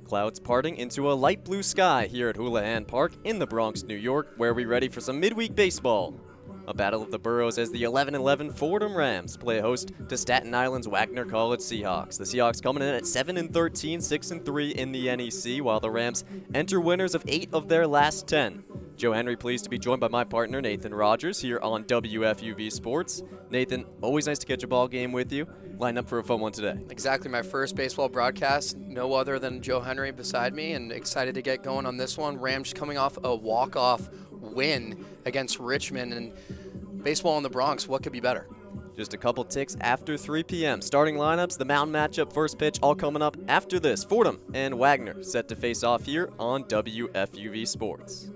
Clouds parting into a light blue sky here at Houlihan Park in the Bronx, New York, where we're ready for some midweek baseball. A battle of the boroughs as the 11-11 Fordham Rams play host to Staten Island's Wagner College Seahawks. The Seahawks coming in at 7-13, 6-3 in the NEC, while the Rams enter winners of 8 of their last 10. Joe Henry pleased to be joined by my partner Nathan Rogers here on WFUV Sports. Nathan, always nice to catch a ball game with you. Line up for a fun one today. Exactly, my first baseball broadcast. No other than Joe Henry beside me, and excited to get going on this one. Rams coming off a walk-off win against Richmond, and baseball in the Bronx, what could be better? Just a couple ticks after 3 p.m. Starting lineups, the mound matchup, first pitch, all coming up after this. Fordham and Wagner set to face off here on WFUV Sports.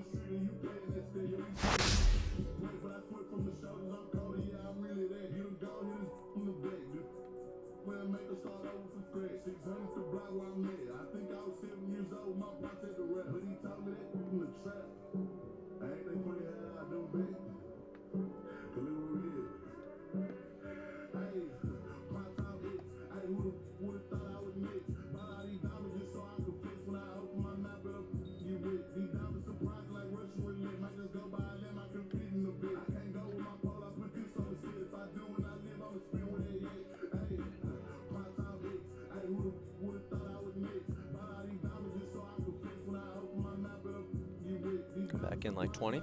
Back in like 20.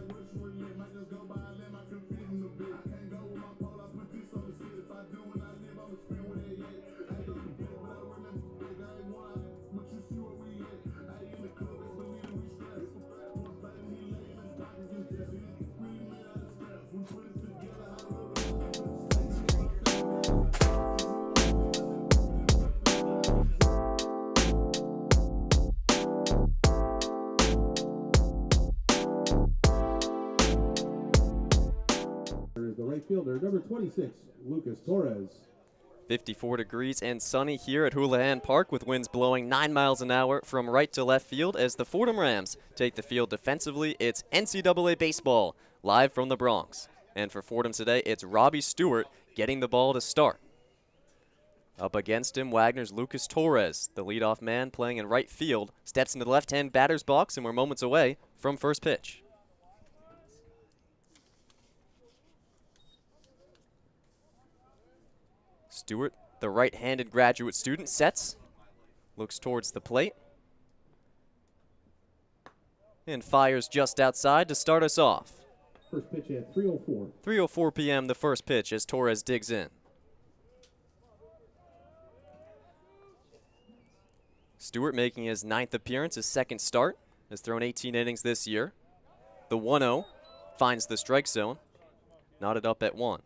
The right fielder, number 26, Lucas Torres. 54 degrees and sunny here at Houlihan Park with winds blowing 9 miles an hour from right to left field as the Fordham Rams take the field defensively. It's NCAA baseball live from the Bronx. And for Fordham today, it's Robbie Stewart getting the ball to start. Up against him, Wagner's Lucas Torres, the leadoff man playing in right field, steps into the left-hand batter's box, and we're moments away from first pitch. Stewart, the right-handed graduate student, sets, looks towards the plate, and fires just outside to start us off. First pitch at 3:04. 3:04 p.m. the first pitch as Torres digs in. Stewart making his 9th appearance, his second start, has thrown 18 innings this year. The 1-0 finds the strike zone, knotted up at 1.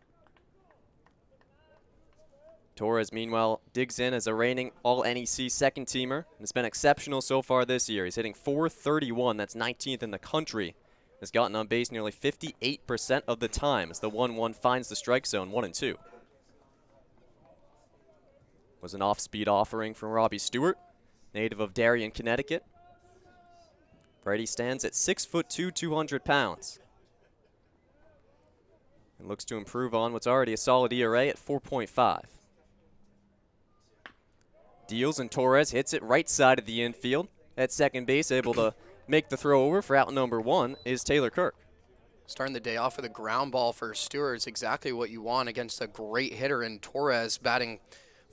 Torres, meanwhile, digs in as a reigning All-NEC second-teamer and has been exceptional so far this year. He's hitting .431, that's 19th in the country. Has gotten on base nearly 58% of the time as the 1-1 finds the strike zone, 1-2. Was an off-speed offering from Robbie Stewart, native of Darien, Connecticut. Brady stands at 6'2", 200 pounds. And looks to improve on what's already a solid ERA at 4.5. Deals and Torres hits it right side of the infield. At second base, able to make the throw over for out number 1 is Taylor Kirk. Starting the day off with a ground ball for Stewart is exactly what you want against a great hitter in Torres, batting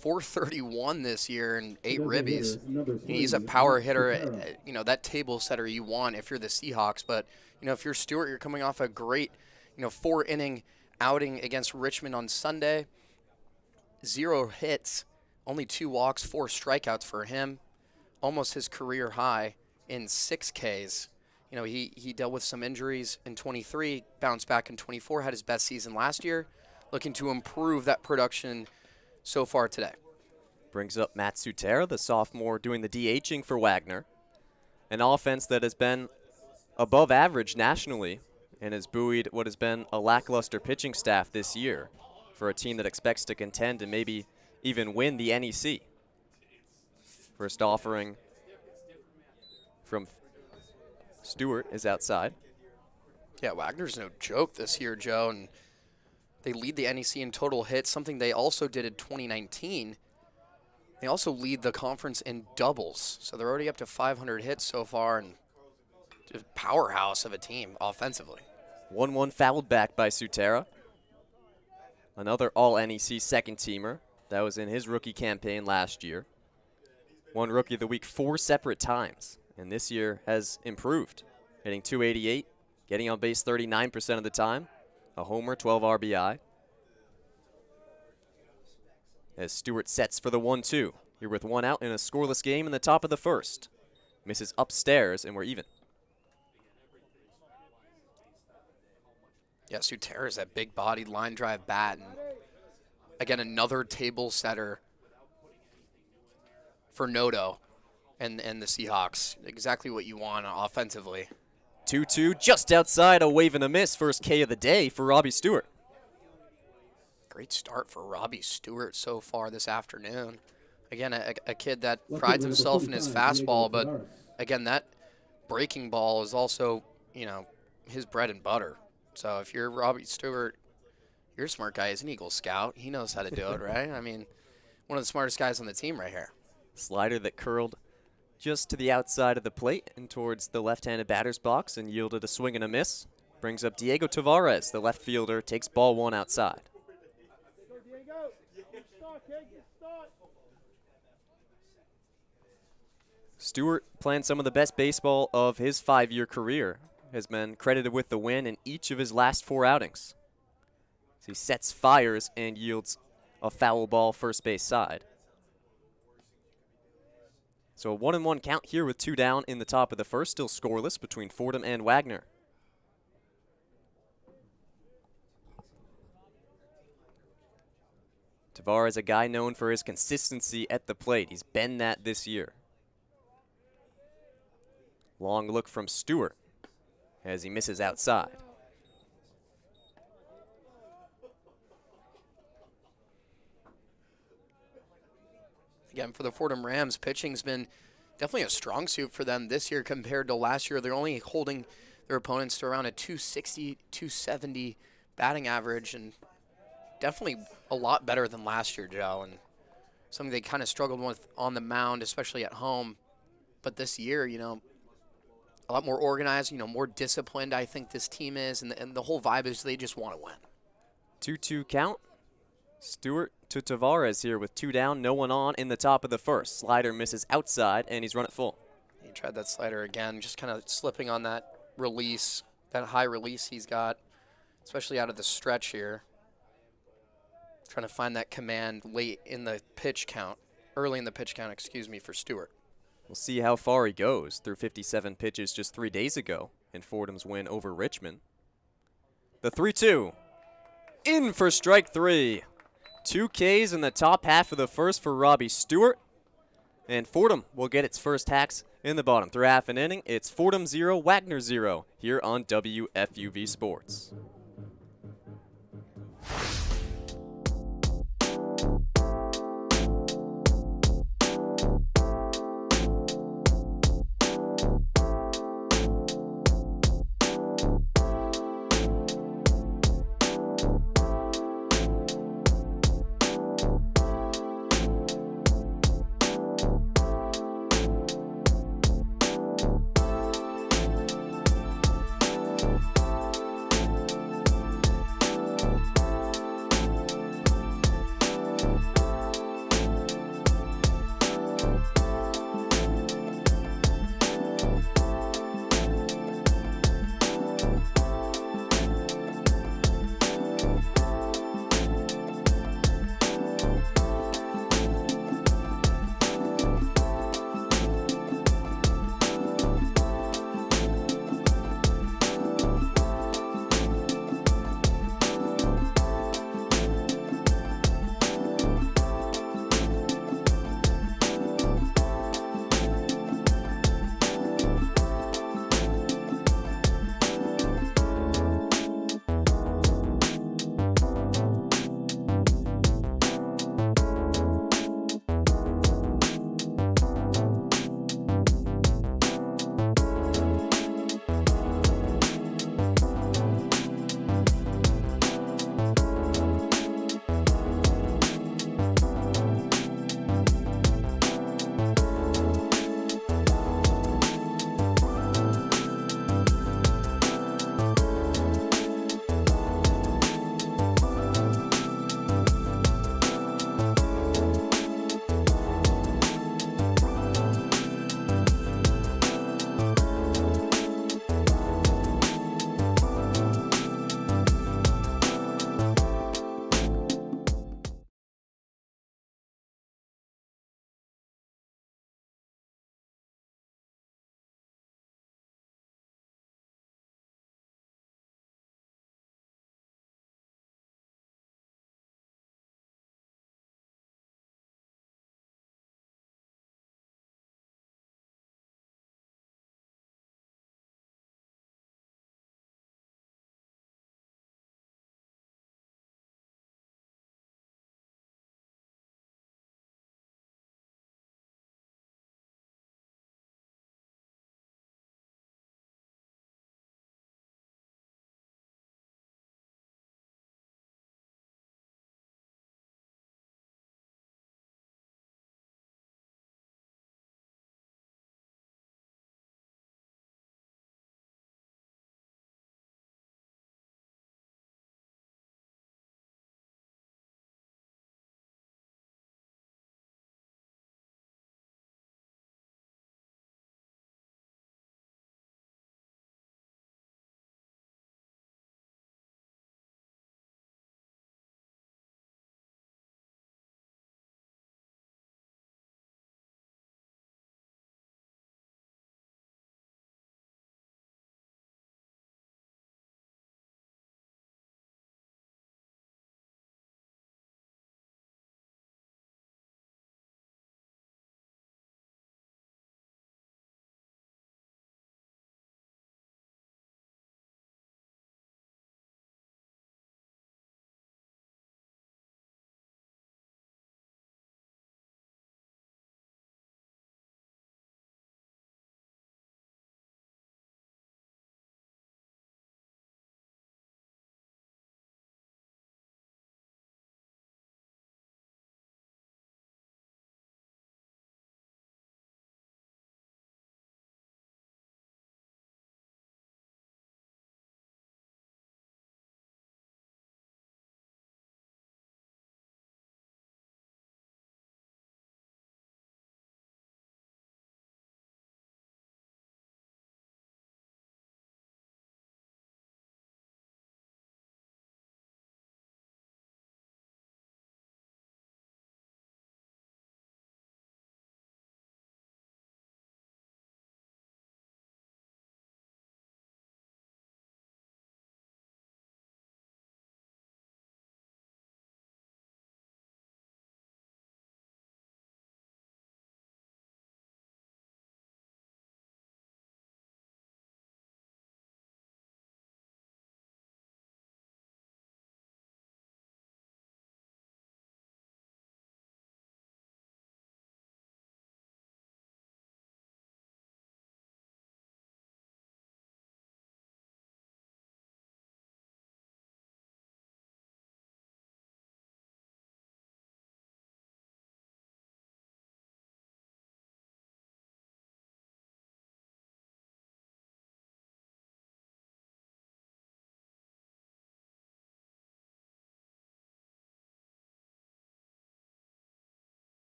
.431 this year and 8 ribbies. He's a power hitter, you know, that table setter you want if you're the Seahawks. But, you know, if you're Stewart, you're coming off a great, 4-inning outing against Richmond on Sunday. 0 hits. Only 2 walks, 4 strikeouts for him. Almost his career high in 6 Ks. You know, he dealt with some injuries in 23, bounced back in 24, had his best season last year. Looking to improve that production so far today. Brings up Matt Sutera, the sophomore, doing the DHing for Wagner. An offense that has been above average nationally and has buoyed what has been a lackluster pitching staff this year for a team that expects to contend and maybe even win the NEC. First offering from Stewart is outside. Yeah, Wagner's no joke this year, Joe, and they lead the NEC in total hits, something they also did in 2019. They also lead the conference in doubles, so they're already up to 500 hits so far, and just powerhouse of a team offensively. 1-1 fouled back by Sutera. Another All-NEC second-teamer. That was in his rookie campaign last year. Won Rookie of the Week 4 separate times, and this year has improved, hitting .288, getting on base 39% of the time, a homer, 12 RBI. As Stewart sets for the 1-2, here with one out in a scoreless game in the top of the first. Misses upstairs, and we're even. Yeah, Sutera's that big-bodied line drive bat, and again, another table setter for Noto and the Seahawks. Exactly what you want offensively. 2-2, just outside, a wave and a miss. First K of the day for Robbie Stewart. Great start for Robbie Stewart so far this afternoon. Again, a kid that prides himself in his fastball, but again, that breaking ball is also, you know, his bread and butter. So if you're Robbie Stewart, you're a smart guy. He's an Eagle Scout. He knows how to do it, right? I mean, one of the smartest guys on the team right here. Slider that curled just to the outside of the plate and towards the left-handed batter's box and yielded a swing and a miss. Brings up Diego Tavares, the left fielder, takes ball one outside. Stewart playing some of the best baseball of his 5-year career. Has been credited with the win in each of his last 4 outings. So he sets fires and yields a foul ball first base side. So a 1-1 count here with 2 down in the top of the first, still scoreless between Fordham and Wagner. Tavares, a guy known for his consistency at the plate. He's been that this year. Long look from Stewart as he misses outside. Again, for the Fordham Rams, pitching's been definitely a strong suit for them this year compared to last year. They're only holding their opponents to around a 260, 270 batting average, and definitely a lot better than last year, Joe, and something they kind of struggled with on the mound, especially at home. But this year, you know, a lot more organized, you know, more disciplined, I think this team is, and the whole vibe is they just want to win. 2-2 count. Stewart to Tavares here with 2 down, no one on in the top of the first. Slider misses outside, and he's run it full. He tried that slider again, just kind of slipping on that release, that high release he's got, especially out of the stretch here. Trying to find that command late in the pitch count, early in the pitch count, excuse me, for Stewart. We'll see how far he goes through 57 pitches just 3 days ago in Fordham's win over Richmond. The 3-2. In for strike 3. 2 Ks in the top half of the first for Robbie Stewart. And Fordham will get its first hacks in the bottom. Through half an inning, it's Fordham 0, Wagner 0 here on WFUV Sports.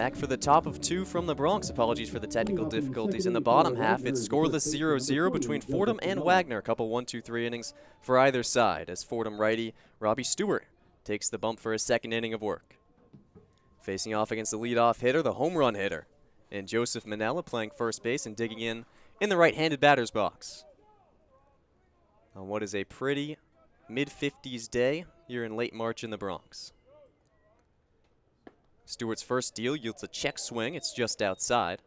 Back for the top of 2 from the Bronx. Apologies for the technical difficulties in the bottom half. It's scoreless 0-0 between Fordham and Wagner. A couple 1-2-3 innings for either side as Fordham righty Robbie Stewart takes the bump for his second inning of work. Facing off against the leadoff hitter, the home run hitter, and Joseph Manella playing first base and digging in the right-handed batter's box. On what is a pretty mid-50s day here in late March in the Bronx. Stewart's first deal yields a check swing. It's just outside.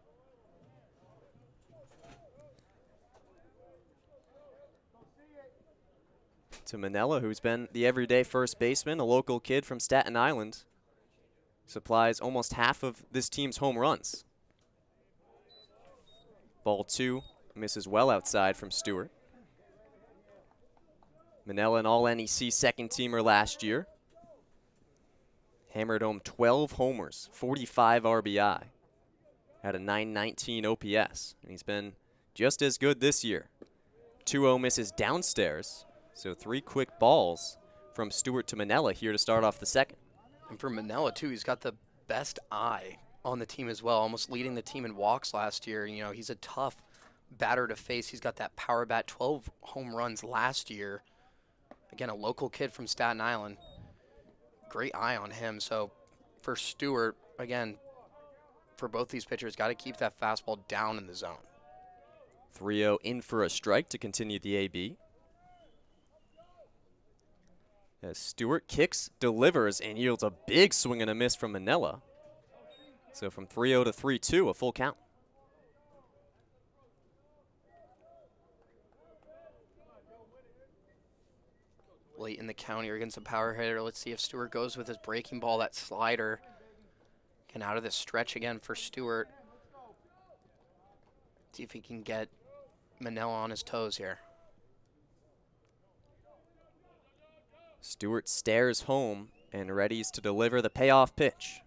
To Manella, who's been the everyday first baseman, a local kid from Staten Island. Supplies almost half of this team's home runs. Ball 2 misses well outside from Stewart. Manella, an All-NEC second-teamer last year. Hammered home 12 homers, 45 RBI. Had a .919 OPS, and he's been just as good this year. 2-0 misses downstairs, so 3 quick balls from Stewart to Manella here to start off the second. And for Manella, too, he's got the best eye on the team as well, almost leading the team in walks last year. You know, he's a tough batter to face. He's got that power bat, 12 home runs last year. Again, a local kid from Staten Island. Great eye on him. So for Stewart, again, for both these pitchers, got to keep that fastball down in the zone. 3-0 in for a strike to continue the AB. As Stewart kicks, delivers, and yields a big swing and a miss from Manella. So from 3-0 to 3-2, a full count. Late in the count here against a power hitter. Let's see if Stewart goes with his breaking ball, that slider. Getting out of this stretch again for Stewart. See if he can get Manella on his toes here. Stewart stares home and readies to deliver the payoff pitch.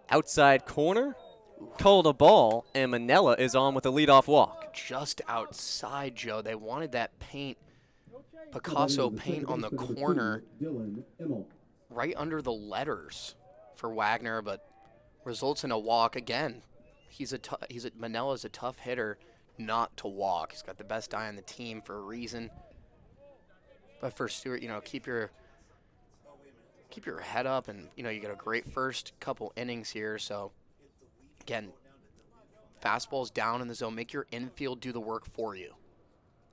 Outside corner, called a ball, and Manella is on with a leadoff walk. Just outside, Joe. They wanted that paint, Picasso paint on the corner, right under the letters for Wagner, but results in a walk again. Manella's a tough hitter not to walk. He's got the best eye on the team for a reason. But for Stewart, you know, keep your head up, and you know you got a great first couple innings here. So again, fastballs down in the zone. Make your infield do the work for you.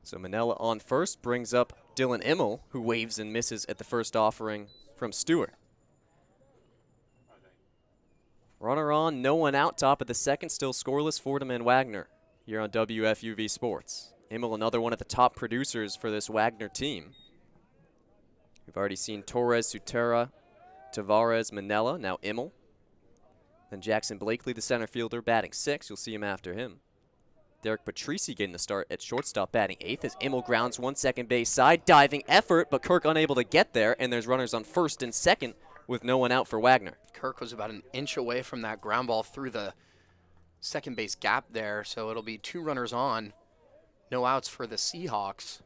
So Manella on first brings up Dylan Immel, who waves and misses at the first offering from Stewart. Runner on, no one out, top of the second, still scoreless, Fordham and Wagner here on WFUV Sports. Immel, another one of the top producers for this Wagner team. We've already seen Torres, Sutera, Tavares, Manella, now Immel. Then Jackson Blakely, the center fielder, batting 6th. You'll see him after him. Derek Patrici getting the start at shortstop, batting 8th as Immel grounds one second base side. Diving effort, but Kirk unable to get there, and there's runners on first and second with no one out for Wagner. Kirk was about an inch away from that ground ball through the second base gap there, so it'll be 2 runners on, no outs for the Seahawks.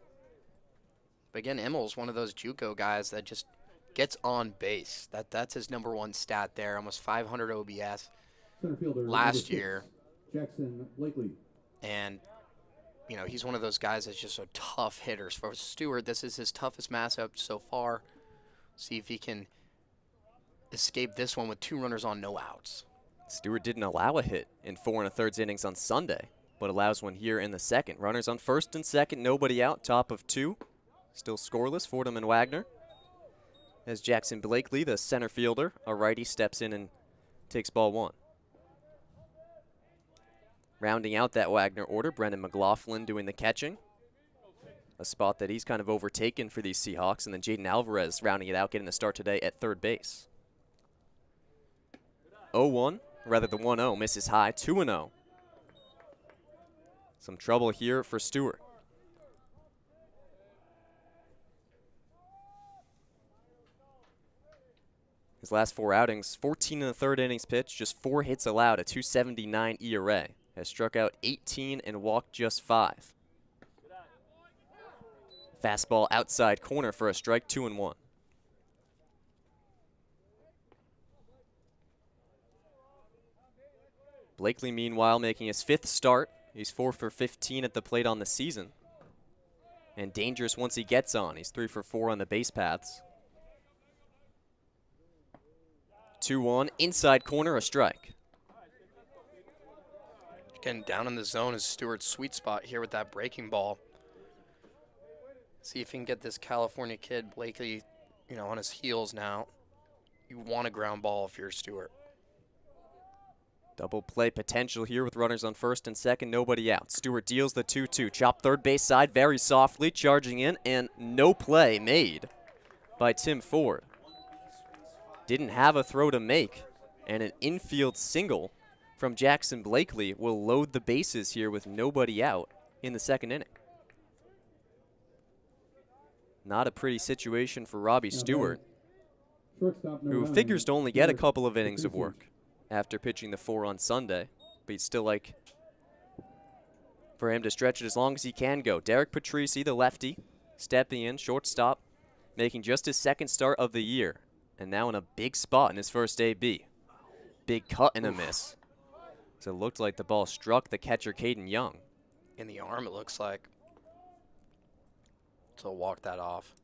But again, Immel's one of those JUCO guys that just gets on base. That's his #1 stat there, almost 500 OBS last year. Jackson Blakely. And, you know, he's one of those guys that's just a tough hitter. For Stewart, this is his toughest matchup so far. See if he can escape this one with 2 runners on, no outs. Stewart didn't allow a hit in 4 1/3 innings on Sunday, but allows one here in the second. Runners on first and second, nobody out, top of 2. Still scoreless, Fordham and Wagner. As Jackson Blakely, the center fielder, a righty, steps in and takes ball 1. Rounding out that Wagner order, Brendan McLaughlin doing the catching. A spot that he's kind of overtaken for these Seahawks. And then Jaden Alvarez rounding it out, getting the start today at third base. 0-1, rather the 1-0, misses high, 2-0. Some trouble here for Stewart. His last 4 outings, 14 1/3 innings pitched, just 4 hits allowed, a 2.79 ERA. Has struck out 18 and walked just 5. Fastball outside corner for a strike, 2-1. Blakely, meanwhile, making his 5th start. He's 4 for 15 at the plate on the season. And dangerous once he gets on. He's 3 for 4 on the base paths. 2-1, inside corner, a strike. Again, down in the zone is Stewart's sweet spot here with that breaking ball. See if he can get this California kid, Blakely, on his heels now. You want a ground ball if you're Stewart. Double play potential here with runners on first and second, nobody out. Stewart deals the 2-2. Chop third base side very softly, charging in, and no play made by Tim Ford. Didn't have a throw to make, and an infield single from Jackson Blakely will load the bases here with nobody out in the second inning. Not a pretty situation for Robbie Stewart, who figures to only get a couple of innings of work after pitching the 4 on Sunday, but he'd still like for him to stretch it as long as he can go. Derek Patrici, the lefty, stepping in, shortstop, making just his 2nd start of the year, and now in a big spot in his first AB. Big cut and a miss. So it looked like the ball struck the catcher, Caden Young. In the arm, it looks like. So walk that off.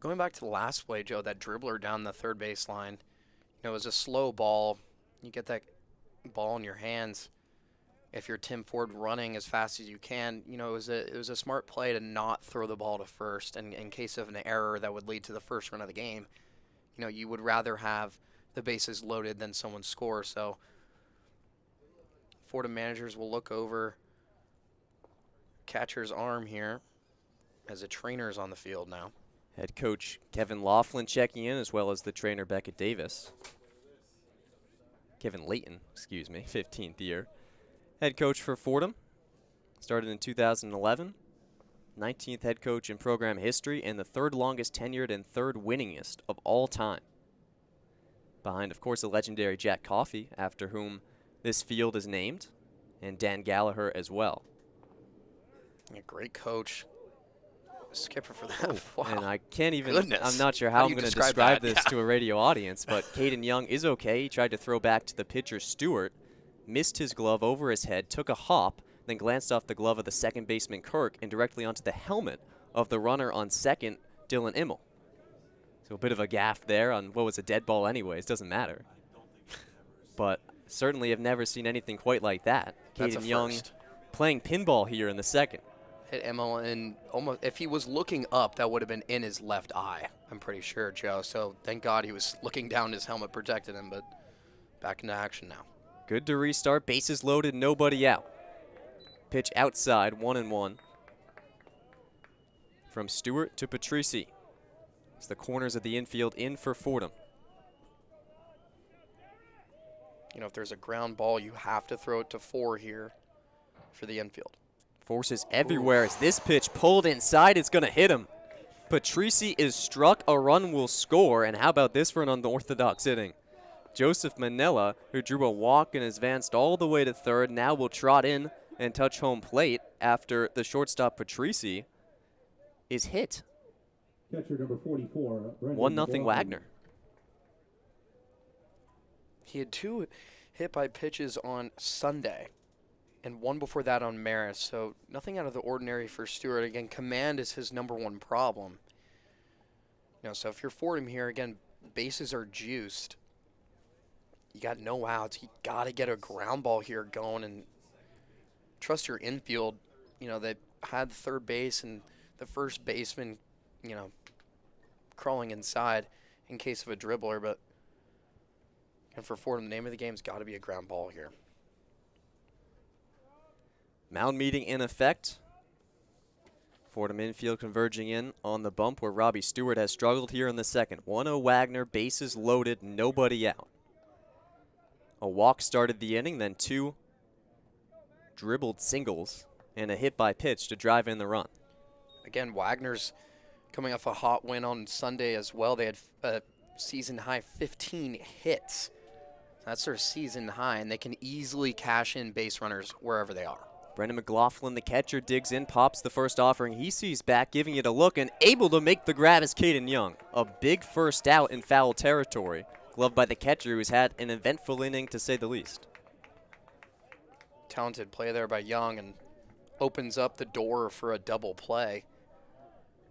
Going back to the last play, Joe, that dribbler down the third base line, it was a slow ball. You get that ball in your hands. If you're Tim Ford running as fast as you can, it was a smart play to not throw the ball to first. And in case of an error that would lead to the first run of the game, you would rather have the bases loaded than someone score. So Fordham managers will look over catcher's arm here as a trainer's on the field now. Head coach Kevin Laughlin checking in, as well as the trainer Becca Davis. Kevin Layton, 15th year. Head coach for Fordham. Started in 2011. 19th head coach in program history and the 3rd longest tenured and 3rd winningest of all time. Behind, of course, the legendary Jack Coffey, after whom this field is named, and Dan Gallagher as well. A great coach. Skipper for that. Wow. And I can't even, Goodness. I'm not sure how I'm going to describe this yeah. to a radio audience, but Caden Young is okay. He tried to throw back to the pitcher, Stewart, missed his glove over his head, took a hop, then glanced off the glove of the second baseman, Kirk, and directly onto the helmet of the runner on second, Dylan Immel. So a bit of a gaffe there on what was a dead ball anyways, doesn't matter. But certainly have never seen anything quite like that. Caden Young playing pinball here in the second. Hit Emil, and almost, if he was looking up, that would have been in his left eye, I'm pretty sure, Joe. So thank God he was looking down, his helmet protected him, but back into action now. Good to restart, bases loaded, nobody out. Pitch outside, 1-1. From Stewart to Patrici. It's the corners of the infield in for Fordham. If there's a ground ball, you have to throw it to 4 here for the infield. Forces everywhere as this pitch pulled inside. It's going to hit him. Patrici is struck. A run will score. And how about this for an unorthodox inning? Joseph Manella, who drew a walk and advanced all the way to third, now will trot in and touch home plate after the shortstop Patrici is hit. Catcher number 44, 1-0 Wagner. He had 2 hit by pitches on Sunday and 1 before that on Maris, so nothing out of the ordinary for Stewart. Again, command is his #1 problem. So if you're Fordham here, again, bases are juiced. You got no outs. You got to get a ground ball here going and trust your infield. They had third base and the first baseman, crawling inside in case of a dribbler, but and for Fordham, the name of the game's got to be a ground ball here. Mound meeting in effect. Fordham infield converging in on the bump where Robbie Stewart has struggled here in the second. 1-0 Wagner, bases loaded, nobody out. A walk started the inning, then 2 dribbled singles and a hit by pitch to drive in the run. Again, Wagner's coming off a hot win on Sunday as well. They had a season-high 15 hits. That's their season high, and they can easily cash in base runners wherever they are. Brendan McLaughlin, the catcher, digs in, pops the first offering. He sees back, giving it a look, and able to make the grab is Caden Young. A big first out in foul territory, gloved by the catcher, who's had an eventful inning to say the least. talented play there by Young and opens up the door for a double play.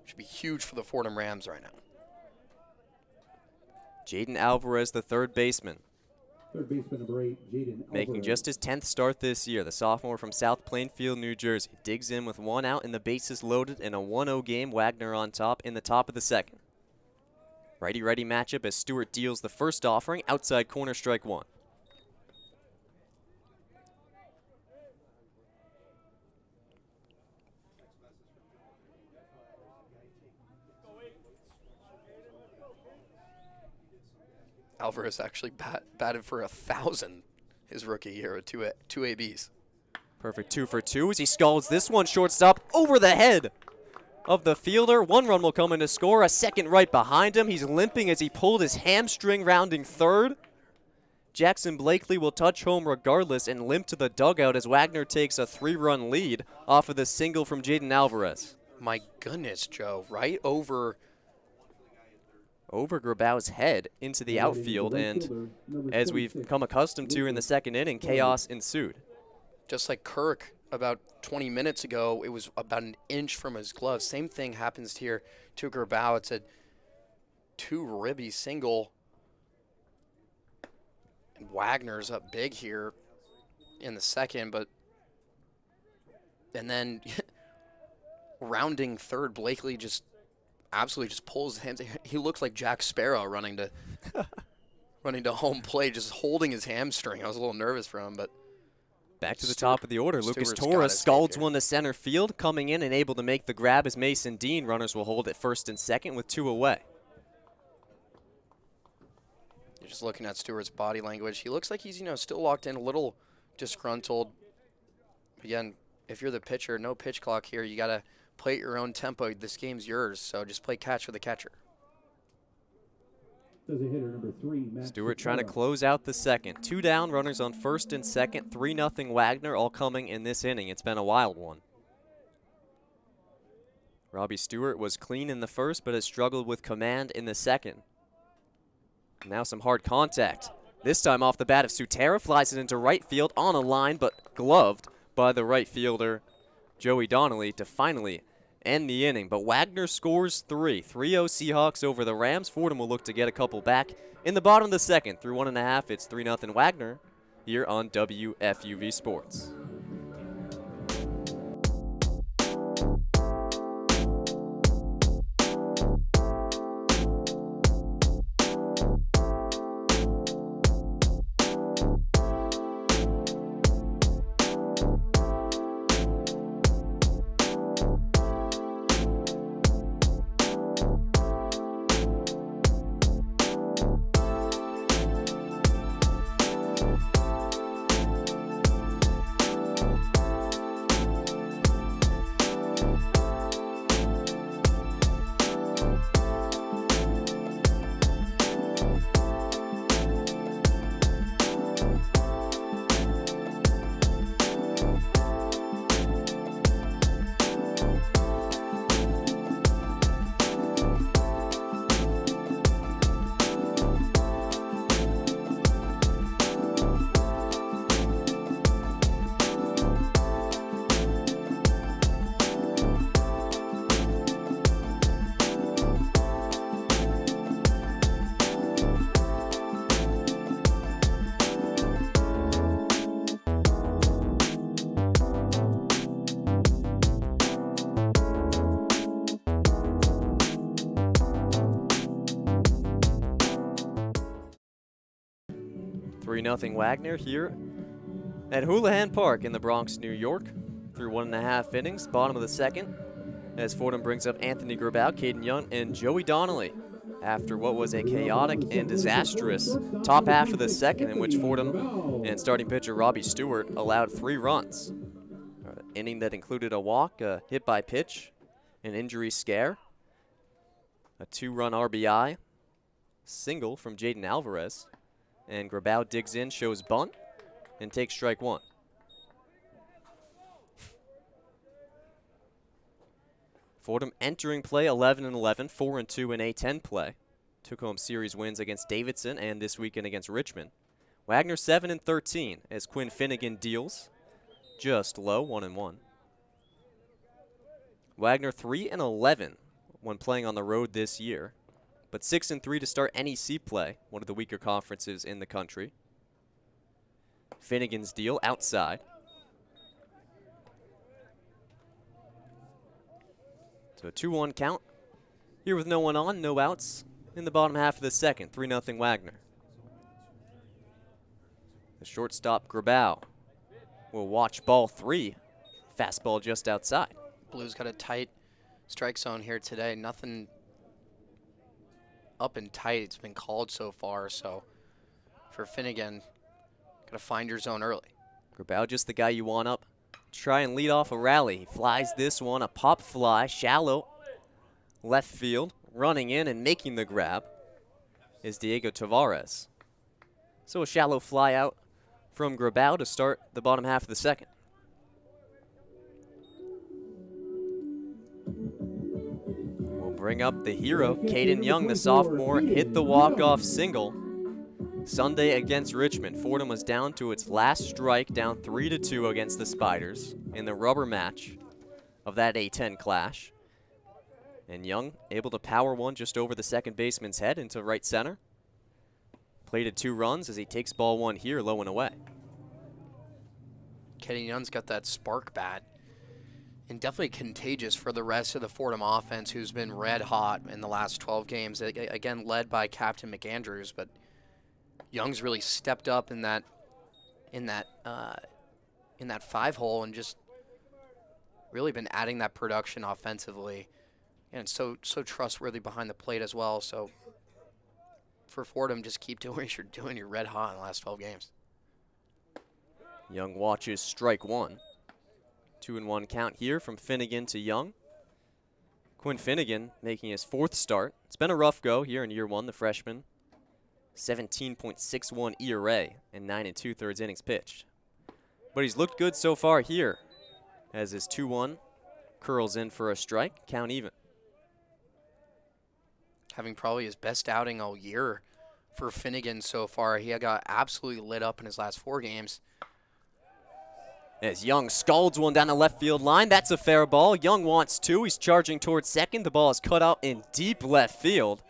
Should be huge for the Fordham Rams right now. Jaden Alvarez, the third baseman. Third baseman number 8, Jaden Making Alvarez. just his 10th start this year, the sophomore from South Plainfield, New Jersey. Digs in with 1 out and the bases loaded in a 1-0 game. Wagner on top in the top of the second. Righty-righty matchup as Stewart deals the first offering. Outside corner, strike 1. Alvarez actually batted for 1,000 his rookie year with two ABs. Perfect 2 for 2 as he scalds this one shortstop over the head of the fielder. 1 run will come in to score, a second right behind him. He's limping as he pulled his hamstring rounding third. Jackson Blakely will touch home regardless and limp to the dugout as Wagner takes a 3-run lead off of the single from Jaden Alvarez. My goodness, Joe, right over Grabau's head into the outfield, and as we've come accustomed to in the second inning, chaos ensued. Just like Kirk about 20 minutes ago, it was about an inch from his glove. Same thing happens here to Grabau. It's a 2-ribby single. And Wagner's up big here in the second, and then rounding third, Blakely just absolutely just pulls his hands. He looks like Jack Sparrow running to home plate, just holding his hamstring. I was a little nervous for him, but back to the top of the order. Lucas Stewart's Torres scalds one to center field, coming in and able to make the grab as Mason Dean. Runners will hold at first and second with 2 away. You're just looking at Stewart's body language. He looks like he's still locked in, a little disgruntled. Again, if you're the pitcher, no pitch clock here. You gotta play at your own tempo. This game's yours, so just play catch with the catcher. There's a hitter number 3, Matt Stewart trying to Sakara. close out the second. 2 down, runners on first and second. 3-0 Wagner, all coming in this inning. It's been a wild one. Robbie Stewart was clean in the first, but has struggled with command in the second. Now some hard contact. This time off the bat of Sutera, flies it into right field on a line, but gloved by the right fielder, Joey Donnelly, to finally end the inning. But Wagner scores 3. 3-0 Seahawks over the Rams. Fordham will look to get a couple back in the bottom of the second. Through 1.5, it's 3-0 Wagner here on WFUV Sports. Nothing Wagner here at Houlihan Park in the Bronx, New York. Through 1.5 innings, bottom of the second, as Fordham brings up Anthony Grabau, Caden Young, and Joey Donnelly after what was a chaotic and disastrous top half of the second, in which Fordham and starting pitcher Robbie Stewart allowed 3 runs. Inning that included a walk, a hit by pitch, an injury scare, a 2-run RBI, single from Jaden Alvarez. And Grabau digs in, shows bunt, and takes strike 1. Fordham entering play 11-11, 4-2 in A10 play. Took home series wins against Davidson and this weekend against Richmond. Wagner 7-13 as Quinn Finnegan deals. just low, 1-1. Wagner 3-11 when playing on the road this year, but 6-3 to start NEC play, one of the weaker conferences in the country. Finnegan's deal outside. So a 2-1 count. Here with no one on, no outs in the bottom half of the second, 3-0 Wagner. The shortstop Grabau will watch ball 3. Fastball just outside. Blues got a tight strike zone here today. Nothing up and tight. It's been called so far. So for Finnegan, got to find your zone early. Grabau just the guy you want up. Try and lead off a rally. He flies this one, a pop fly, shallow left field. Running in and making the grab is Diego Tavares. So a shallow fly out from Grabau to start the bottom half of the second. We'll bring up the hero, Caden Young, the sophomore, hit the walk-off single Sunday against Richmond. Fordham was down to its last strike, down 3-2 against the Spiders in the rubber match of that A-10 clash. And Young able to power one just over the second baseman's head into right center. Plated 2 runs as he takes ball 1 here, low and away. Caden Young's got that spark bat. And definitely contagious for the rest of the Fordham offense, who's been red hot in the last 12 games. Again, led by Captain McAndrews, but Young's really stepped up in that 5-hole and just really been adding that production offensively. And so trustworthy behind the plate as well. So for Fordham, just keep doing what you're doing. You're red hot in the last 12 games. Young watches strike 1. 2-1 count here from Finnegan to Young. Quinn Finnegan making his 4th start. It's been a rough go here in year 1, the freshman. 17.61 ERA and 9 2/3 innings pitched. But he's looked good so far here as his 2-1 curls in for a strike, count even. Having probably his best outing all year for Finnegan so far. He got absolutely lit up in his last 4 games. As Young scalds one down the left field line, that's a fair ball. Young wants 2. He's charging towards second. The ball is cut out in deep left field.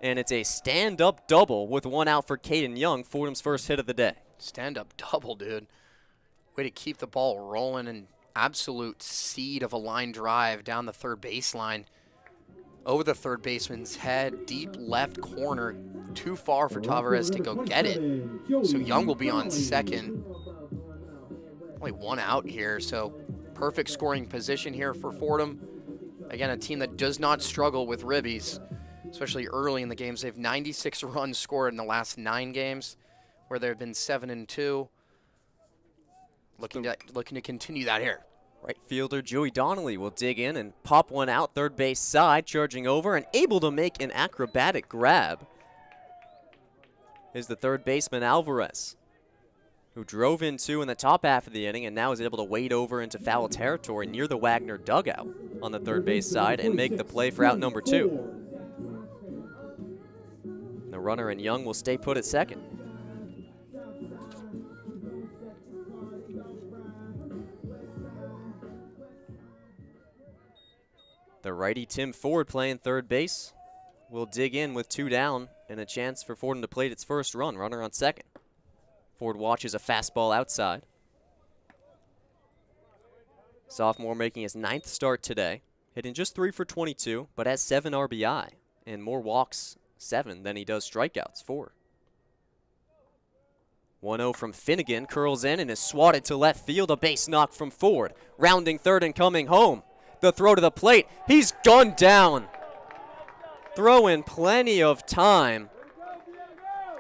And it's a stand-up double with 1 out for Caden Young, Fordham's first hit of the day. Stand-up double, dude. Way to keep the ball rolling, and absolute seed of a line drive down the third baseline. Over the third baseman's head, deep left corner, too far for Tavares to go get it. So Young will be on second. Only 1 out here, so perfect scoring position here for Fordham. Again, a team that does not struggle with ribbies, especially early in the games. They have 96 runs scored in the last 9 games, where there have been 7-2. Looking to continue that here. Right fielder Joey Donnelly will dig in and pop one out third base side, charging over and able to make an acrobatic grab is the third baseman Alvarez, who drove in 2 in the top half of the inning and now is able to wade over into foul territory near the Wagner dugout on the third base side and make the play for out number 2. The runner and Young will stay put at second. The righty Tim Ford playing third base will dig in with 2 down and a chance for Fordham to plate its first run. Runner on second. Ford watches a fastball outside. Sophomore making his 9th start today. Hitting just 3 for 22, but has 7 RBI and more walks, 7, than he does strikeouts, 4. 1-0 from Finnegan, curls in and is swatted to left field. A base knock from Ford. Rounding third and coming home. The throw to the plate. He's gunned down. Throw in plenty of time.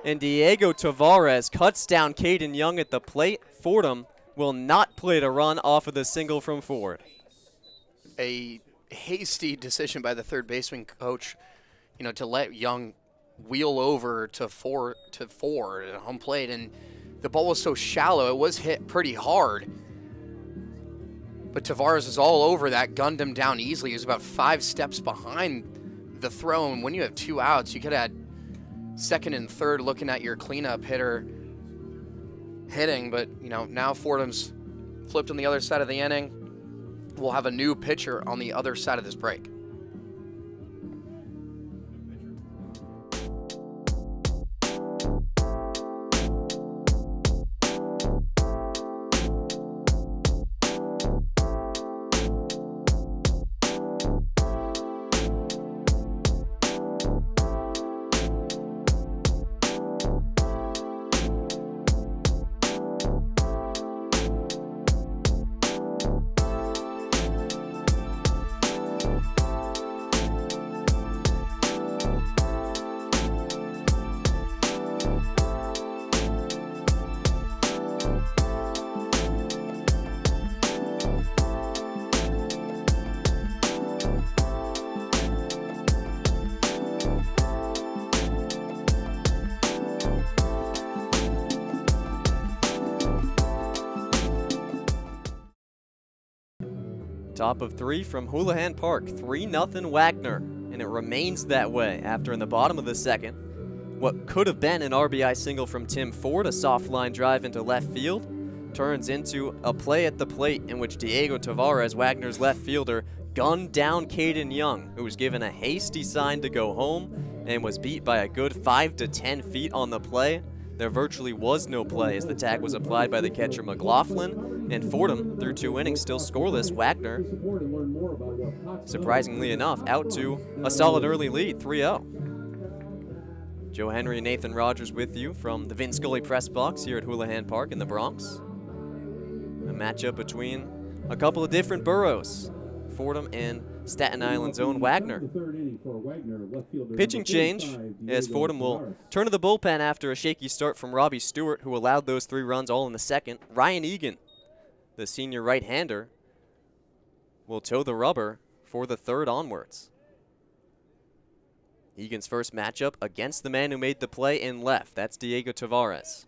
And Diego Tavares cuts down Caden Young at the plate. Fordham will not plate a run off of the single from Ford. A hasty decision by the third baseman coach, to let Young wheel over to Ford at home plate, and the ball was so shallow, it was hit pretty hard. But Tavares is all over that, gunned him down easily. He was about 5 steps behind the throw, and when you have 2 outs, you could have had second and third looking at your cleanup hitter hitting, but now Fordham's flipped on the other side of the inning. We'll have a new pitcher on the other side of this break. Top of 3 from Houlihan Park, 3-0 Wagner, and it remains that way after in the bottom of the second. What could have been an RBI single from Tim Ford, a soft line drive into left field, turns into a play at the plate in which Diego Tavares, Wagner's left fielder, gunned down Caden Young, who was given a hasty sign to go home and was beat by a good 5 to 10 feet on the play. There virtually was no play as the tag was applied by the catcher McLaughlin, and Fordham, through 2 innings, still scoreless. Wagner, surprisingly enough, out to a solid early lead, 3-0. Joe Henry and Nathan Rogers with you from the Vin Scully press box here at Houlihan Park in the Bronx. A matchup between a couple of different boroughs, Fordham and Staten Island's own Wagner. Pitching change as Fordham will turn to the bullpen after a shaky start from Robbie Stewart, who allowed those 3 runs all in the second. Ryan Egan, the senior right-hander, will toe the rubber for the third onwards. Egan's first matchup against the man who made the play in left. That's Diego Tavares.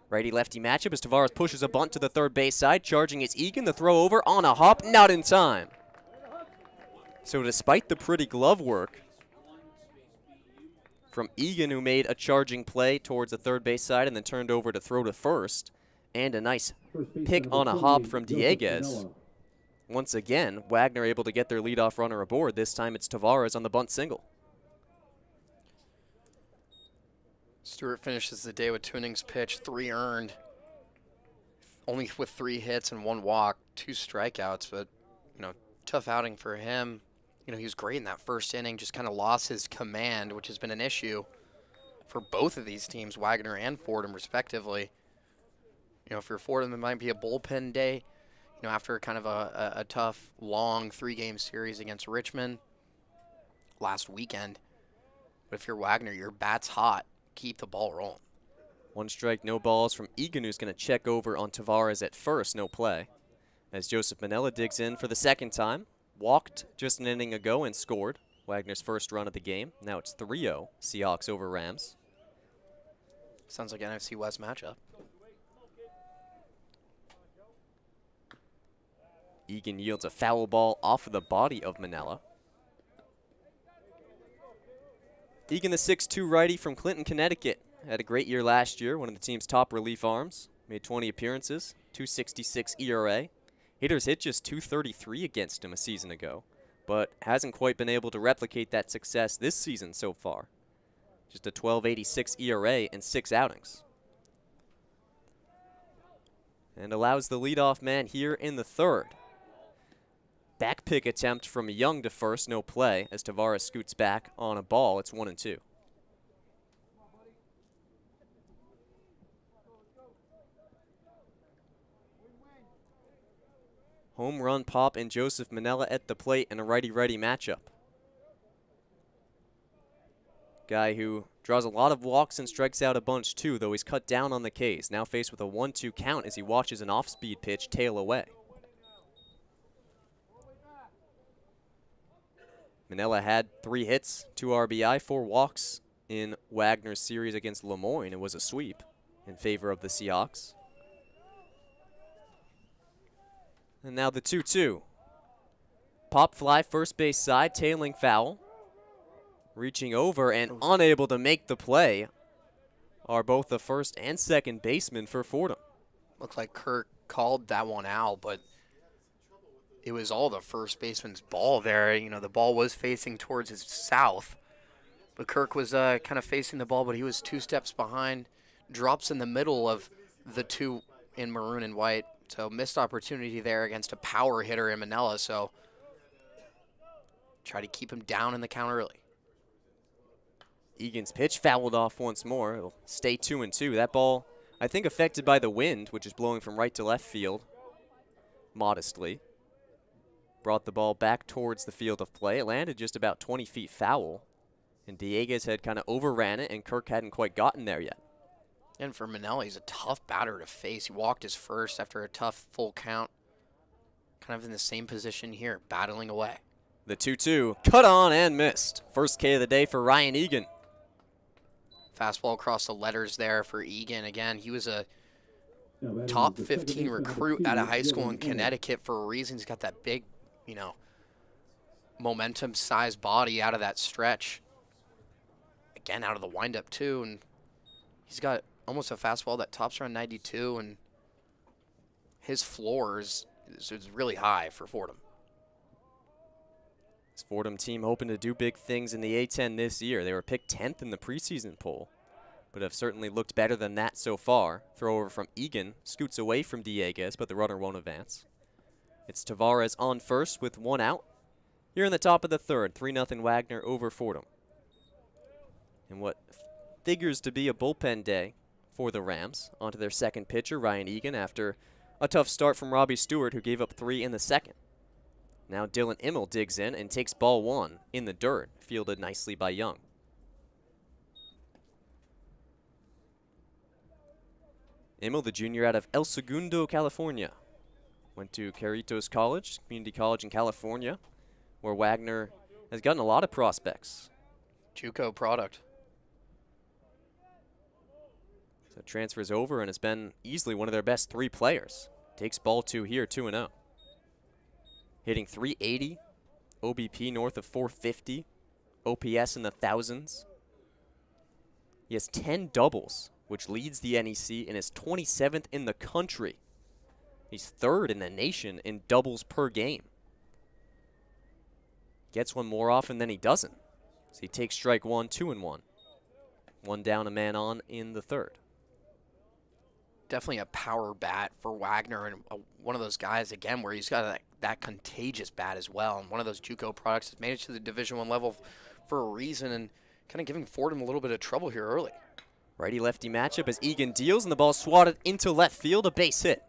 Righty-lefty matchup as Tavares pushes a bunt to the third base side. Charging is Egan. The throw over on a hop, not in time. So despite the pretty glove work from Egan, who made a charging play towards the third base side and then turned over to throw to first, and a nice pick on a hop from Dieguez, once again, Wagner able to get their leadoff runner aboard. This time it's Tavares on the bunt single. Stewart finishes the day with 2 innings pitched, 3 earned, only with 3 hits and 1 walk, 2 strikeouts, but, tough outing for him. He was great in that first inning, just kind of lost his command, which has been an issue for both of these teams, Wagner and Fordham, respectively. For Fordham, it might be a bullpen day, after kind of a tough, long 3-game series against Richmond last weekend. But if you're Wagner, your bat's hot. Keep the ball rolling. 1 strike, no balls from Egan, who's going to check over on Tavares at first, no play. As Joseph Manella digs in for the second time. Walked just an inning ago and scored. Wagner's first run of the game. Now it's 3-0, Seahawks over Rams. Sounds like an NFC West matchup. Egan yields a foul ball off of the body of Manella. Egan, the 6'2 righty from Clinton, Connecticut, had a great year last year, one of the team's top relief arms. Made 20 appearances, .266 ERA. Hitters hit just .233 against him a season ago, but hasn't quite been able to replicate that success this season so far. Just a .1286 ERA in 6 outings. And allows the leadoff man here in the third. Back pick attempt from Young to first, no play, as Tavares scoots back on a ball. It's 1-2. Home run pop and Joseph Manella at the plate in a righty-righty matchup. Guy who draws a lot of walks and strikes out a bunch too, though he's cut down on the Ks. Now faced with a 1-2 count as he watches an off-speed pitch tail away. Manella had 3 hits, 2 RBI, 4 walks in Wagner's series against Lemoyne. It was a sweep in favor of the Seahawks. And now the 2-2. Pop fly, first base side, tailing foul. Reaching over and unable to make the play are both the first and second baseman for Fordham. Looked like Kirk called that one out, but it was all the first baseman's ball there. You know, the ball was facing towards his south, but Kirk was kind of facing the ball, but he was 2 steps behind, drops in the middle of the 2 in maroon and white. So missed opportunity there against a power hitter in Manila. So try to keep him down in the count early. Egan's pitch fouled off once more. It'll stay 2-2. That ball, I think, affected by the wind, which is blowing from right to left field modestly. Brought the ball back towards the field of play. It landed just about 20 feet foul. And Dieguez had kind of overran it, and Kirk hadn't quite gotten there yet. And for Manella, he's a tough batter to face. He walked his first after a tough full count. Kind of in the same position here, battling away. The 2-2, cut on and missed. First K of the day for Ryan Egan. Fastball across the letters there for Egan. Again, he was a top 15 recruit out of high school in Connecticut for a reason. He's got that big, you know, momentum-sized body out of that stretch. Again, out of the windup, too. And he's got almost a fastball that tops around 92, and his floor is really high for Fordham. This Fordham team hoping to do big things in the A-10 this year. They were picked 10th in the preseason poll, but have certainly looked better than that so far. Throw over from Egan, scoots away from Dieguez, but the runner won't advance. It's Tavares on first with 1 out. Here in the top of the third, 3-0 Wagner over Fordham. And what figures to be a bullpen day for the Rams. Onto their second pitcher, Ryan Egan, after a tough start from Robbie Stewart, who gave up 3 in the second. Now Dylan Immel digs in and takes ball 1 in the dirt, fielded nicely by Young. Immel, the junior out of El Segundo, California. Went to Cerritos College, community college in California, where Wagner has gotten a lot of prospects. JUCO product. So transfers over and has been easily one of their best 3 players. Takes ball 2 here, 2-0. Hitting .380, OBP north of .450, OPS in the thousands. He has 10 doubles, which leads the NEC and is 27th in the country. He's 3rd in the nation in doubles per game. Gets one more often than he doesn't. So he takes strike 1, 2-1. 1 down, a man on in the third. Definitely a power bat for Wagner, and one of those guys, again, where he's got that contagious bat as well. And one of those JUCO products has made it to the Division I level for a reason, and kind of giving Fordham a little bit of trouble here early. Righty-lefty matchup as Egan deals, and the ball swatted into left field, a base hit.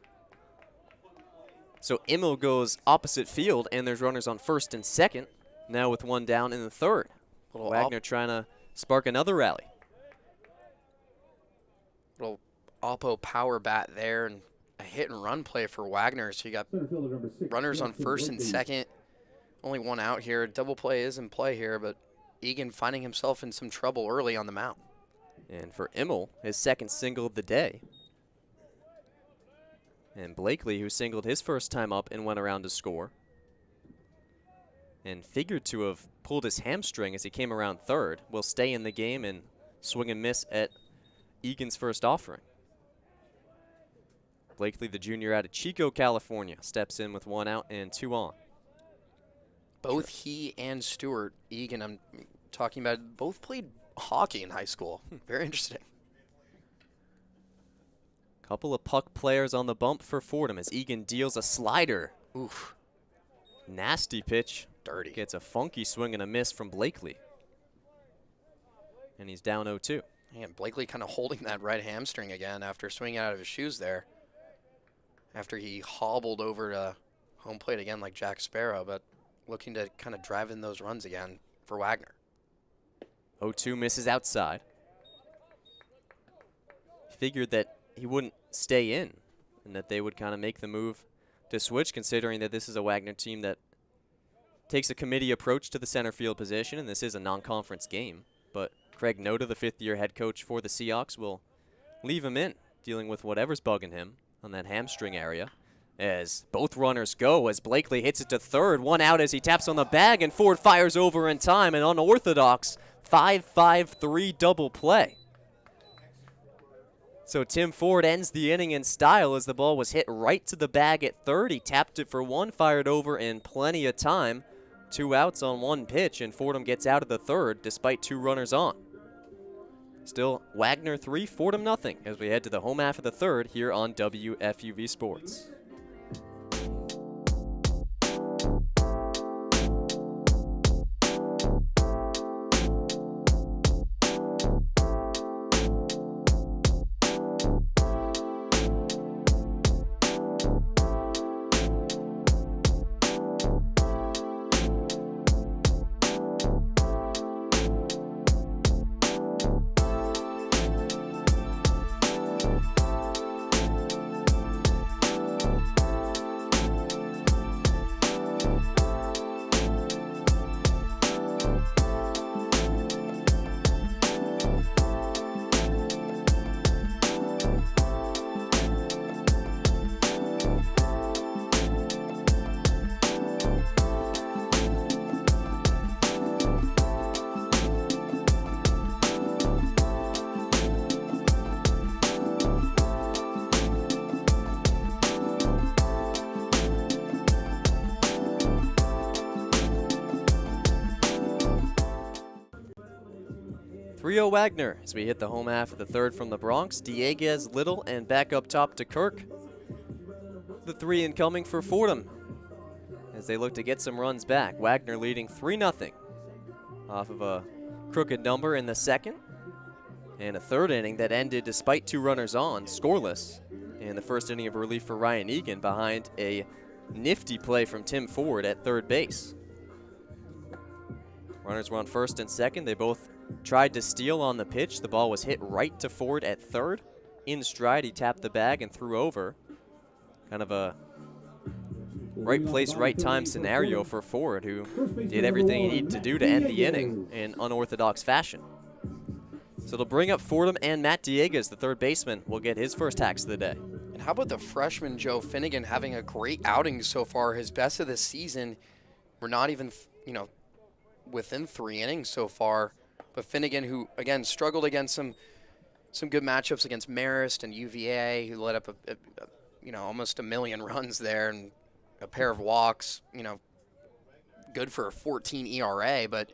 So Immel goes opposite field, and there's runners on first and second, now with 1 down in the third. Wagner trying to spark another rally. Little Oppo power bat there, and a hit and run play for Wagner. So you got runners on first and second. Only 1 out here. Double play is in play here, but Egan finding himself in some trouble early on the mound. And for Immel, his second single of the day. And Blakely, who singled his first time up and went around to score. And figured to have pulled his hamstring as he came around third, will stay in the game and swing and miss at Egan's first offering. Blakely, the junior out of Chico, California, steps in with 1 out and 2 on. Both he and Stewart, Egan, I'm talking about, both played hockey in high school. Very interesting. Couple of puck players on the bump for Fordham as Egan deals a slider. Oof. Nasty pitch. Dirty. Gets a funky swing and a miss from Blakely. And he's down 0-2. Man, Blakely kind of holding that right hamstring again after swinging out of his shoes there. After he hobbled over to home plate again like Jack Sparrow, but looking to kind of drive in those runs again for Wagner. 0-2 misses outside. Figured that he wouldn't stay in and that they would kind of make the move to switch, considering that this is a Wagner team that takes a committee approach to the center field position, and this is a non-conference game. But Craig Noda, the 5th-year head coach for the Seahawks, will leave him in, dealing with whatever's bugging him on that hamstring area. As both runners go, as Blakely hits it to third, 1 out as he taps on the bag, and Ford fires over in time, an unorthodox 5-5-3 double play. So Tim Ford ends the inning in style as the ball was hit right to the bag at third. He tapped it for one, fired over in plenty of time. 2 outs on 1 pitch, and Fordham gets out of the third despite 2 runners on. Still Wagner 3, Fordham nothing as we head to the home half of the third here on WFUV Sports. Rio Wagner as we hit the home half of the third from the Bronx. Dieguez, Little, and back up top to Kirk. The 3 incoming for Fordham as they look to get some runs back. Wagner leading 3-0 off of a crooked number in the second. And a third inning that ended despite 2 runners on, scoreless. In the first inning of relief for Ryan Egan behind a nifty play from Tim Ford at third base. Runners were on first and second. They both tried to steal on the pitch. The ball was hit right to Ford at third. In stride, he tapped the bag and threw over. Kind of a right place, right time scenario for Ford, who did everything he needed to do to end the inning in unorthodox fashion. So it'll bring up Fordham, and Matt Dieguez, the third baseman, will get his first hacks of the day. And how about the freshman Joe Finnegan having a great outing so far, his best of the season. We're not even, within 3 innings so far. But Finnegan, who, again, struggled against some good matchups against Marist and UVA, who let up, almost 1 million runs there and a pair of walks, good for a 14 ERA. But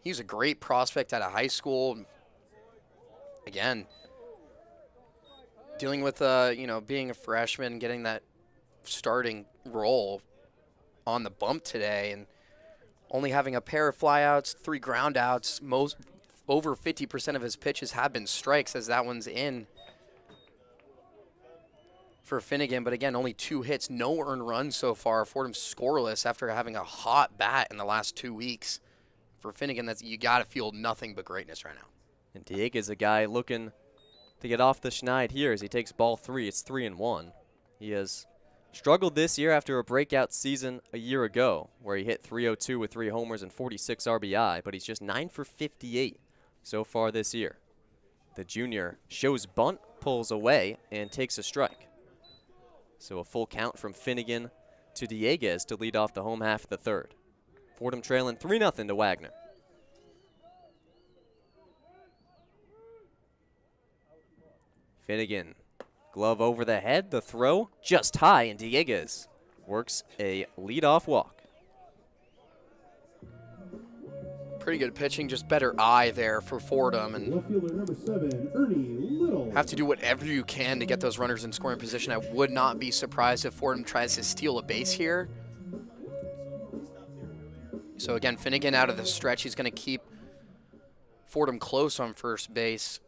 he was a great prospect out of high school. Again, dealing with, being a freshman, getting that starting role on the bump today, and only having a pair of flyouts, 3 groundouts. Over 50% of his pitches have been strikes, as that one's in for Finnegan. But again, only 2 hits, no earned runs so far. Fordham scoreless after having a hot bat in the last 2 weeks. For Finnegan, you got to feel nothing but greatness right now. And Diego is a guy looking to get off the schneid here as he takes ball 3. It's 3-1. He has struggled this year after a breakout season a year ago where he hit .302 with 3 homers and 46 RBI, but he's just 9 for 58 so far this year. The junior shows bunt, pulls away, and takes a strike. So a full count from Finnegan to Dieguez to lead off the home half of the third. Fordham trailing 3-0 to Wagner. Finnegan, glove over the head, the throw just high, and Dieguez works a leadoff walk. Pretty good pitching, just better eye there for Fordham, and Number 7, Ernie Little. have to do whatever you can to get those runners in scoring position. I would not be surprised if Fordham tries to steal a base here. So again, Finnegan out of the stretch. He's going to keep Fordham close on first base.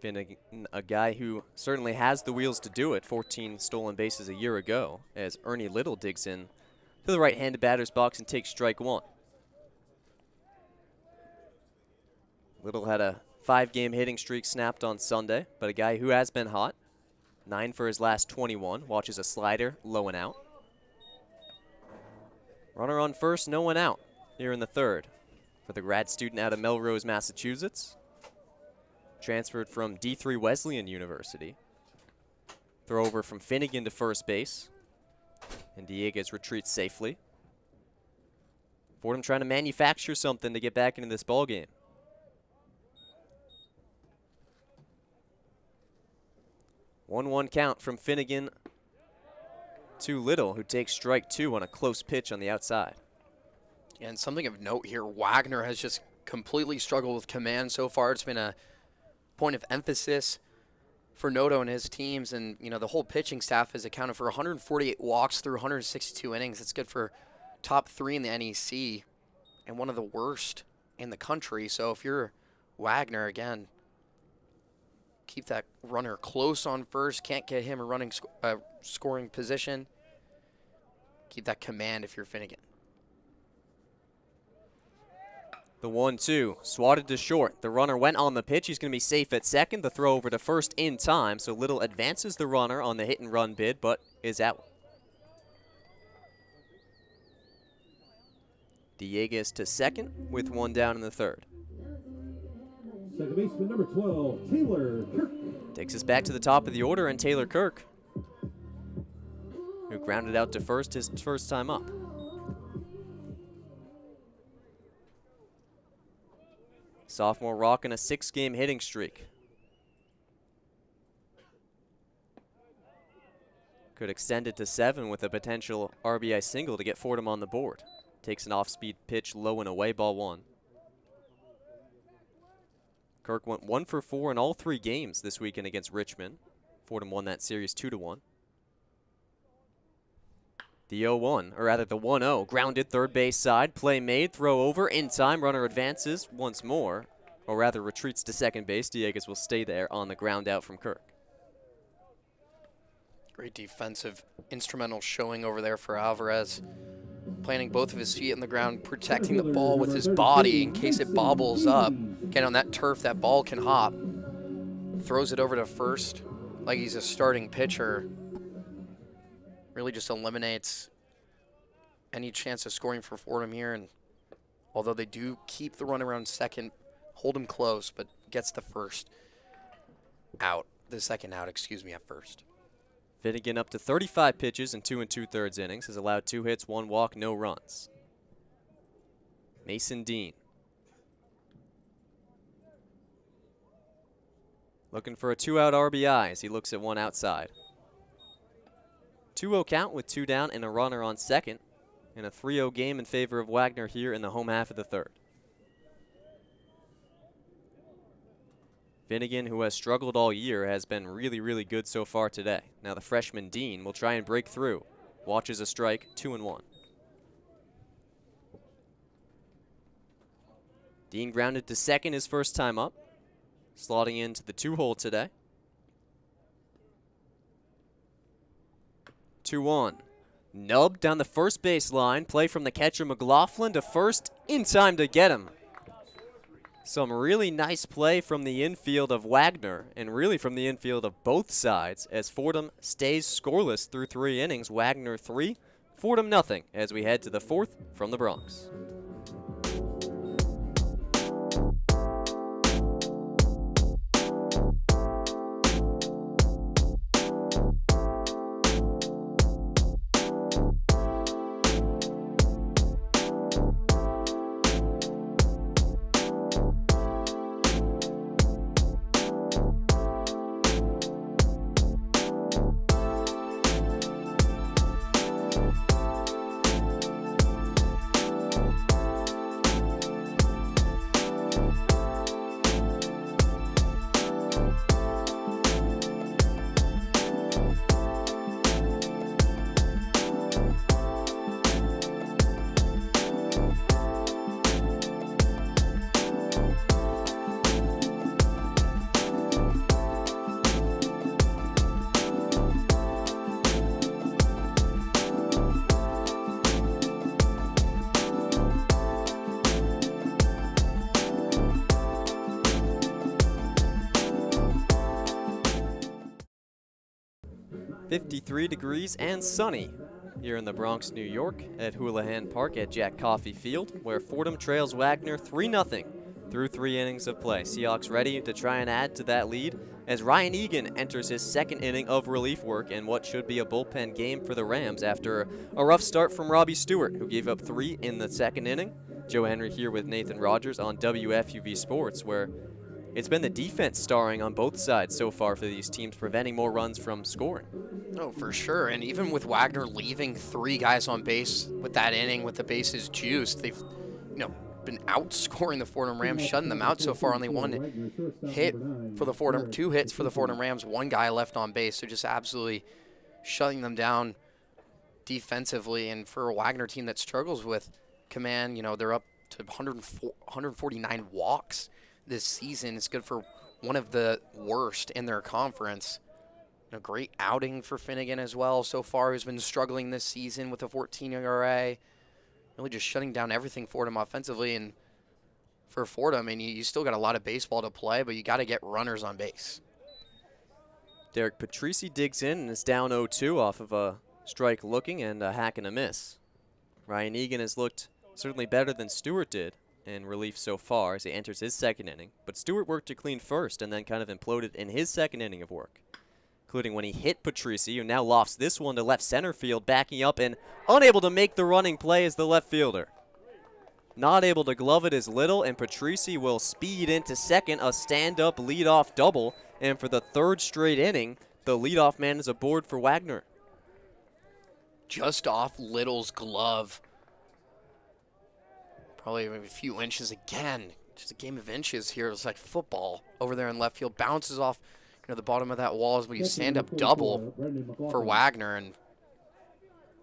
Finnegan, a guy who certainly has the wheels to do it. 14 stolen bases a year ago as Ernie Little digs in to the right-handed batter's box and takes strike 1. Little had a 5-game hitting streak snapped on Sunday, but a guy who has been hot. 9 for his last 21. Watches a slider, low and out. Runner on first, no one out here in the third for the grad student out of Melrose, Massachusetts. Transferred from D3 Wesleyan University. Throw over from Finnegan to first base. And Dieguez retreats safely. Fordham trying to manufacture something to get back into this ball game. 1-1 count from Finnegan to Little, who takes strike 2 on a close pitch on the outside. And something of note here, Wagner has just completely struggled with command so far. It's been a point of emphasis for Noto and his teams, and the whole pitching staff has accounted for 148 walks through 162 innings. It's good for top 3 in the NEC and one of the worst in the country. So if you're Wagner, again, keep that runner close on first. Can't get him a running scoring position. Keep that command if you're Finnegan. The 1-2, swatted to short. The runner went on the pitch. He's going to be safe at second. The throw over to first in time, so Little advances the runner on the hit and run bid, but is out. Dieguez to second with 1 down in the third. Second baseman number 12, Taylor Kirk. Takes us back to the top of the order, and Taylor Kirk, who grounded out to first his first time up. Sophomore rocking a 6-game hitting streak. Could extend it to 7 with a potential RBI single to get Fordham on the board. Takes an off-speed pitch low and away, ball 1. Kirk went 1 for 4 in all 3 games this weekend against Richmond. Fordham won that series 2-1. The 0-1, or rather the 1-0, grounded third base side, play made, throw over, in time, runner advances once more, or rather retreats to second base. Dieguez will stay there on the ground out from Kirk. Great defensive instrumental showing over there for Alvarez. Planting both of his feet on the ground, protecting the ball with his body in case it bobbles up. Again, on that turf, that ball can hop. Throws it over to first like he's a starting pitcher. Really just eliminates any chance of scoring for Fordham here. And although they do keep the run around second, hold him close, but gets the second out, at first. Finnegan up to 35 pitches in 2 2/3 innings, has allowed 2 hits, 1 walk, no runs. Mason Dean looking for a 2-out RBI as he looks at one outside. 2-0 count with 2 down and a runner on second, and a 3-0 game in favor of Wagner here in the home half of the third. Finnegan, who has struggled all year, has been really, really good so far today. Now the freshman Dean will try and break through. Watches a strike, 2-1. Dean grounded to second his first time up, slotting into the 2-hole today. 2-1. Nubbed down the first base line. Play from the catcher McLaughlin to first, in time to get him. Some really nice play from the infield of Wagner, and really from the infield of both sides, as Fordham stays scoreless through 3 innings. Wagner 3, Fordham nothing, as we head to the 4th from the Bronx. .53 degrees and sunny here in the Bronx, New York at Houlihan Park at Jack Coffey Field, where Fordham trails Wagner 3-0 through 3 innings of play. Seahawks ready to try and add to that lead as Ryan Egan enters his 2nd inning of relief work in what should be a bullpen game for the Rams after a rough start from Robbie Stewart, who gave up 3 in the 2nd inning. Joe Henry here with Nathan Rogers on WFUV Sports, where it's been the defense starring on both sides so far for these teams, preventing more runs from scoring. Oh, for sure. And even with Wagner leaving 3 guys on base with that inning, with the bases juiced, they've, been outscoring the Fordham Rams, shutting them out so far. Only 1 hit for the Fordham, 2 hits for the Fordham Rams, 1 guy left on base. So just absolutely shutting them down defensively. And for a Wagner team that struggles with command, they're up to 149 walks this season. It's good for one of the worst in their conference. A great outing for Finnegan as well so far, who's been struggling this season with a 14 ERA. Really just shutting down everything for Fordham offensively. And for Fordham, you still got a lot of baseball to play, but you got to get runners on base. Derek Patrici digs in and is down 0-2 off of a strike looking and a hack and a miss. Ryan Egan has looked certainly better than Stewart did in relief so far as he enters his second inning. But Stewart worked to clean first and then kind of imploded in his second inning of work, including when he hit Patrici, who now lofts this one to left center field, backing up and unable to make the running play as the left fielder. Not able to glove it as Little, and Patrici will speed into second, a stand-up leadoff double. And for the 3rd straight inning, the leadoff man is aboard for Wagner. Just off Little's glove. Probably a few inches again. Just a game of inches here. It's like football over there in left field. Bounces off the bottom of that wall, but you stand up double for Wagner. And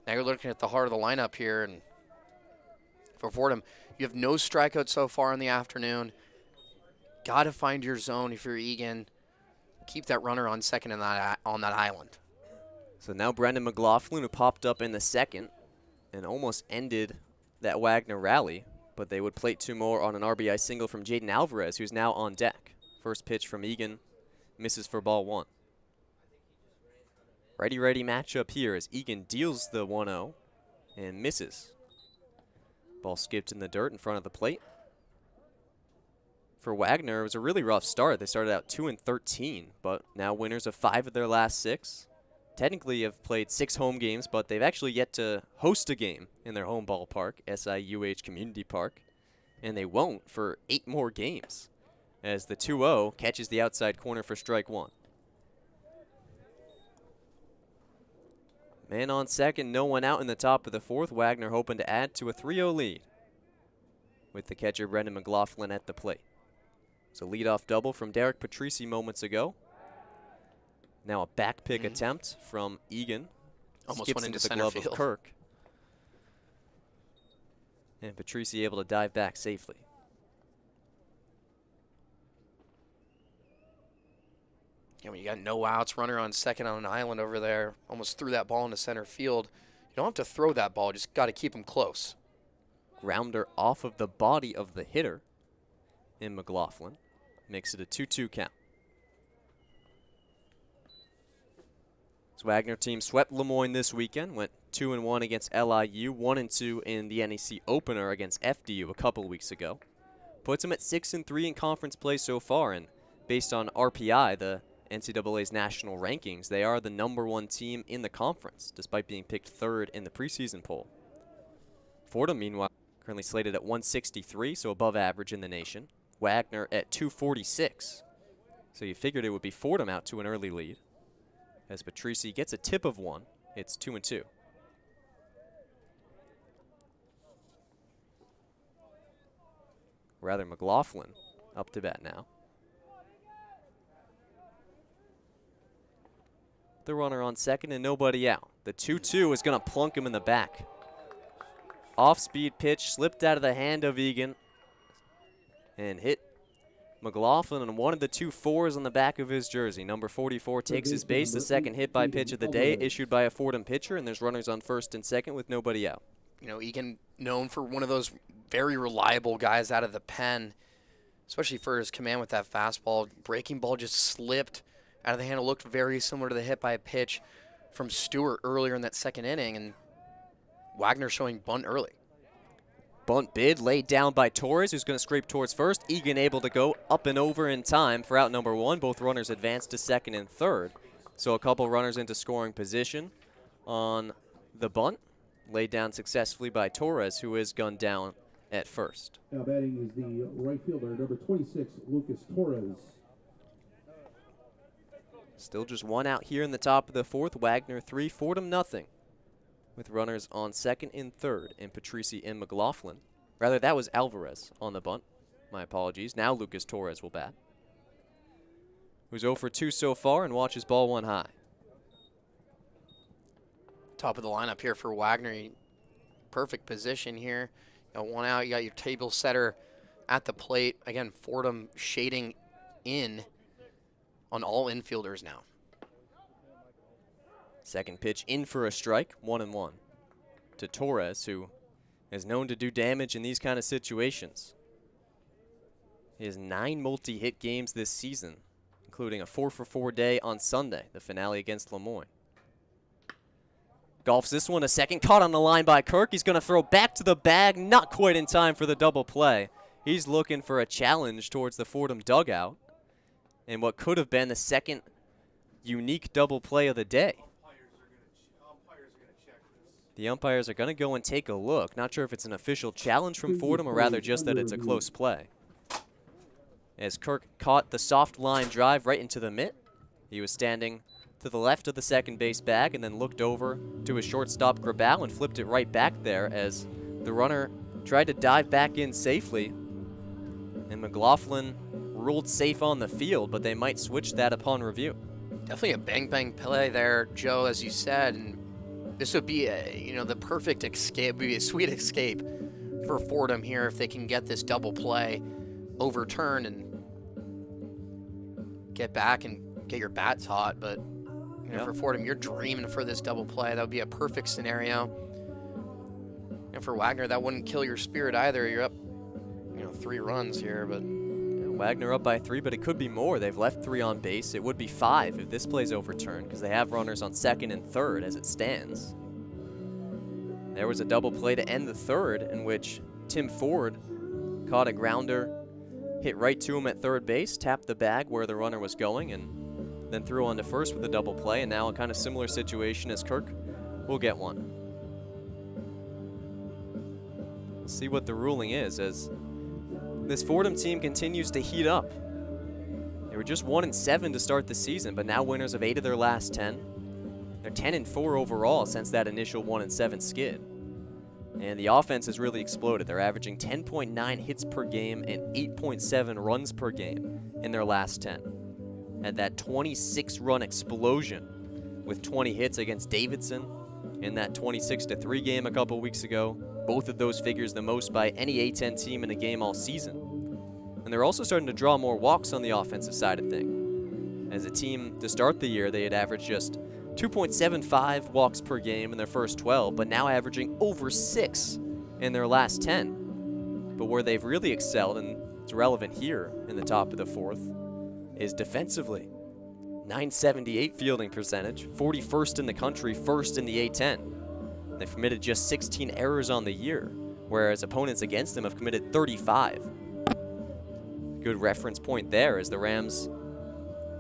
now you're looking at the heart of the lineup here. And for Fordham, you have no strikeouts so far in the afternoon. Got to find your zone if you're Egan. Keep that runner on second on that island. So now Brendan McLaughlin, who popped up in the second and almost ended that Wagner rally, but they would plate 2 more on an RBI single from Jaden Alvarez, who's now on deck. First pitch from Egan, misses for ball 1. Righty-righty matchup here as Egan deals the 1-0 and misses. Ball skipped in the dirt in front of the plate. For Wagner, it was a really rough start. They started out 2-13, but now winners of 5 of their last 6. Technically have played 6 home games, but they've actually yet to host a game in their home ballpark, SIUH Community Park, and they won't for 8 more games as the 2-0 catches the outside corner for strike 1. Man on second, no one out in the top of the 4th. Wagner hoping to add to a 3-0 lead with the catcher Brendan McLaughlin at the plate. It's a leadoff double from Derek Patrici moments ago. Now a back pick attempt from Egan. Almost Skips went into the center glove field. of Kirk. And Patrici able to dive back safely. When you got no outs, runner on second on an island over there, almost threw that ball into center field. You don't have to throw that ball, just got to keep him close. Grounder off of the body of the hitter in McLaughlin. Makes it a 2-2 count. This Wagner team swept Lemoyne this weekend, went 2-1 against LIU, 1-2 in the NEC opener against FDU a couple weeks ago. Puts them at 6-3 in conference play so far, and based on RPI, the NCAA's national rankings, they are the #1 team in the conference, despite being picked 3rd in the preseason poll. Fordham, meanwhile, currently slated at 163, so above average in the nation. Wagner at 246. So you figured it would be Fordham out to an early lead. As Patrici gets a tip of 1, it's 2-2. Rather, McLaughlin up to bat now. The runner on second and nobody out. The 2-2 is going to plunk him in the back. Off-speed pitch slipped out of the hand of Egan and hit McLaughlin on one of the 2 4s on the back of his jersey. Number 44 takes his base. The second hit by pitch of the day issued by a Fordham pitcher, and there's runners on first and second with nobody out. Egan known for one of those very reliable guys out of the pen, especially for his command with that fastball. Breaking ball just slipped out of the hand. It looked very similar to the hit by a pitch from Stewart earlier in that second inning, and Wagner showing bunt early. Bunt bid laid down by Torres, who's going to scrape towards first. Egan able to go up and over in time for out number 1. Both runners advanced to second and third. So a couple runners into scoring position on the bunt. Laid down successfully by Torres, who is gunned down at first. Now batting is the right fielder, number 26, Lucas Torres. Still just one out here in the top of the fourth. Wagner 3, Fordham nothing, with runners on second and third in Patrici and McLaughlin. Rather, that was Alvarez on the bunt. My apologies. Now Lucas Torres will bat, who's 0 for 2 so far and watches ball one high. Top of the lineup here for Wagner. Perfect position here. You got one out. You got your table setter at the plate. Again, Fordham shading in on all infielders now. Second pitch in for a strike, 1-1 to Torres, who is known to do damage in these kind of situations. He has 9 multi-hit games this season, including a 4-for-4 day on Sunday, the finale against Lemoyne. Golfs this one, a second, caught on the line by Kirk. He's going to throw back to the bag, not quite in time for the double play. He's looking for a challenge towards the Fordham dugout in what could have been the second unique double play of the day. The umpires are going to go and take a look. Not sure if it's an official challenge from Fordham or rather just that it's a close play. As Kirk caught the soft line drive right into the mitt, he was standing to the left of the second base bag and then looked over to his shortstop Grabau and flipped it right back there as the runner tried to dive back in safely. And McLaughlin ruled safe on the field, but they might switch that upon review. Definitely a bang-bang play there, Joe, as you said. And this would be the perfect escape, would be a sweet escape for Fordham here if they can get this double play overturned and get back and get your bats hot. But for Fordham, you're dreaming for this double play. That would be a perfect scenario. And for Wagner, that wouldn't kill your spirit either. You're up 3 runs here, but Wagner up by 3, but it could be more. They've left 3 on base. It would be 5 if this play's overturned because they have runners on second and third as it stands. There was a double play to end the third in which Tim Ford caught a grounder, hit right to him at third base, tapped the bag where the runner was going, and then threw on to first with a double play. And now a kind of similar situation as Kirk will get one. We'll see what the ruling is as this Fordham team continues to heat up. They were just 1-7 to start the season, but now winners of 8 of their last 10. They're 10-4 overall since that initial 1-7 skid. And the offense has really exploded. They're averaging 10.9 hits per game and 8.7 runs per game in their last 10. Had that 26-run explosion with 20 hits against Davidson in that 26-3 game a couple weeks ago. Both of those figures the most by any A-10 team in a game all season. And they're also starting to draw more walks on the offensive side of things. As a team, to start the year, they had averaged just 2.75 walks per game in their first 12, but now averaging over 6 in their last 10. But where they've really excelled, and it's relevant here in the top of the fourth, is defensively. .978 fielding percentage, 41st in the country, first in the A-10. They've committed just 16 errors on the year, whereas opponents against them have committed 35. Good reference point there as the Rams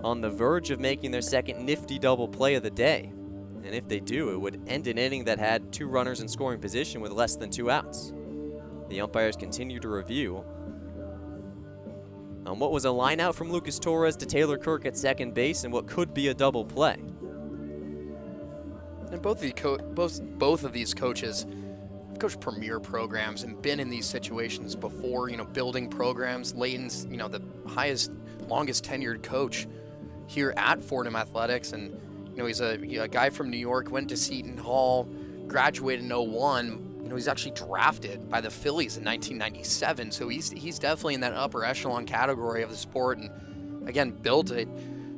on the verge of making their second nifty double play of the day. And if they do, it would end an inning that had 2 runners in scoring position with less than 2 outs. The umpires continue to review on what was a line out from Lucas Torres to Taylor Kirk at second base and what could be a double play. And both of these coaches have coached premier programs and been in these situations before, building programs. Layton's, the highest, longest tenured coach here at Fordham Athletics. And, he's a guy from New York, went to Seton Hall, graduated in 01. He's actually drafted by the Phillies in 1997. So he's definitely in that upper echelon category of the sport. And, again, built a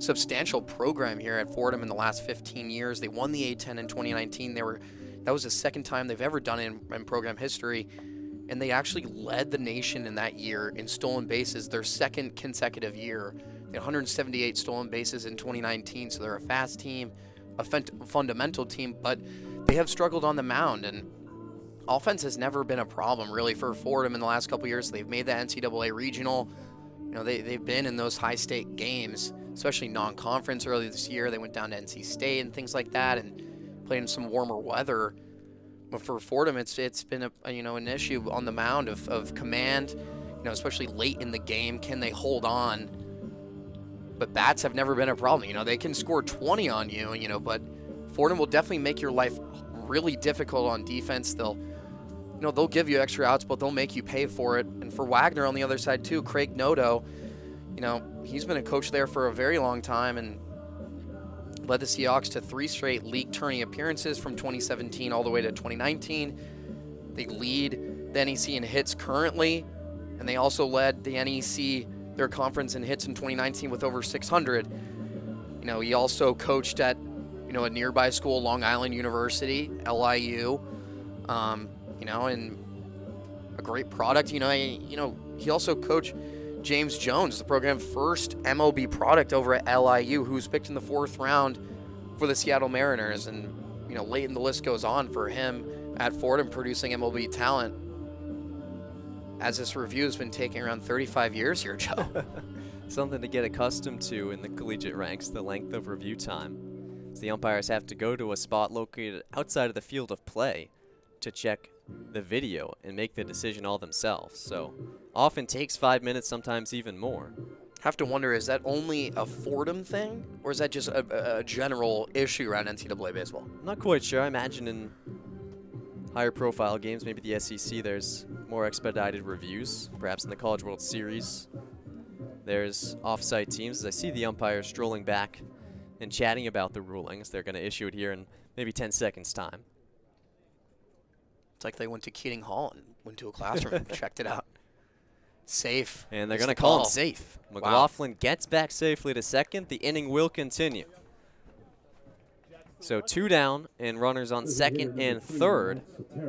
substantial program here at Fordham in the last 15 years. They won the A-10 in 2019. That was the second time they've ever done it in program history, and they actually led the nation in that year in stolen bases, their second consecutive year. They had 178 stolen bases in 2019, so they're a fast team, a fundamental team, but they have struggled on the mound, and offense has never been a problem really for Fordham in the last couple years. They've made the NCAA regional. They've been in those high-stake games, especially non-conference earlier this year. They went down to NC State and things like that and played in some warmer weather. But for Fordham, it's been an issue on the mound of command, especially late in the game. Can they hold on? But bats have never been a problem. They can score 20 on you, but Fordham will definitely make your life really difficult on defense. They'll give you extra outs, but they'll make you pay for it. And for Wagner on the other side too, Craig Noto, he's been a coach there for a very long time and led the Seahawks to 3 straight league tourney appearances from 2017 all the way to 2019. They lead the NEC in hits currently, and they also led the NEC, their conference, in hits in 2019 with over 600. He also coached at, a nearby school, Long Island University, LIU, and a great product. He also coached James Jones, the program's first MLB product over at LIU, who was picked in the 4th round for the Seattle Mariners. And, late in the list goes on for him at Fordham producing MLB talent, as this review has been taking around 35 years here, Joe. Something to get accustomed to in the collegiate ranks, the length of review time. As the umpires have to go to a spot located outside of the field of play to check the video and make the decision all themselves. So often takes 5 minutes, sometimes even more. Have to wonder, is that only a Fordham thing, or is that just a general issue around NCAA baseball? I'm not quite sure. I imagine in higher profile games, maybe the SEC, there's more expedited reviews. Perhaps in the College World Series, there's off-site teams. As I see the umpires strolling back and chatting about the rulings, they're going to issue it here in maybe 10 seconds' time. It's like they went to Keating Hall and went to a classroom and checked it out. Safe. And they're going to call him safe. McLaughlin gets back safely to second. The inning will continue. So 2 down and runners on second and third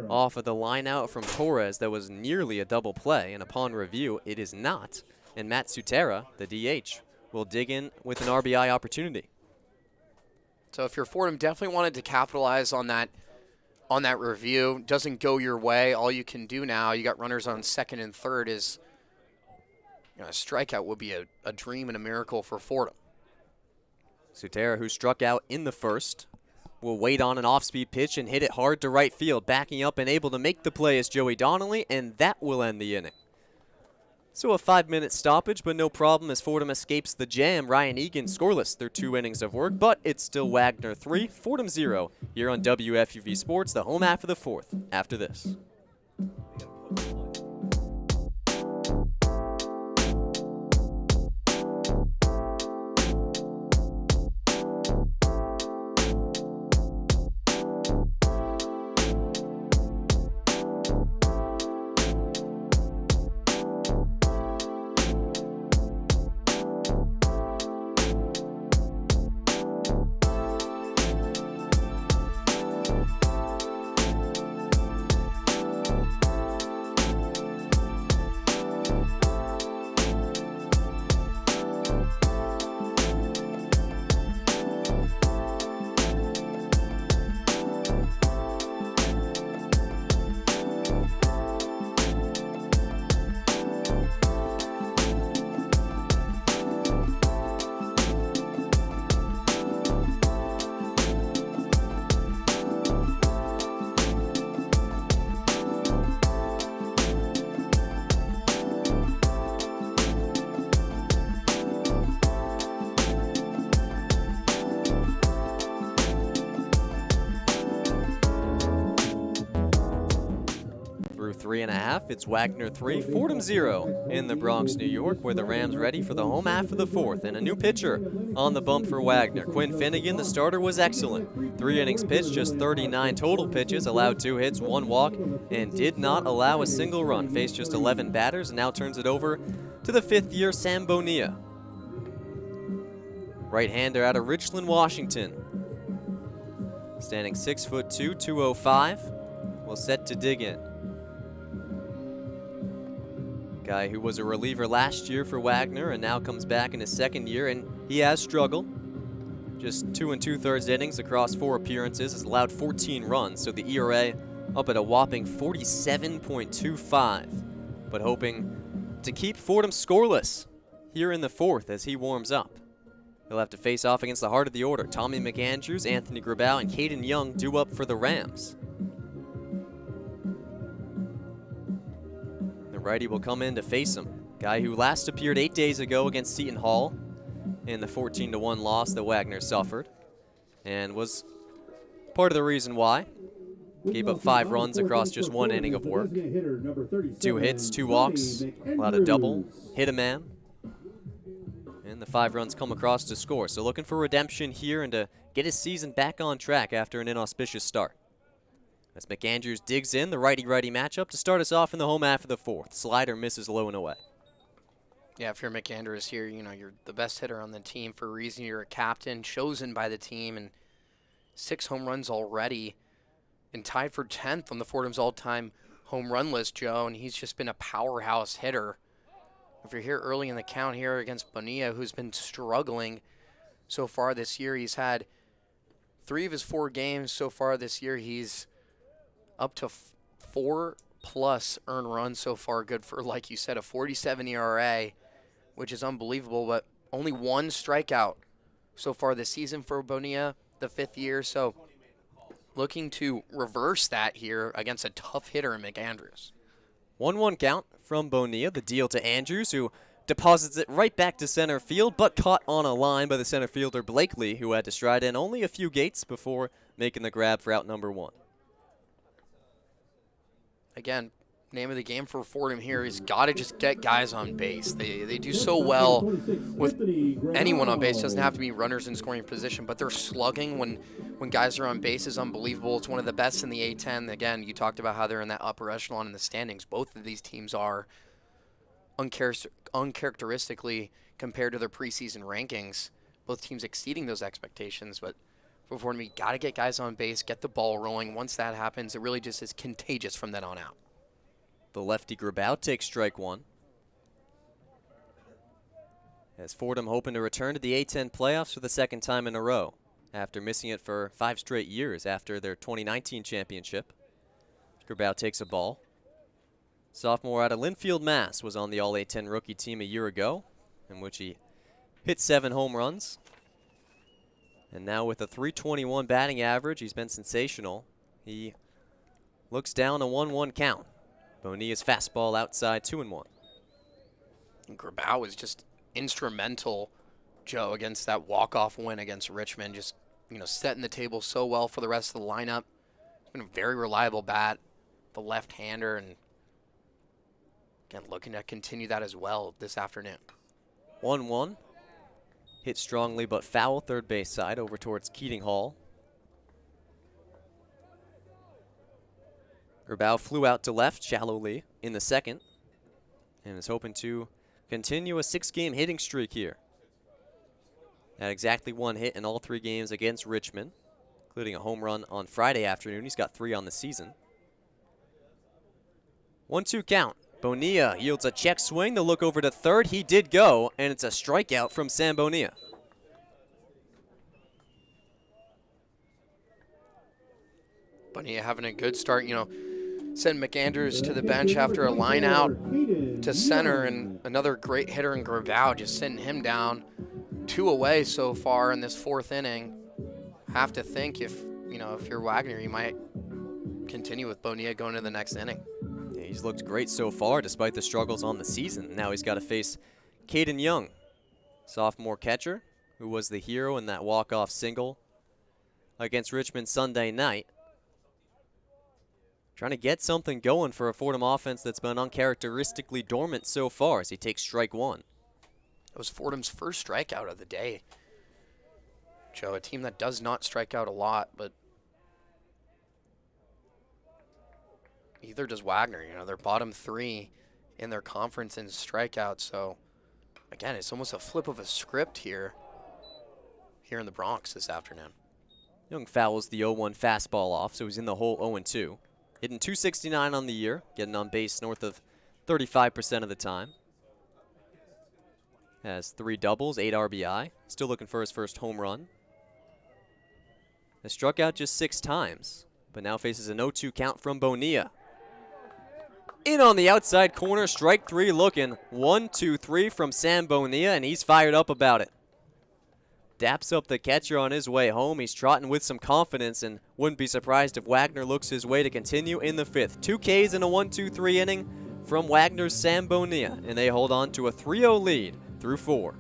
off of the line out from Torres that was nearly a double play. And upon review, it is not. And Matt Sutera, the DH, will dig in with an RBI opportunity. So if you're Fordham, definitely wanted to capitalize on that review. Doesn't go your way. All you can do now, you got runners on second and third, is a strikeout would be a dream and a miracle for Fordham. Sutera, who struck out in the first, will wait on an off-speed pitch and hit it hard to right field. Backing up and able to make the play is Joey Donnelly, and that will end the inning. So a 5-minute stoppage, but no problem as Fordham escapes the jam. Ryan Egan scoreless through 2 innings of work, but it's still Wagner 3, Fordham 0 here on WFUV Sports, the home half of the 4th after this. Through 3.5, it's Wagner 3, Fordham 0 in the Bronx, New York, where the Rams ready for the home half of the 4th. And a new pitcher on the bump for Wagner. Quinn Finnegan, the starter, was excellent. 3 innings pitched, just 39 total pitches, allowed 2 hits, 1 walk, and did not allow a single run. Faced just 11 batters and now turns it over to the 5th-year Sam Bonilla. Right-hander out of Richland, Washington. Standing 6'2", 205. Will set to dig in. Guy who was a reliever last year for Wagner and now comes back in his 2nd year, and he has struggled. Just 2 2/3 innings across 4 appearances, has allowed 14 runs, so the ERA up at a whopping 47.25. But hoping to keep Fordham scoreless here in the 4th as he warms up. He'll have to face off against the heart of the order. Tommy McAndrews, Anthony Grabau, and Caden Young due up for the Rams. The righty will come in to face him. Guy who last appeared 8 days ago against Seton Hall in the 14-1 loss that Wagner suffered, and was part of the reason why. Gave up 5 runs across just 1 inning of work. 2 hits, 2 walks, allowed a double, hit a man, and the 5 runs come across to score. So looking for redemption here and to get his season back on track after an inauspicious start. As McAndrews digs in the righty-righty matchup to start us off in the home half of the 4th. Slider misses low and away. Yeah, if you're McAndrews here, you know, you're the best hitter on the team for a reason. You're a captain, chosen by the team, and 6 home runs already, and tied for 10th on the Fordham's all-time home run list, Joe, and he's just been a powerhouse hitter. If you're here early in the count here against Bonilla, who's been struggling so far this year, he's had 3 of his 4 games so far this year. He's up to 4+ earned runs so far, good for, like you said, a 47 ERA, which is unbelievable, but only 1 strikeout so far this season for Bonilla, the 5th year, so looking to reverse that here against a tough hitter in McAndrews. 1-1 count from Bonilla, the deal to Andrews, who deposits it right back to center field, but caught on a line by the center fielder Blakely, who had to stride in only a few gates before making the grab for out number 1. Again, name of the game for Fordham here is got to just get guys on base. They do so well with anyone on base. It doesn't have to be runners in scoring position, but their slugging when guys are on base is unbelievable. It's one of the best in the A-10. Again, you talked about how they're in that upper echelon in the standings. Both of these teams are uncharacteristically compared to their preseason rankings. Both teams exceeding those expectations, but for Fordham, you got to get guys on base, get the ball rolling. Once that happens, it really just is contagious from then on out. The lefty Grabau takes strike 1. As Fordham hoping to return to the A-10 playoffs for the 2nd time in a row after missing it for 5 straight years after their 2019 championship. Grabau takes a ball. Sophomore out of Linfield, Mass. Was on the All-A-10 rookie team a year ago, in which he hit 7 home runs. And now with a .321 batting average, he's been sensational. He looks down a 1-1 count. Bonilla's fastball outside, 2-1. And Grabau was just instrumental, Joe, against that walk-off win against Richmond. Just, you know, setting the table so well for the rest of the lineup. It's been a very reliable bat, the left-hander, and again, looking to continue that as well this afternoon. 1-1. Hit strongly but foul, third base side over towards Keating Hall. Grabau flew out to left shallowly in the 2nd and is hoping to continue a 6-game hitting streak here. Had exactly 1 hit in all 3 games against Richmond, including a home run on Friday afternoon. He's got 3 on the season. 1-2 count. Bonilla yields a check swing. The look over to third. He did go, and it's a strikeout from Sam Bonilla. Bonilla having a good start, you know, send McAndrews to the bench after a line out to center, and another great hitter in Grabau, just sending him down 2 away so far in this 4th inning. Have to think if you're Wagner, you might continue with Bonilla going to the next inning. Yeah, he's looked great so far despite the struggles on the season. Now he's got to face Caden Young, sophomore catcher, who was the hero in that walk-off single against Richmond Sunday night. Trying to get something going for a Fordham offense that's been uncharacteristically dormant so far as he takes strike 1. It was Fordham's first strikeout of the day. Joe, a team that does not strike out a lot, but either does Wagner. You know, they're bottom 3 in their conference in strikeouts. So, again, it's almost a flip of a script here in the Bronx this afternoon. Young fouls the 0-1 fastball off, so he's in the hole 0-2. Hitting .269 on the year, getting on base north of 35% of the time. Has 3 doubles, 8 RBI. Still looking for his first home run. Has struck out just 6 times, but now faces an 0-2 count from Bonilla. In on the outside corner, strike 3 looking. 1-2-3 from Sam Bonilla, and he's fired up about it. Daps up the catcher on his way home. He's trotting with some confidence and wouldn't be surprised if Wagner looks his way to continue in the 5th. 2 Ks in a 1-2-3 inning from Wagner's Sam Bonilla, and they hold on to a 3-0 lead through 4.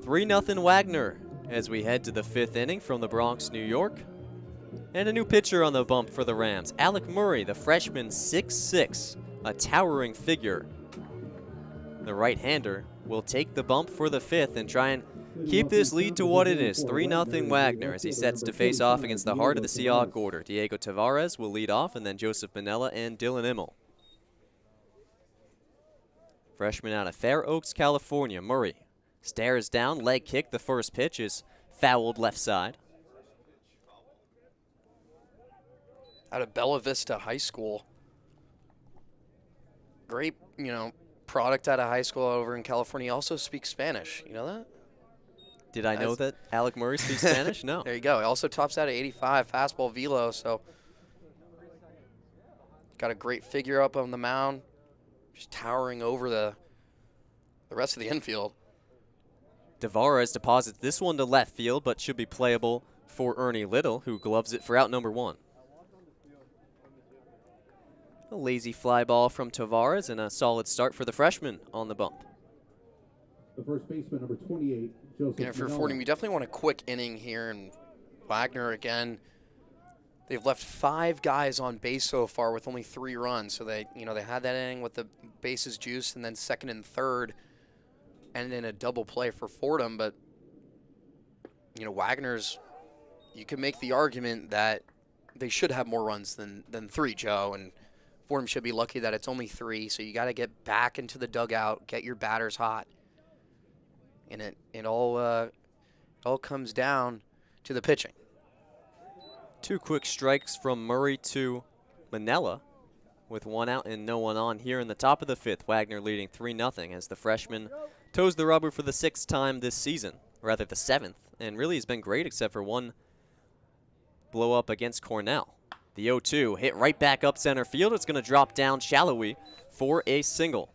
Three 0 Wagner as we head to the 5th inning from the Bronx, New York. And a new pitcher on the bump for the Rams. Alec Murray, the freshman, 6'6", a towering figure. The right-hander will take the bump for the 5th and try and keep this lead to what it is, 3-0 Wagner, as he sets to face off against the heart of the Seahawk order. Diego Tavares will lead off, and then Joseph Manella and Dylan Immel. Freshman out of Fair Oaks, California, Murray stares down, leg kick. The first pitch is fouled left side. Out of Bella Vista High School. Great, product out of high school over in California. He also speaks Spanish. You know that? Did I know that Alec Murray speaks Spanish? No. There you go. He also tops out at 85, fastball velo, so got a great figure up on the mound, just towering over the rest of the infield. Tavares deposits this one to left field, but should be playable for Ernie Little, who gloves it for out number 1. A lazy fly ball from Tavares and a solid start for the freshman on the bump. The first baseman, number 28, Joseph. If you're Fordham, you definitely want a quick inning here, and Wagner again. They've left 5 guys on base so far with only 3 runs, so they had that inning with the bases juiced, and then second and third, and in a double play for Fordham. But Wagner's, you can make the argument that they should have more runs than 3, Joe, and Fordham should be lucky that it's only 3. So you got to get back into the dugout, get your batters hot, and it all comes down to the pitching. 2 quick strikes from Murray to Manella, with 1 out and no one on here in the top of the 5th. Wagner leading 3-0 as the freshman toes the rubber for the 6th time this season, rather the 7th, and really has been great except for one blow up against Cornell. The 0-2 hit right back up center field. It's going to drop down shallowly for a single.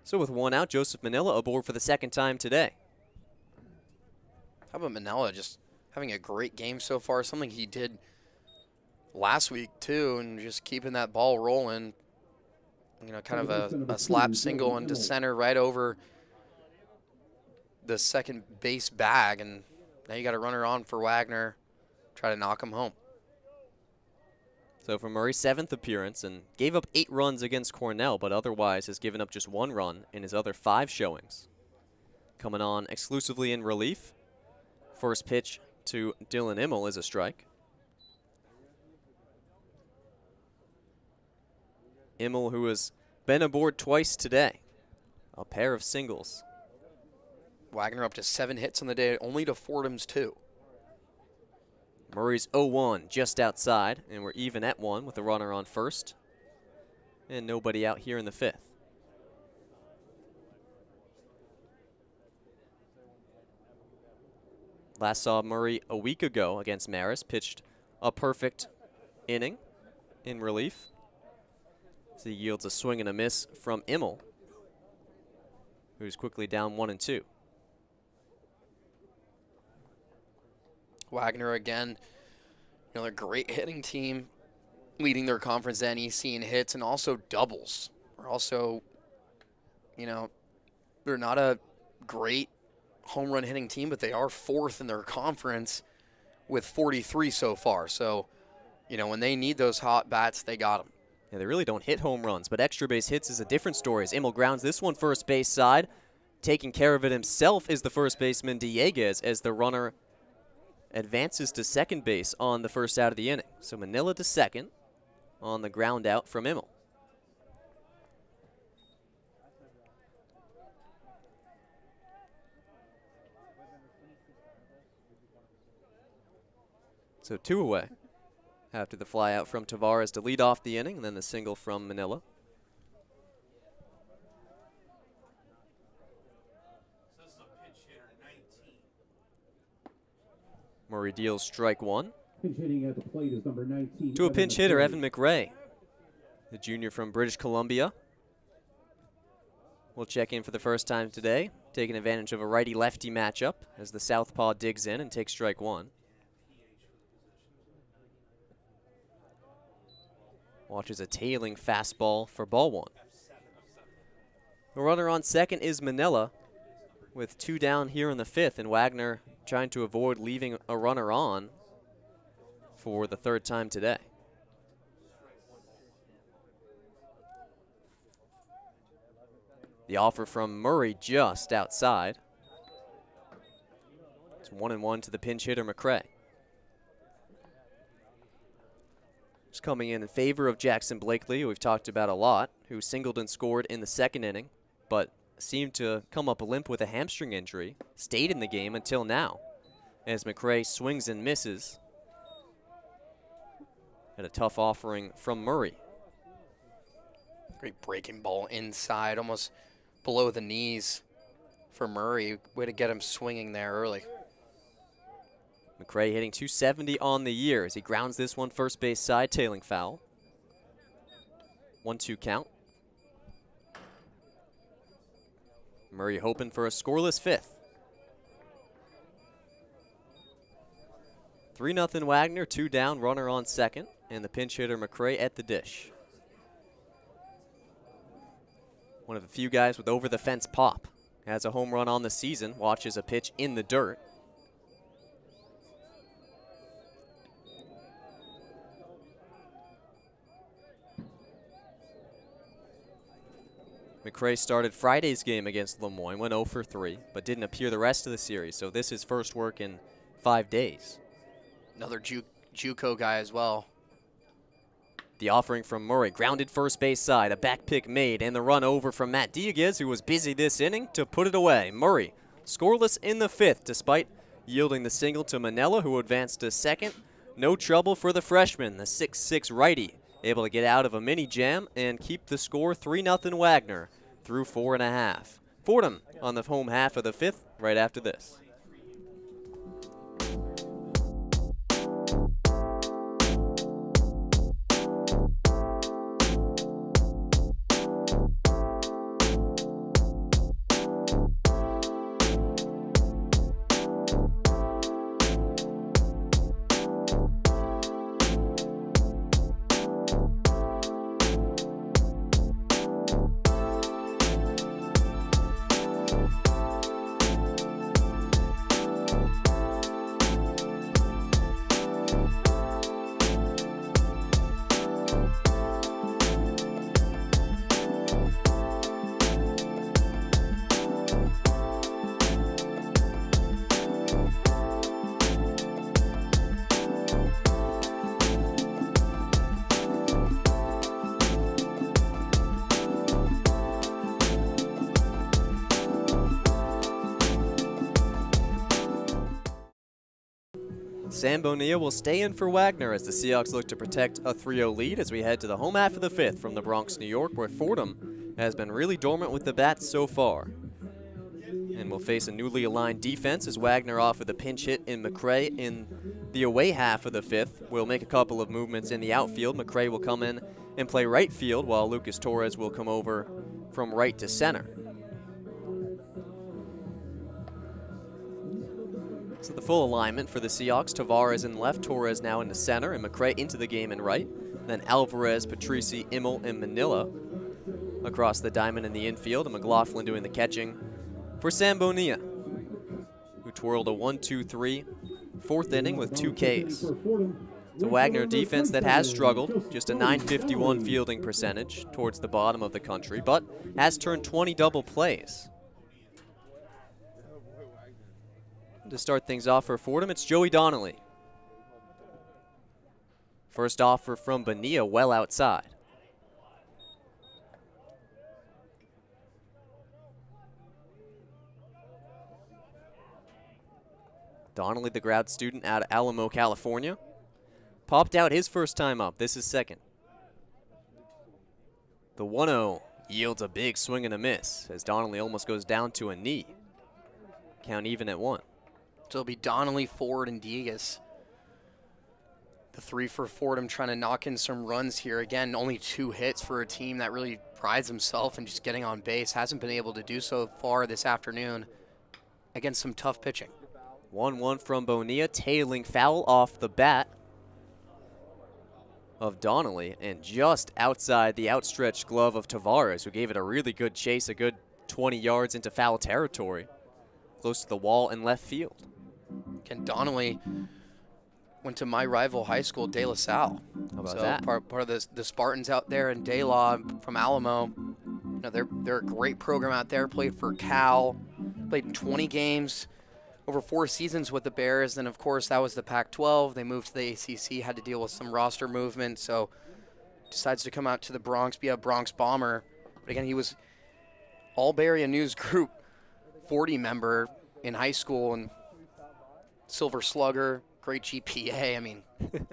So with 1 out, Joseph Manella aboard for the 2nd time today. How about Manella just having a great game so far, something he did last week too, and just keeping that ball rolling. Kind of a slap single into center right over the second base bag, and now you got a runner on for Wagner, try to knock him home. So for Murray's 7th appearance, and gave up 8 runs against Cornell, but otherwise has given up just 1 run in his other 5 showings. Coming on exclusively in relief. First pitch to Dylan Immel is a strike. Immel, who has been aboard twice today. A pair of singles. Wagner up to 7 hits on the day, only to Fordham's 2. Murray's 0-1 just outside, and we're even at 1 with a runner on first. And nobody out here in the 5th. Last saw Murray a week ago against Maris, pitched a perfect inning in relief. So he yields a swing and a miss from Immel, who's quickly down 1-2. Wagner again, another great hitting team, leading their conference NEC in hits and also doubles. They're also, they're not a great home run hitting team, but they are 4th in their conference with 43 so far. So, when they need those hot bats, they got them. Yeah, they really don't hit home runs, but extra base hits is a different story as Immel grounds this one first base side. Taking care of it himself is the first baseman Dieguez as the runner advances to second base on the first out of the inning. So Manila to second on the ground out from Immel. So 2 away after the fly out from Tavares to lead off the inning, and then the single from Manila. Murray deals strike 1. Pinch hitting at the plate is number 19. To a pinch hitter, Evan McRae, the junior from British Columbia. Will check in for the first time today, taking advantage of a righty-lefty matchup as the southpaw digs in and takes strike 1. Watches a tailing fastball for ball 1. The runner on second is Manila with 2 down here in the 5th, and Wagner trying to avoid leaving a runner on for the 3rd time today. The offer from Murray just outside. It's 1-1 to the pinch hitter McRae. Just coming in favor of Jackson Blakely, who we've talked about a lot, who singled and scored in the 2nd inning, but seemed to come up a limp with a hamstring injury, stayed in the game until now, as McRae swings and misses. Had a tough offering from Murray. Great breaking ball inside, almost below the knees for Murray. Way to get him swinging there early. McRae hitting .270 on the year as he grounds this one first base side, tailing foul. 1-2 count. Murray hoping for a scoreless 5th. 3-0 Wagner, 2 down, runner on second, and the pinch hitter McRae at the dish. One of the few guys with over-the-fence pop. Has a home run on the season, watches a pitch in the dirt. McRae started Friday's game against Lemoyne, went 0 for 3, but didn't appear the rest of the series, so this is first work in 5 days. Another JUCO guy as well. The offering from Murray, grounded first base side, a back pick made, and the run over from Matt Dieguez, who was busy this inning, to put it away. Murray scoreless in the 5th, despite yielding the single to Manila, who advanced to second. No trouble for the freshman, the 6'6" righty, able to get out of a mini jam and keep the score 3-0 Wagner through 4.5. Fordham on the home half of the 5th right after this. Sam Bonilla will stay in for Wagner as the Seahawks look to protect a 3-0 lead as we head to the home half of the fifth from the Bronx, New York, where Fordham has been really dormant with the bats so far. And will face a newly aligned defense as Wagner off with a pinch hit in McCray in the away half of the fifth. Will make a couple of movements in the outfield. McCray will come in and play right field while Lucas Torres will come over from right to center. So the full alignment for the Seahawks, Tavares in left, Torres now into center, and McCray into the game in right. Then Alvarez, Patrici, Immel, and Manila across the diamond in the infield, and McLaughlin doing the catching for Sam Bonilla, who twirled a 1-2-3 fourth inning with 2 Ks. The Wagner defense that has struggled, just a .951 fielding percentage towards the bottom of the country, but has turned 20 double plays. To start things off for Fordham, it's Joey Donnelly. First offer from Bonilla, well outside. Donnelly, the grad student out of Alamo, California, popped out his first time up. This is second. The 1-0 yields a big swing and a miss as Donnelly almost goes down to a knee. Count even at 1. So it'll be Donnelly, Ford, and Diegas. The 3 for Fordham trying to knock in some runs here. Again, only 2 hits for a team that really prides himself in just getting on base. Hasn't been able to do so far this afternoon against some tough pitching. 1-1 from Bonilla, tailing foul off the bat of Donnelly and just outside the outstretched glove of Tavares, who gave it a really good chase, a good 20 yards into foul territory, close to the wall in left field. Again, Donnelly went to my rival high school, De La Salle. How about so that? Part of the Spartans out there in De La from Alamo. You know, they're a great program out there. Played for Cal, played in 20 games over 4 seasons with the Bears. Then, of course, that was the Pac-12. They moved to the ACC, had to deal with some roster movement. So decides to come out to the Bronx, be a Bronx Bomber. But again, he was All-Bay Area News Group 40 member in high school and Silver Slugger, great GPA. I mean,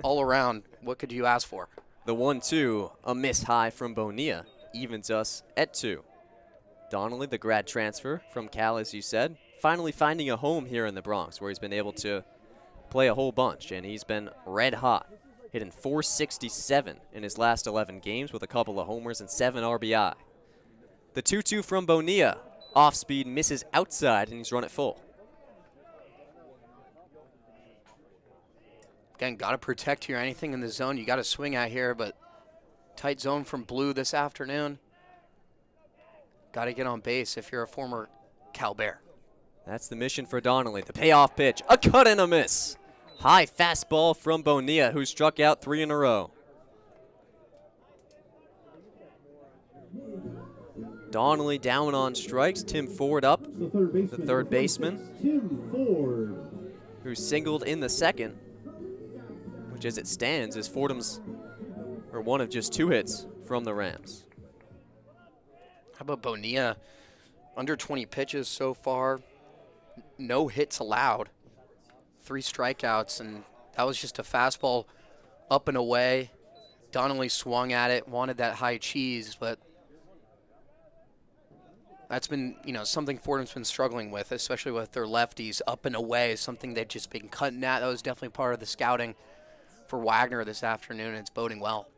all around, what could you ask for? The 1-2, a miss high from Bonilla, evens us at 2. Donnelly, the grad transfer from Cal, as you said, finally finding a home here in the Bronx where he's been able to play a whole bunch, and he's been red hot, hitting .467 in his last 11 games with a couple of homers and 7 RBI. The 2-2 from Bonilla, off speed, misses outside, and he's run it full. Again, got to protect here. Anything in the zone, you got to swing at here, but tight zone from Blue this afternoon. Got to get on base if you're a former Cal Bear. That's the mission for Donnelly. The payoff pitch, a cut and a miss. High fastball from Bonilla, who struck out 3 in a row. Donnelly down on strikes. Tim Ford up, the third baseman, Tim Ford. who singled in the second, which as it stands is Fordham's, or one of just 2 hits from the Rams. How about Bonilla? Under 20 pitches so far, no hits allowed, 3 strikeouts, and that was just a fastball up and away. Donnelly swung at it, wanted that high cheese, but that's been, you know, something Fordham's been struggling with, especially with their lefties up and away, something they've just been cutting at. That was definitely part of the scouting for Wagner this afternoon, and it's boding well.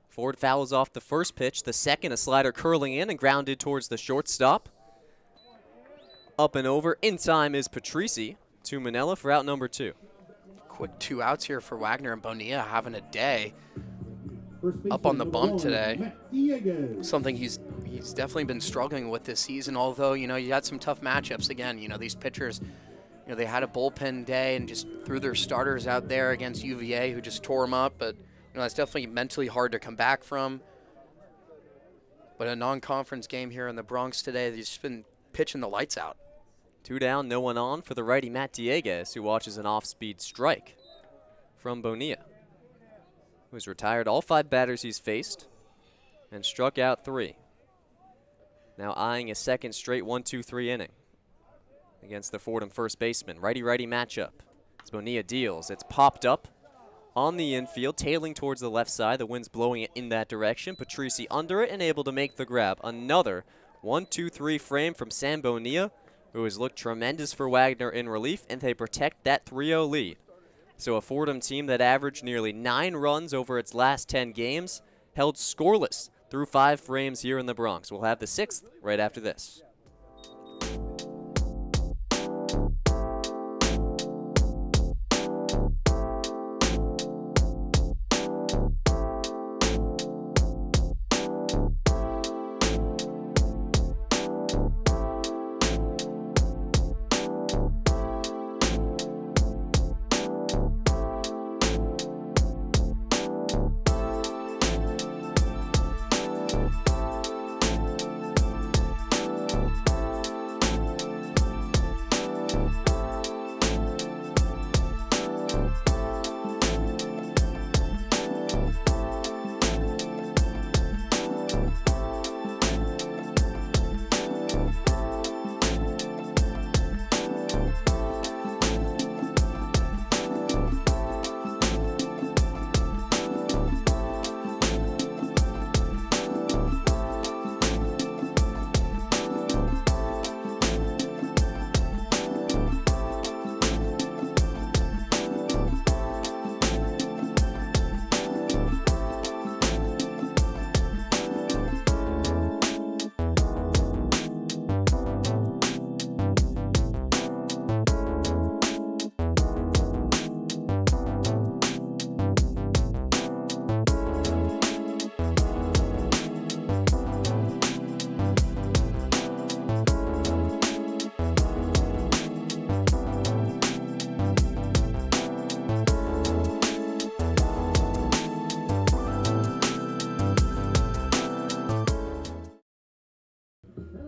Ford fouls off the first pitch. The second, a slider curling in and grounded towards the shortstop. Up and over. In time is Patrici to Manella for out number 2. Quick 2 outs here for Wagner, and Bonilla having a day. Up on the bump today. Something he's definitely been struggling with this season, although, you know, you had some tough matchups. Again, you know, these pitchers, you know, they had a bullpen day and just threw their starters out there against UVA, who just tore them up. But, you know, that's definitely mentally hard to come back from. But a non-conference game here in the Bronx today, they've just been pitching the lights out. 2 down, no one on for the righty Matt Diegas, who watches an off-speed strike from Bonilla, who's retired all 5 batters he's faced and struck out 3. Now eyeing a second straight 1-2-3 inning against the Fordham first baseman. Righty-righty matchup. As Bonilla deals, it's popped up on the infield, tailing towards the left side. The wind's blowing it in that direction. Patrici under it and able to make the grab. Another 1-2-3 frame from Sam Bonilla, who has looked tremendous for Wagner in relief, and they protect that 3-0 lead. So a Fordham team that averaged nearly 9 runs over its last 10 games held scoreless through 5 frames here in the Bronx. We'll have the 6th right after this.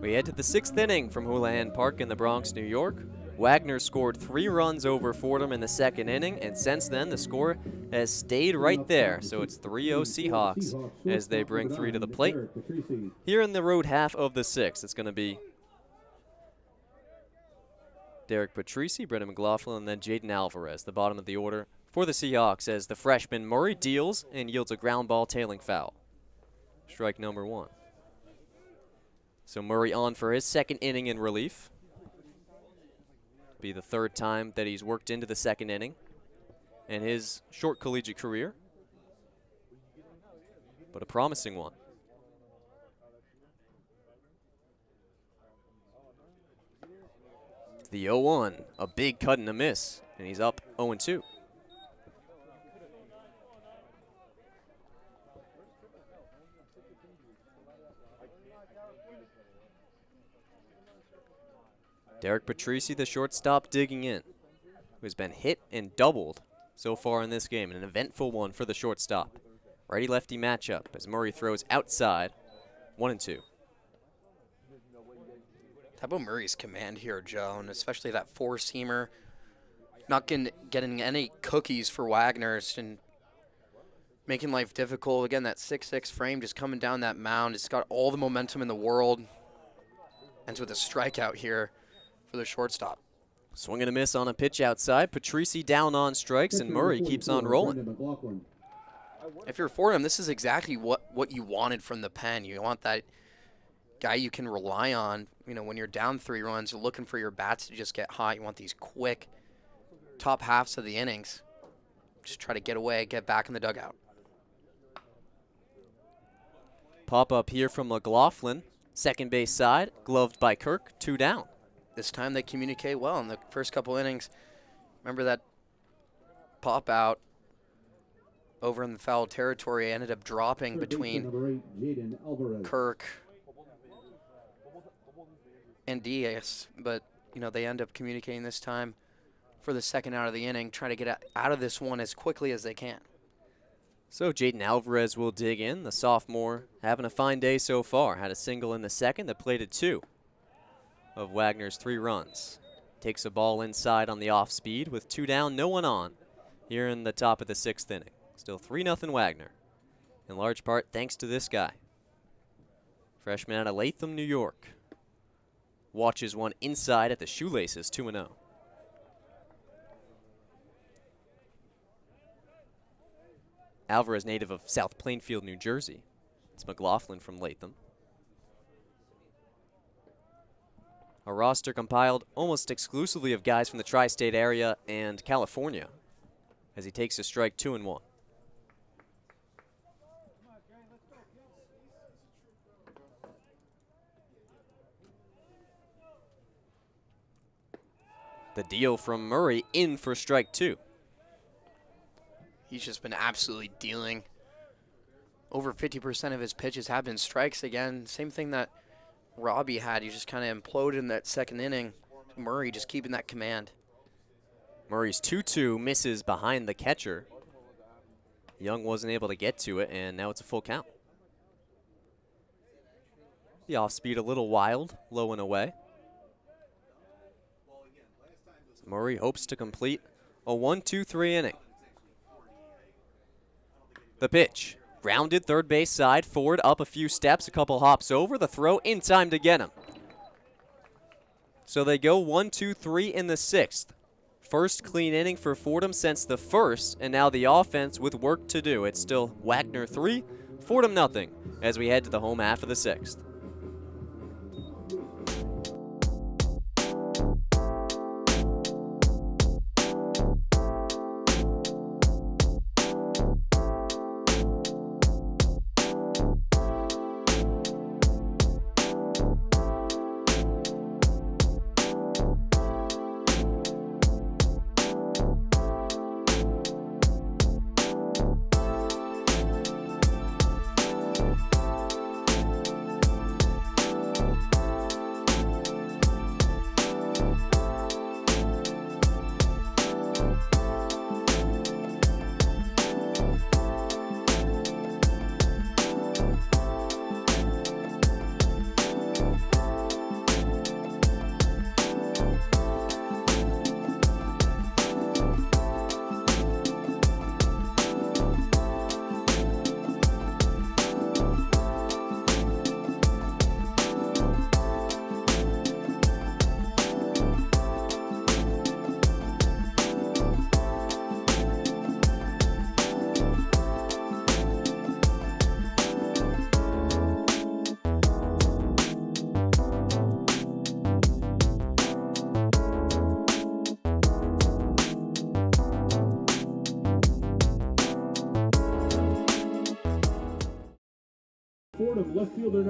We head to the 6th inning from Houlihan Park in the Bronx, New York. Wagner scored 3 runs over Fordham in the 2nd inning, and since then the score has stayed right there. So it's 3-0 Seahawks as they bring 3 to the plate. Here in the road half of the 6th, it's going to be Derek Patrici, Brendan McLaughlin, and then Jaden Alvarez, the bottom of the order for the Seahawks, as the freshman Murray deals and yields a ground ball tailing foul. Strike number 1. So Murray on for his 2nd inning in relief. Be the 3rd time that he's worked into the 2nd inning in his short collegiate career, but a promising one. It's the 0-1, a big cut and a miss, and he's up 0-2. Derek Patrici, the shortstop, digging in, who's been hit and doubled so far in this game, an eventful one for the shortstop. Righty-lefty matchup as Murray throws outside, 1-2. How about Murray's command here, Joe, and especially that 4-seamer, not getting any cookies for Wagner and making life difficult. Again, that 6-6 frame just coming down that mound. It's got all the momentum in the world. Ends with a strikeout here for the shortstop. Swing and a miss on a pitch outside. Patrici down on strikes, and Murray keeps on rolling. If you're Fordham, this is exactly what you wanted from the pen. You want that guy you can rely on. You know, when you're down 3 runs, you're looking for your bats to just get hot. You want these quick top halves of the innings. Just try to get away, get back in the dugout. Pop up here from McLaughlin, second base side, gloved by Kirk, 2 down. This time they communicate well in the first couple innings. Remember that pop out over in the foul territory ended up dropping between Kirk and Diaz, but you know they end up communicating this time for the 2nd out of the inning, trying to get out of this one as quickly as they can. So Jaden Alvarez will dig in, the sophomore having a fine day so far. Had a single in the 2nd that plated 2 of Wagner's 3 runs. Takes a ball inside on the off speed with 2 down, no one on here in the top of the 6th inning. Still 3-0 Wagner, in large part thanks to this guy. Freshman out of Latham, New York. Watches one inside at the shoelaces, 2-0. Alvarez, native of South Plainfield, New Jersey. It's McLaughlin from Latham. A roster compiled almost exclusively of guys from the tri-state area and California as he takes a strike 2-1. The deal from Murray in for strike 2. He's just been absolutely dealing. Over 50% of his pitches have been strikes again. Same thing that Robbie had. He just kind of imploded in that second inning. Murray just keeping that command. Murray's 2-2 misses behind the catcher. Young wasn't able to get to it, and now it's a full count. The off-speed a little wild, low and away. Murray hopes to complete a 1-2-3 inning. The pitch. Grounded third base side, Ford up a few steps, a couple hops over, the throw in time to get him. So they go 1-2-3 in the 6th. First clean inning for Fordham since the first, and now the offense with work to do. It's still Wagner 3, Fordham nothing, as we head to the home half of the 6th.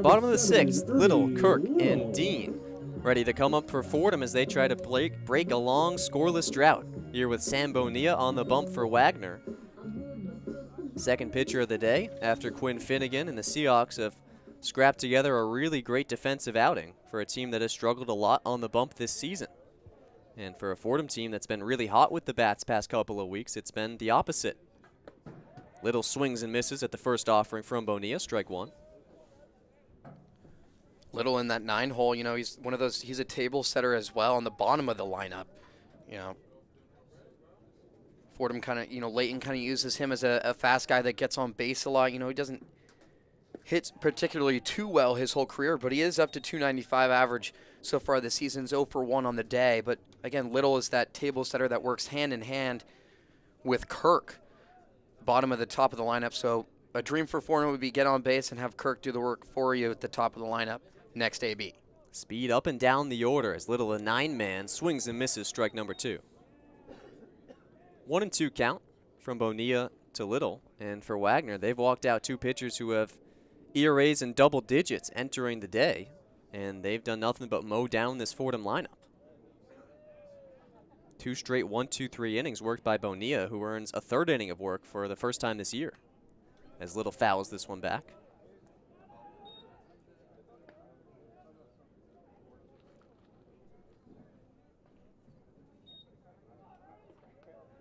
Bottom of the 6th, Little, Kirk, and Dean ready to come up for Fordham as they try to break a long scoreless drought. Here with Sam Bonilla on the bump for Wagner. Second pitcher of the day after Quinn Finnegan and the Seahawks have scrapped together a really great defensive outing for a team that has struggled a lot on the bump this season. And for a Fordham team that's been really hot with the bats past couple of weeks, it's been the opposite. Little swings and misses at the first offering from Bonilla, strike 1. Little in that 9-hole, you know, he's one of those, he's a table setter as well on the bottom of the lineup. You know, Fordham kind of, you know, Layton kind of uses him as a fast guy that gets on base a lot. You know, he doesn't hit particularly too well his whole career, but he is up to 295 average so far this season, 0 for 1 on the day. But again, Little is that table setter that works hand in hand with Kirk, bottom of the top of the lineup. So a dream for Fordham would be get on base and have Kirk do the work for you at the top of the lineup. Next AB. Speed up and down the order as Little, a 9-man, swings and misses, strike number 2. 1-2 count from Bonilla to Little. And for Wagner, they've walked out 2 pitchers who have ERAs in double digits entering the day. And they've done nothing but mow down this Fordham lineup. 2 straight 1-2-3 innings worked by Bonilla, who earns a 3rd inning of work for the first time this year, as Little fouls this one back.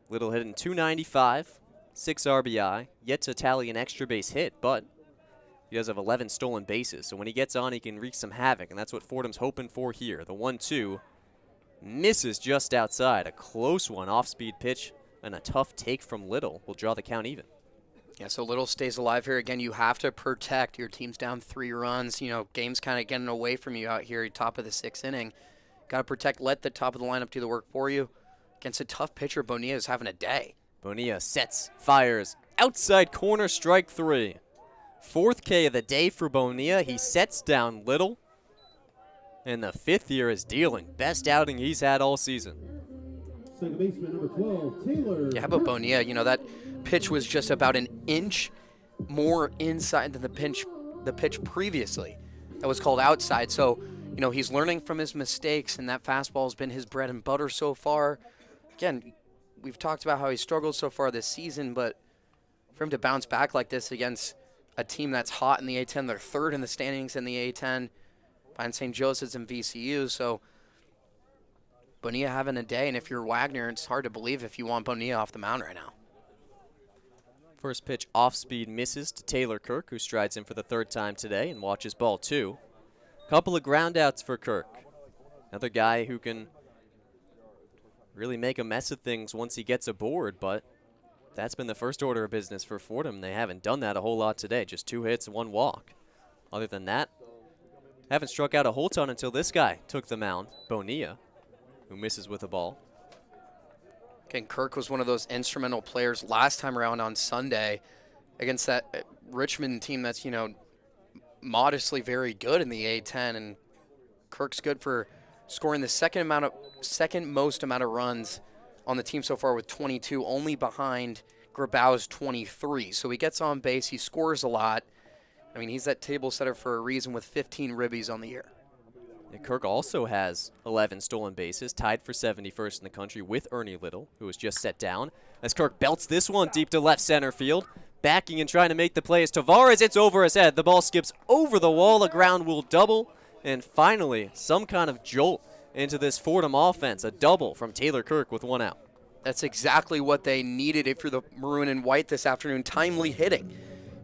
Little hitting 295, 6 RBI, yet to tally an extra base hit, but he does have 11 stolen bases. So when he gets on, he can wreak some havoc, and that's what Fordham's hoping for here. The 1-2 misses just outside. A close one, off-speed pitch, and a tough take from Little will draw the count even. Yeah, so Little stays alive here. Again, you have to protect. Your team's down 3 runs. You know, game's kind of getting away from you out here, top of the 6th inning. Got to protect, let the top of the lineup do the work for you. Against a tough pitcher, Bonilla is having a day. Bonilla sets, fires, Outside corner, strike 3. 4th K of the day for Bonilla. He sets down Little. And the 5th year is dealing. Best outing he's had all season. Second baseman number 12, Taylor. Yeah, but Bonilla, that pitch was just about an inch more inside than the pitch previously. That was called outside. So, he's learning from his mistakes, and that fastball has been his bread and butter so far. Again, we've talked about how he struggled so far this season, but for him to bounce back like this against a team that's hot in the A-10, they're 3rd in the standings in the A-10 behind St. Joseph's and VCU. So Bonilla having a day, and if you're Wagner, it's hard to believe if you want Bonilla off the mound right now. First pitch off speed misses to Taylor Kirk, who strides in for the 3rd time today and watches ball 2. Couple of ground outs for Kirk. Another guy who can really make a mess of things once he gets aboard, but that's been the first order of business for Fordham. They haven't done that a whole lot today, just 2 hits and 1 walk. Other than that, haven't struck out a whole ton until this guy took the mound, Bonilla, who misses with the ball. Again, Kirk was one of those instrumental players last time around on Sunday against that Richmond team that's, modestly very good in the A-10, and Kirk's good for scoring the second most amount of runs on the team so far with 22, only behind Grabau's 23. So he gets on base, he scores a lot. I mean, he's that table setter for a reason with 15 ribbies on the year. And Kirk also has 11 stolen bases, tied for 71st in the country with Ernie Little, who was just set down. As Kirk belts this one deep to left center field, backing and trying to make the play is Tavares. It's over his head. The ball skips over the wall, a ground rule double, and finally some kind of jolt into this Fordham offense. A double from Taylor Kirk with 1 out. That's exactly what they needed if you're the maroon and white this afternoon. Timely hitting.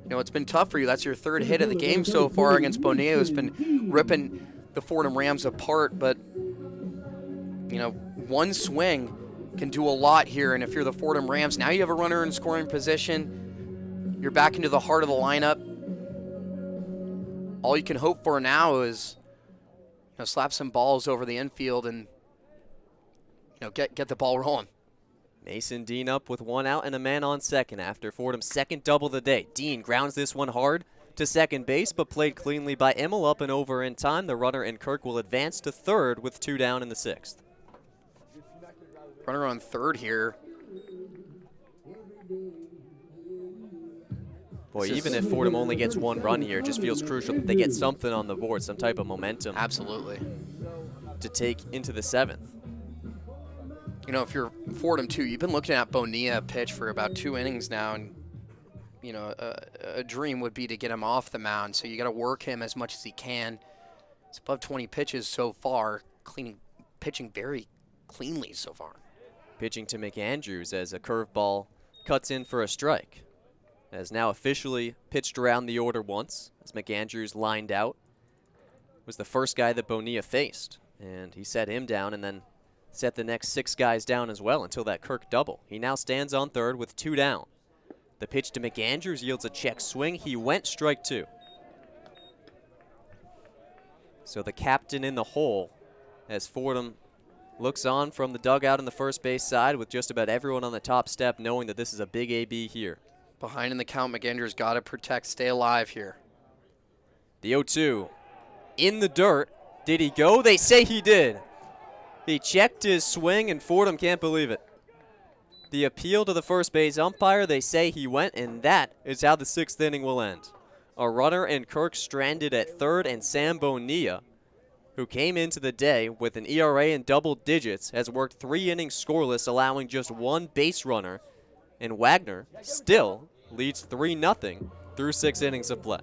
It's been tough for you. That's your 3rd hit of the game so far against Bonilla, who's been ripping the Fordham Rams apart. But, one swing can do a lot here. And if you're the Fordham Rams, now you have a runner in scoring position. You're back into the heart of the lineup. All you can hope for now is, slap some balls over the infield and, get the ball rolling. Mason Dean up with 1 out and a man on second after Fordham's 2nd double of the day. Dean grounds this one hard to second base, but played cleanly by Immel up and over in time. The runner and Kirk will advance to 3rd with 2 down in the 6th. Runner on 3rd here. Boy, even if Fordham only gets 1 run here, it just feels crucial that they get something on the board, some type of momentum. Absolutely. To take into the 7th. If you're Fordham too, you've been looking at Bonilla pitch for about 2 innings now, and a dream would be to get him off the mound. So you got to work him as much as he can. It's above 20 pitches so far, pitching very cleanly so far. Pitching to McAndrews as a curveball cuts in for a strike. Has now officially pitched around the order once, as McAndrews lined out. Was the first guy that Bonilla faced, and he set him down and then set the next 6 guys down as well until that Kirk double. He now stands on 3rd with 2 down. The pitch to McAndrews yields a check swing. He went strike 2. So the captain in the hole as Fordham looks on from the dugout on the first base side with just about everyone on the top step knowing that this is a big AB here. Behind in the count, McAndrews got to protect, stay alive here. The 0-2 in the dirt. Did he go? They say he did. He checked his swing, and Fordham can't believe it. The appeal to the first base umpire, they say he went, and that is how the 6th inning will end. A runner and Kirk stranded at 3rd, and Sam Bonilla, who came into the day with an ERA in double digits, has worked 3 innings scoreless, allowing just 1 base runner, and Wagner still leads 3-0 through 6 innings of play.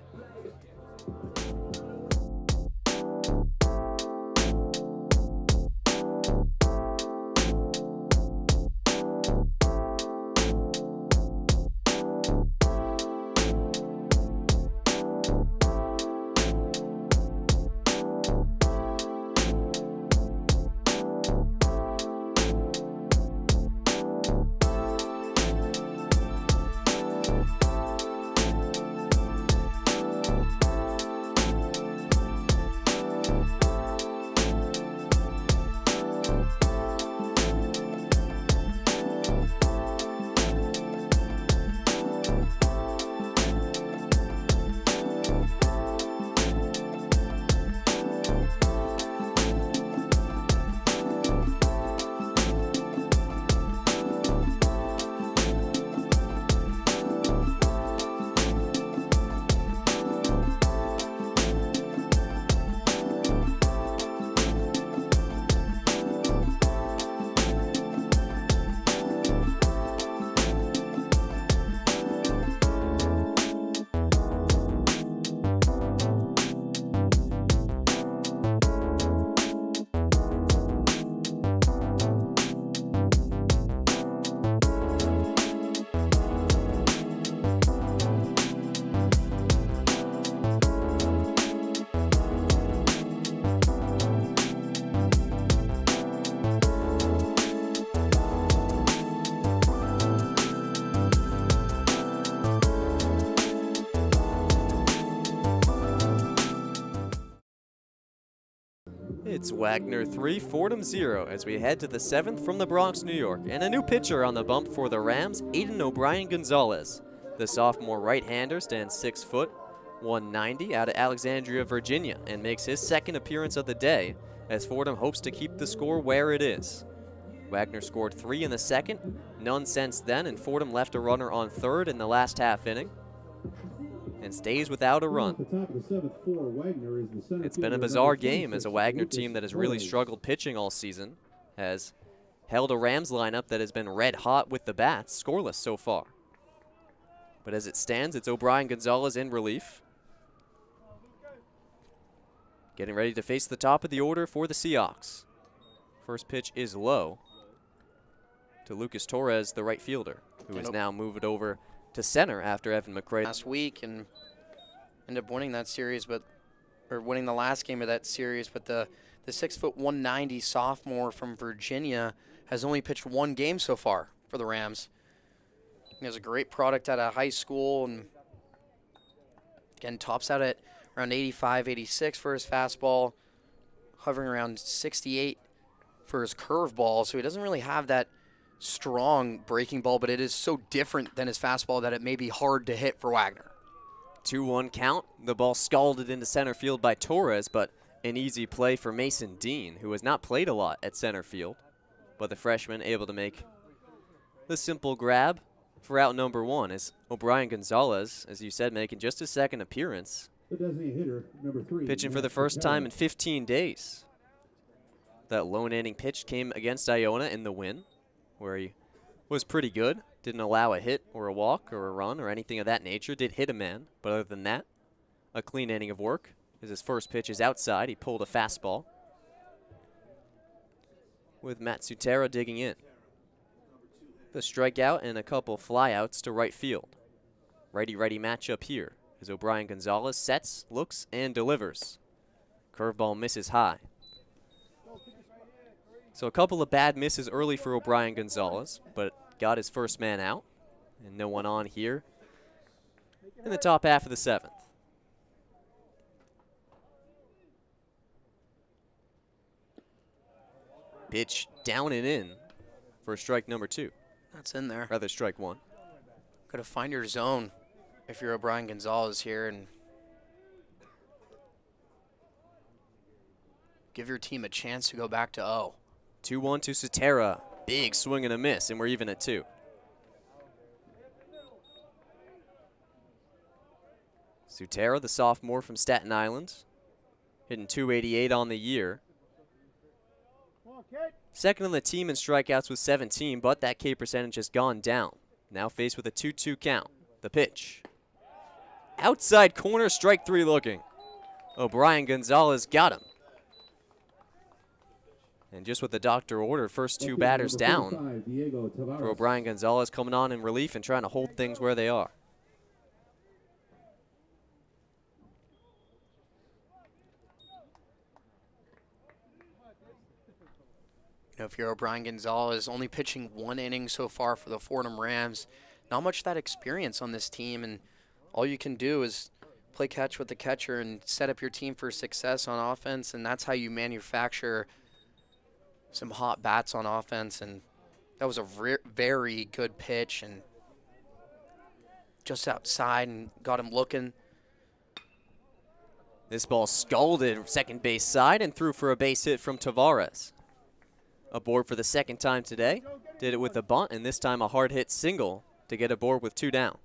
It's Wagner 3, Fordham 0 as we head to the 7th from the Bronx, New York. And a new pitcher on the bump for the Rams, Aiden O'Brien Gonzalez. The sophomore right-hander stands 6 foot, 190 out of Alexandria, Virginia, and makes his second appearance of the day as Fordham hopes to keep the score where it is. Wagner scored 3 in the second, none since then, and Fordham left a runner on third in the last half inning and stays without a run. It's been a bizarre game as a Wagner team that has really struggled pitching all season has held a Rams lineup that has been red hot with the bats, scoreless so far. But as it stands, it's O'Brien Gonzalez in relief, getting ready to face the top of the order for the Seahawks. First pitch is low to Lucas Torres, the right fielder, who has now moved over to center after Evan McRae last week and ended up winning that series, winning the last game of that series. But the 6 foot 190 sophomore from Virginia has only pitched 1 game so far for the Rams. He has a great product out of high school, and again tops out at around 85, 86 for his fastball, hovering around 68 for his curveball. So he doesn't really have that strong breaking ball, but it is so different than his fastball that it may be hard to hit for Wagner. 2-1 count. The ball scalded into center field by Torres, but an easy play for Mason Dean, who has not played a lot at center field. But the freshman able to make the simple grab for out number 1 is O'Brien Gonzalez, as you said, making just his second appearance. The designated hitter, number 3. Pitching for the first time in 15 days. That lone inning pitch came against Iona in the win, where he was pretty good. Didn't allow a hit or a walk or a run or anything of that nature. Did hit a man, but other than that, a clean inning of work. As his first pitch is outside, he pulled a fastball with Matt Sutera digging in. The strikeout and a couple flyouts to right field. Righty-righty matchup here as O'Brien Gonzalez sets, looks, and delivers. Curveball misses high. So a couple of bad misses early for O'Brien Gonzalez, but got his first man out, and no one on here in the top half of the 7th. Pitch down and in for strike number 2. That's in there. Rather, strike 1. Got to find your zone if you're O'Brien Gonzalez here and give your team a chance to go back to 0. 2-1 to Sutera. Big swing and a miss, and we're even at 2. Sutera, the sophomore from Staten Island, hitting .288 on the year. Second on the team in strikeouts with 17, but that K percentage has gone down. Now faced with a 2-2 count. The pitch. Outside corner, strike 3 looking. O'Brien Gonzalez got him. And just what the doctor ordered, first 2 batters down for O'Brien Gonzalez, coming on in relief and trying to hold things where they are. You know, if you're O'Brien Gonzalez, only pitching 1 inning so far for the Fordham Rams, not much that experience on this team, and all you can do is play catch with the catcher and set up your team for success on offense, and that's how you manufacture some hot bats on offense. And that was a very good pitch, and just outside and got him looking. This ball scalded second base side and threw for a base hit from Tavares. Aboard for the second time today. Did it with a bunt, and this time a hard hit single to get aboard with 2 down.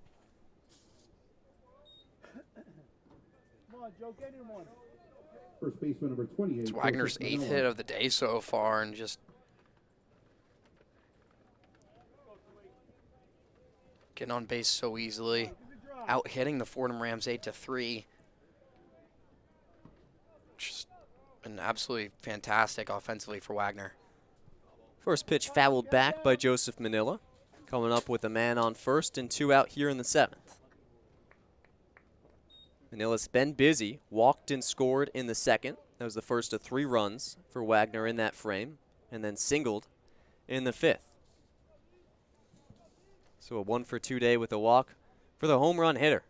First baseman number 28. It's Wagner's 8th hit of the day so far, and just getting on base so easily. Out hitting the Fordham Rams 8-3. Just been absolutely fantastic offensively for Wagner. First pitch fouled back by Joseph Manila. Coming up with a man on first and 2 out here in the 7th. Manila's been busy, walked and scored in the second. That was the first of 3 runs for Wagner in that frame, and then singled in the 5th. So a 1-for-2 day with a walk for the home run hitter.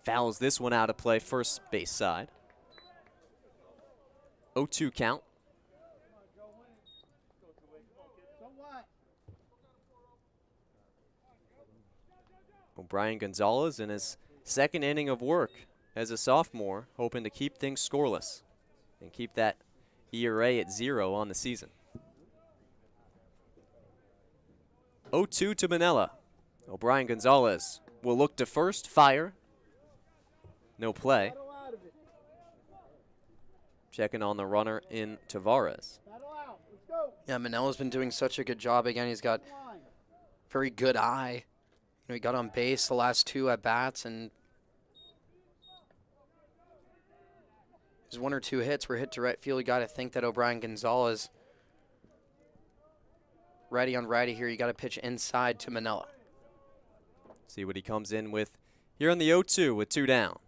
Fouls this one out of play, first base side. 0-2 count. O'Brien Gonzalez in his second inning of work as a sophomore, hoping to keep things scoreless and keep that ERA at 0 on the season. 0-2 to Manella. O'Brien Gonzalez will look to first, fire. No play. Checking on the runner in Tavares. Yeah, Manella's been doing such a good job. Again, he's got very good eye. You know, he got on base the last 2 at-bats, and his 1 or 2 hits were hit to right field. You got to think that O'Brien Gonzalez, righty on righty here, you got to pitch inside to Manella. See what he comes in with here on the 0-2 with 2 down.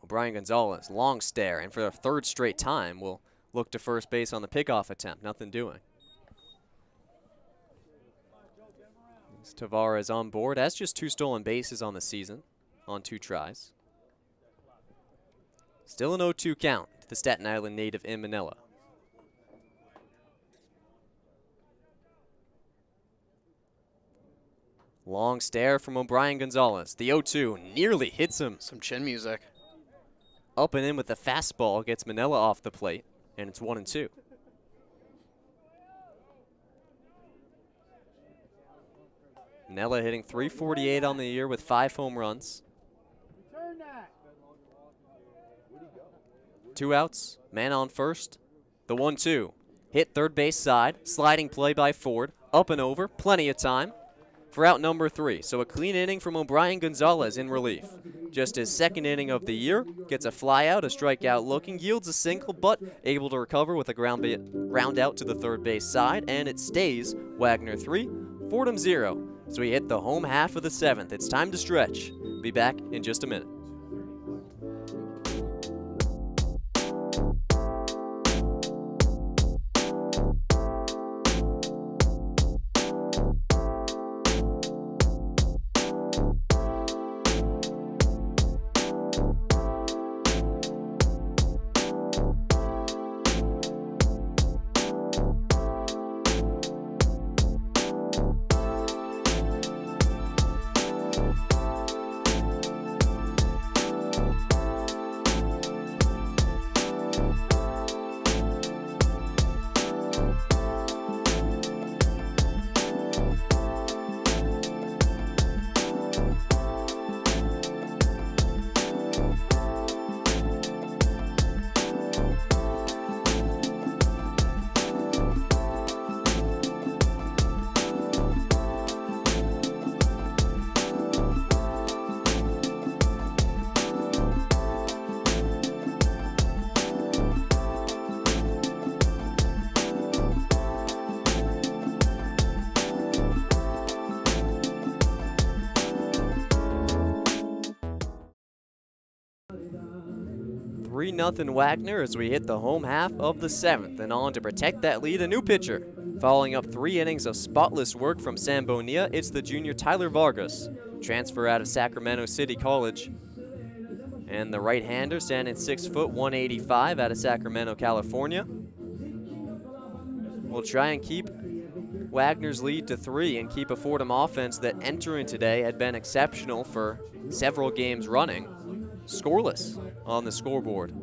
O'Brien Gonzalez, long stare, and for the 3rd straight time will look to first base on the pickoff attempt. Nothing doing. Tavares on board, has just 2 stolen bases on the season on 2 tries. Still an 0-2 count to the Staten Island native in Manila. Long stare from O'Brien Gonzalez. The 0-2 nearly hits him. Some chin music. Up and in with the fastball, gets Manila off the plate, and it's 1-2. Manila hitting .348 on the year with 5 home runs. 2 outs, man on first. The 1-2, hit third base side, sliding play by Ford, up and over, plenty of time for out number 3. So a clean inning from O'Brien Gonzalez in relief. Just his 2nd inning of the year, gets a fly out, a strikeout looking, yields a single, but able to recover with a ground out to the third base side, and it stays Wagner 3, Fordham 0. So we hit the home half of the 7th. It's time to stretch. Be back in just a minute. Nothing Wagner as we hit the home half of the 7th, and on to protect that lead, a new pitcher. Following up 3 innings of spotless work from San Bonilla, it's the junior Tyler Vargas, transfer out of Sacramento City College. And the right-hander standing 6 foot 185 out of Sacramento, California. We'll try and keep Wagner's lead to 3 and keep a Fordham offense that entering today had been exceptional for several games running, scoreless on the scoreboard.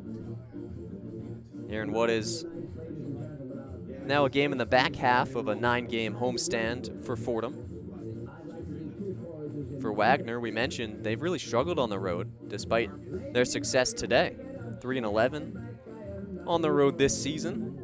Here in what is now a game in the back half of a 9-game homestand for Fordham. For Wagner, we mentioned they've really struggled on the road despite their success today. 3-11 on the road this season.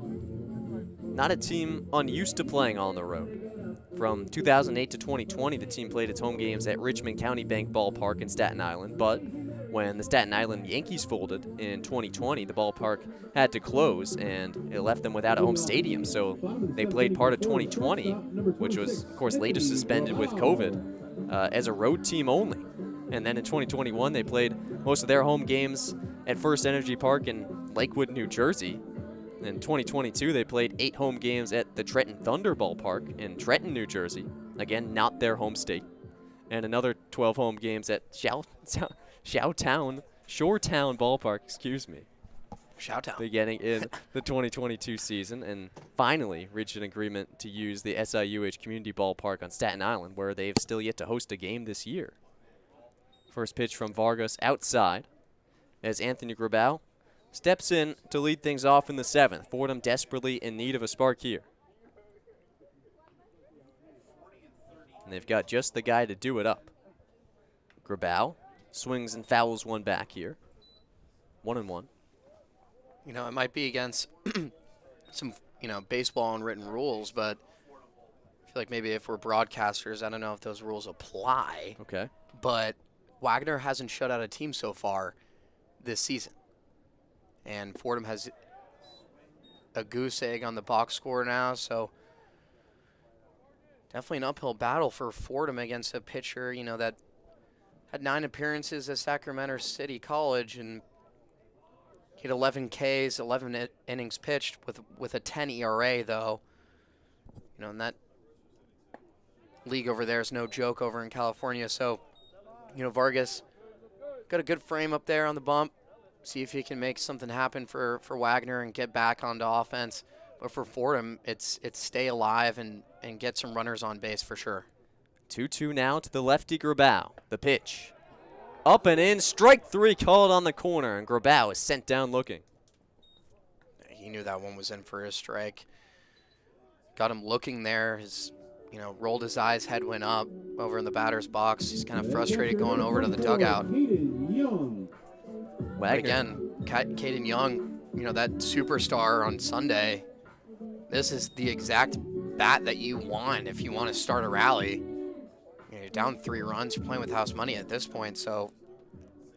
Not a team unused to playing on the road. From 2008 to 2020, the team played its home games at Richmond County Bank Ballpark in Staten Island, but when the Staten Island Yankees folded in 2020, the ballpark had to close, and it left them without a home stadium. So they played part of 2020, which was, of course, later suspended with COVID, as a road team only. And then in 2021, they played most of their home games at First Energy Park in Lakewood, New Jersey. In 2022, they played 8 home games at the Trenton Thunder Ballpark in Trenton, New Jersey. Again, not their home state. And another 12 home games at Shoretown Ballpark, excuse me. Shout-out. beginning in the 2022 season, and finally reached an agreement to use the SIUH Community Ballpark on Staten Island, where they've still yet to host a game this year. First pitch from Vargas outside as Anthony Grabau steps in to lead things off in the 7th. Fordham desperately in need of a spark here. And they've got just the guy to do it up. Grabau swings and fouls one back here. 1-1. You know, it might be against some, baseball unwritten rules, but I feel like maybe if we're broadcasters, I don't know if those rules apply. Okay. But Wagner hasn't shut out a team so far this season. And Fordham has a goose egg on the box score now, so definitely an uphill battle for Fordham against a pitcher, that had 9 appearances at Sacramento City College and hit 11 Ks, 11 innings pitched with a 10 ERA, though. And that league over there is no joke over in California. So, Vargas got a good frame up there on the bump. See if he can make something happen for Wagner and get back onto offense. But for Fordham, it's stay alive and get some runners on base for sure. 2-2 now to the lefty Grabau. The pitch. Up and in. Strike 3 called on the corner, and Grabau is sent down looking. He knew that one was in for his strike. Got him looking there. Rolled his eyes, head went up over in the batter's box. He's kind of frustrated going over to the dugout. But again, Caden Young, that superstar on Sunday, this is the exact bat that you want if you want to start a rally. You're down 3 runs, you're playing with house money at this point, so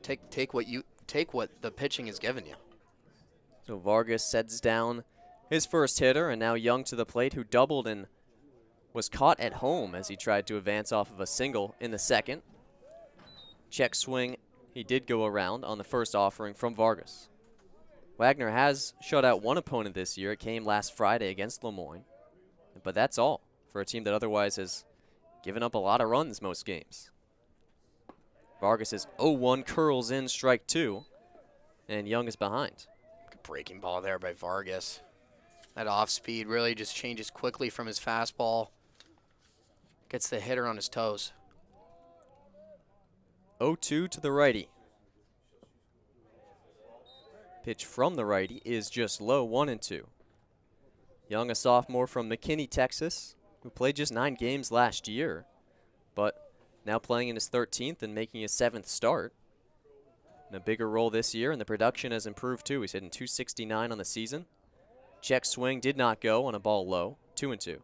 take what the pitching has given you. So Vargas sets down his first hitter, and now Young to the plate, who doubled and was caught at home as he tried to advance off of a single in the 2nd. Check swing, he did go around on the first offering from Vargas. Wagner has shut out one opponent this year. It came last Friday against Lemoyne. But that's all for a team that otherwise has given up a lot of runs most games. Vargas' 0-1 curls in strike 2, and Young is behind. Good breaking ball there by Vargas. That off speed really just changes quickly from his fastball. Gets the hitter on his toes. 0-2 to the righty. Pitch from the righty is just low, 1-2. Young, a sophomore from McKinney, Texas, who played just 9 games last year, but now playing in his 13th and making his 7th start. In a bigger role this year, and the production has improved too. He's hitting .269 on the season. Check swing did not go on a ball low, 2-2.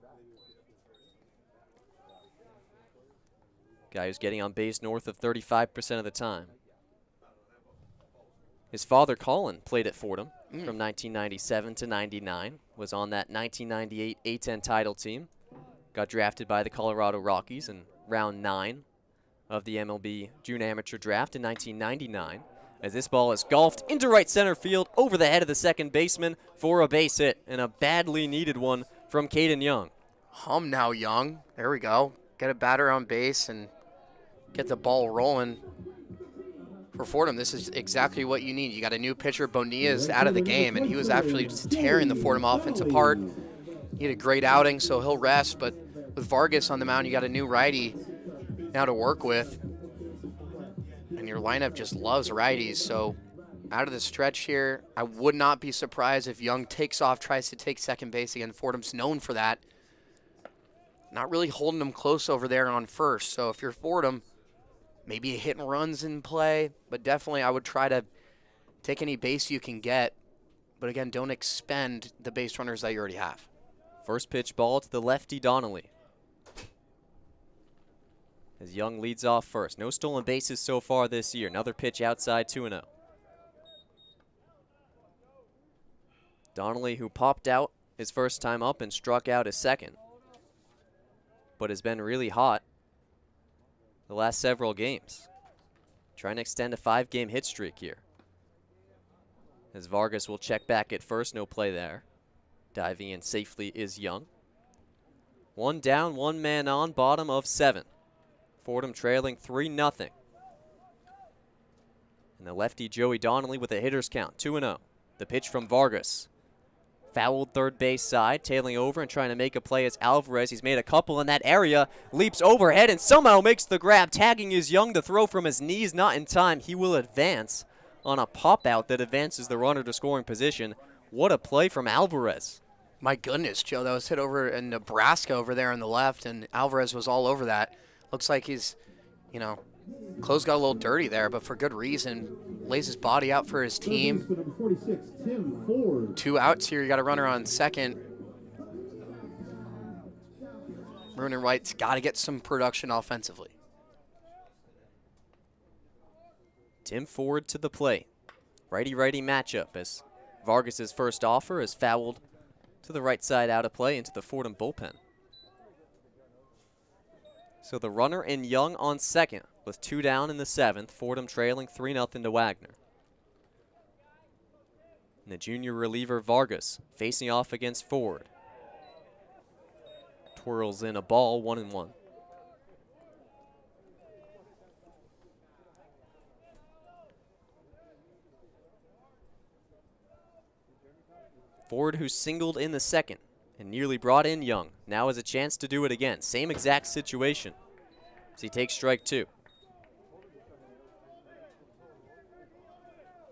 Guy who's getting on base north of 35% of the time. His father, Colin, played at Fordham from 1997 to 99, was on that 1998 A-10 title team, got drafted by the Colorado Rockies in round 9 of the MLB June Amateur Draft in 1999, as this ball is golfed into right center field over the head of the second baseman for a base hit, and a badly needed one from Caden Young. Hum now, Young. There we go. Get a batter on base and get the ball rolling. For Fordham, this is exactly what you need. You got a new pitcher. Bonilla's out of the game, and he was actually just tearing the Fordham offense apart. He had a great outing, so he'll rest. But with Vargas on the mound, you got a new righty now to work with. And your lineup just loves righties. So out of the stretch here, I would not be surprised if Young takes off, tries to take second base again. Fordham's known for that. Not really holding them close over there on first. So if you're Fordham, maybe a hit and runs in play, but definitely I would try to take any base you can get. But again, don't expend the base runners that you already have. First pitch ball to the lefty Donnelly. As Young leads off first. No stolen bases so far this year. Another pitch outside, 2-0. Donnelly, who popped out his first time up and struck out his second, but has been really hot the last several games. Trying to extend a 5-game hit streak here. As Vargas will check back at first, no play there. Diving in safely is Young. 1 down, 1 man on, bottom of 7. Fordham trailing 3-0. And the lefty Joey Donnelly with a hitter's count, 2-0. The pitch from Vargas. Fouled third base side, tailing over and trying to make a play as Alvarez. He's made a couple in that area, leaps overhead and somehow makes the grab, tagging is Young. The throw from his knees not in time. He will advance on a pop-out that advances the runner to scoring position. What a play from Alvarez. My goodness, Joe, that was hit over in Nebraska over there on the left, and Alvarez was all over that. Looks like he's, you know, clothes got a little dirty there, but for good reason. Lays his body out for his team. 2 outs here. You got a runner on second. Maroon and White's got to get some production offensively. Tim Ford to the plate. Righty-righty matchup as Vargas's first offer is fouled to the right side out of play into the Fordham bullpen. So the runner and Young on second with 2 down in the 7th. Fordham trailing 3-0 to Wagner. And the junior reliever Vargas facing off against Ford. Twirls in a ball, 1-1. Ford, who singled in the 2nd and nearly brought in Young, now has a chance to do it again. Same exact situation as he takes strike 2.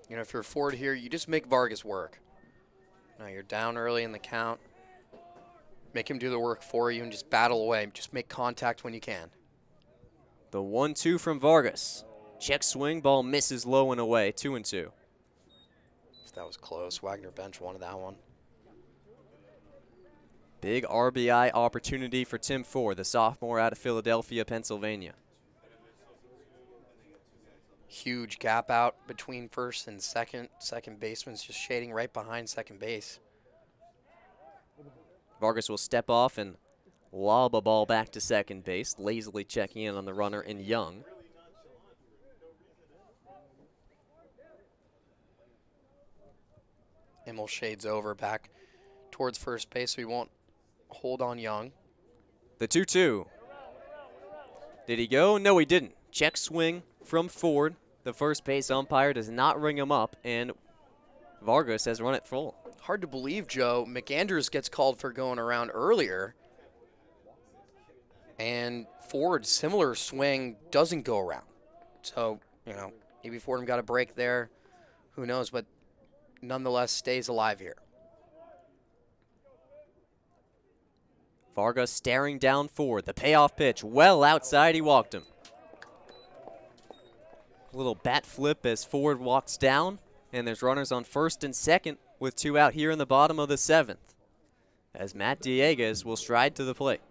You know, if you're Ford here, you just make Vargas work. Now you're down early in the count. Make him do the work for you and just battle away. Just make contact when you can. The 1-2 from Vargas. Check swing, ball misses low and away, 2-2. That was close. Wagner bench wanted that one. Big RBI opportunity for Tim Ford, the sophomore out of Philadelphia, Pennsylvania. Huge gap out between first and second. Second baseman's just shading right behind second base. Vargas will step off and lob a ball back to second base, lazily checking in on the runner in Young. Immel shades over back towards first base, so he won't hold on Young. The 2-2. Did he go? No, he didn't. Check swing from Ford. The first base umpire does not ring him up, and Vargas has run it full. Hard to believe, Joe. McAndrews gets called for going around earlier, and Ford's similar swing doesn't go around. So, you know, maybe Fordham got a break there. Who knows, but nonetheless stays alive here. Vargas staring down Ford. The payoff pitch well outside. He walked him. A little bat flip as Ford walks down, and there's runners on first and second with 2 out here in the bottom of the 7th as Matt Dieguez will stride to the plate.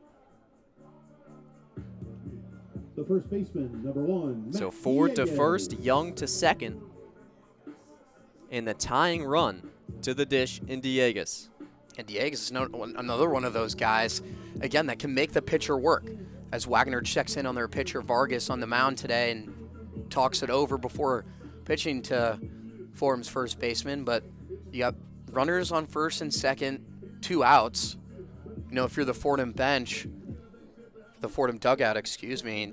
The first baseman, number 1. So Ford to first, Young to second, and the tying run to the dish in Dieguez. And Dieguez is another one of those guys, again, that can make the pitcher work. As Wagner checks in on their pitcher Vargas on the mound today and talks it over before pitching to Fordham's first baseman. But you got runners on first and second, 2 outs. You know, if you're the Fordham bench, the Fordham dugout, excuse me,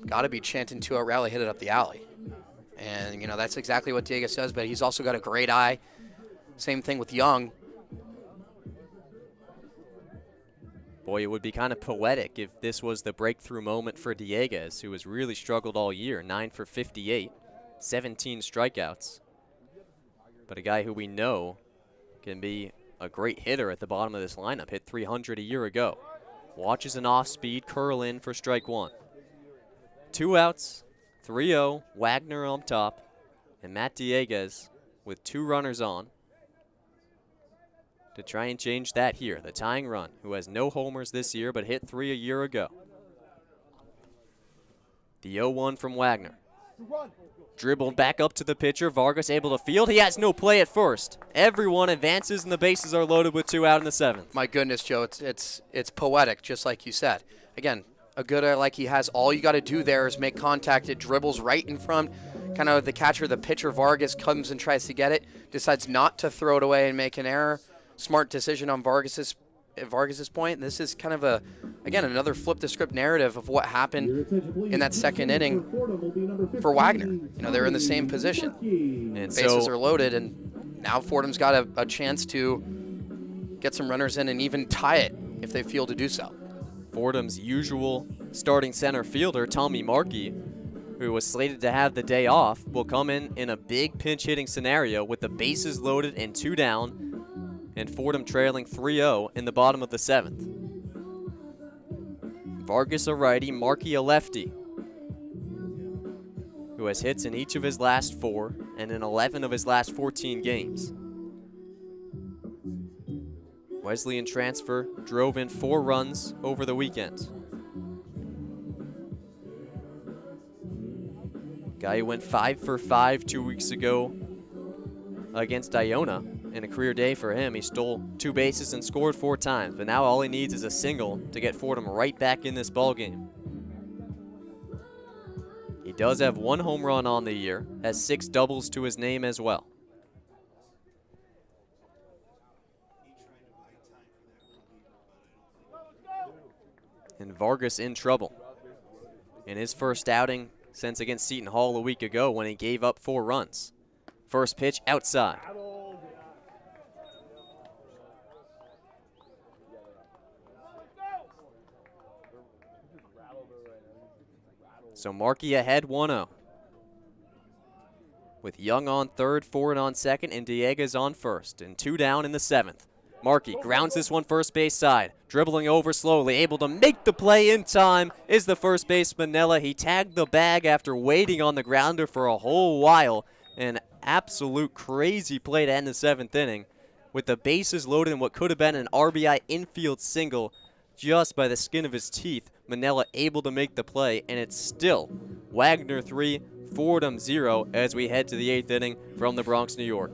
got to be chanting 2-out rally, hit it up the alley. And, you know, that's exactly what Dieguez does, but he's also got a great eye. Same thing with Young. Boy, it would be kind of poetic if this was the breakthrough moment for Dieguez, who has really struggled all year. 9 for 58, 17 strikeouts. But a guy who we know can be a great hitter at the bottom of this lineup. Hit 300 a year ago. Watches an off-speed curl in for strike 1. 2 outs, 3-0, Wagner on top, and Matt Dieguez with 2 runners on to try and change that here. The tying run, who has no homers this year but hit 3 a year ago. The 0-1 from Wagner. Dribbled back up to the pitcher. Vargas able to field. He has no play at first. Everyone advances and the bases are loaded with 2 out in the 7th. My goodness, Joe, it's poetic, just like you said. Again, a good eye like he has, all you got to do there is make contact. It dribbles right in front. Kind of the catcher, the pitcher, Vargas, comes and tries to get it. Decides not to throw it away and make an error. Smart decision on Vargas's point. This is kind of again, another flip the script narrative of what happened in that second inning for Wagner. You know, they're in the same position. And bases are loaded, and Now Fordham's got a chance to get some runners in and even tie it if they feel to do so. Fordham's usual starting center fielder, Tommy Markey, who was slated to have the day off, will come in a big pinch hitting scenario with the bases loaded and 2 down, and Fordham trailing 3-0 in the bottom of the 7th. Vargas a righty, Markey a lefty, who has hits in each of his last 4 and in 11 of his last 14 games. Wesleyan transfer drove in 4 runs over the weekend. Guy who went 5 for 5 2 weeks ago against Iona in a career day for him. He stole 2 bases and scored 4 times, but now all he needs is a single to get Fordham right back in this ballgame. He does have 1 home run on the year, has 6 doubles to his name as well. And Vargas in trouble in his first outing since against Seton Hall a week ago when he gave up 4 runs. First pitch outside. So Markey ahead 1-0. With Young on third, Ford on second, and Dieguez on first, and 2 down in the 7th. Markey grounds this one first base side, dribbling over slowly, able to make the play in time is the first baseman Manella. He tagged the bag after waiting on the grounder for a whole while. An absolute crazy play to end the 7th inning with the bases loaded in what could have been an RBI infield single just by the skin of his teeth. Manella able to make the play, and it's still Wagner 3, Fordham 0 as we head to the 8th inning from the Bronx, New York.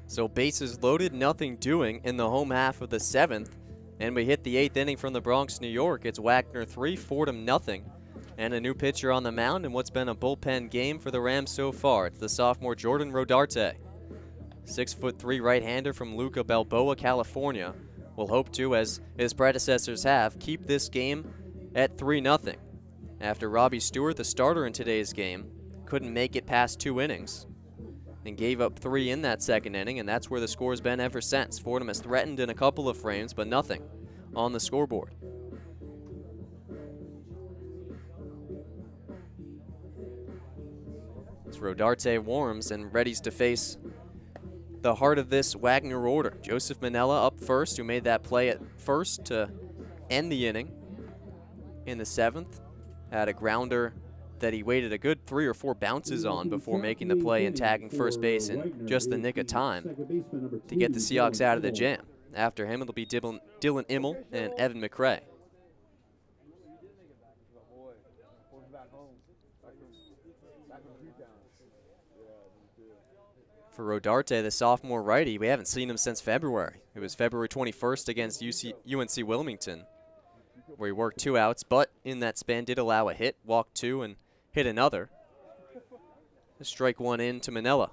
So bases loaded, nothing doing in the home half of the 7th. And we hit the 8th inning from the Bronx, New York. It's Wagner 3, Fordham nothing. And a new pitcher on the mound in what's been a bullpen game for the Rams so far. It's the sophomore Jordan Rodarte. 6'3" right-hander from Luca Balboa, California. Will hope to, as his predecessors have, keep this game at 3-0. After Robbie Stewart, the starter in today's game, couldn't make it past 2 innings. And gave up 3 in that 2nd inning, and that's where the score's been ever since. Fordham has threatened in a couple of frames, but nothing on the scoreboard. As Rodarte warms and readies to face the heart of this Wagner order. Joseph Manella up first, who made that play at first to end the inning in the 7th. Had a grounder that he waited a good 3 or 4 bounces on before making the play and tagging first base in just the nick of time to get the Seahawks out of the jam. After him, it'll be Dylan Immel and Evan McRae. For Rodarte, the sophomore righty, we haven't seen him since February. It was February 21st against UNC Wilmington, where he worked 2 outs, but in that span did allow a hit, walked 2, and hit another. Strike 1 in to Manella.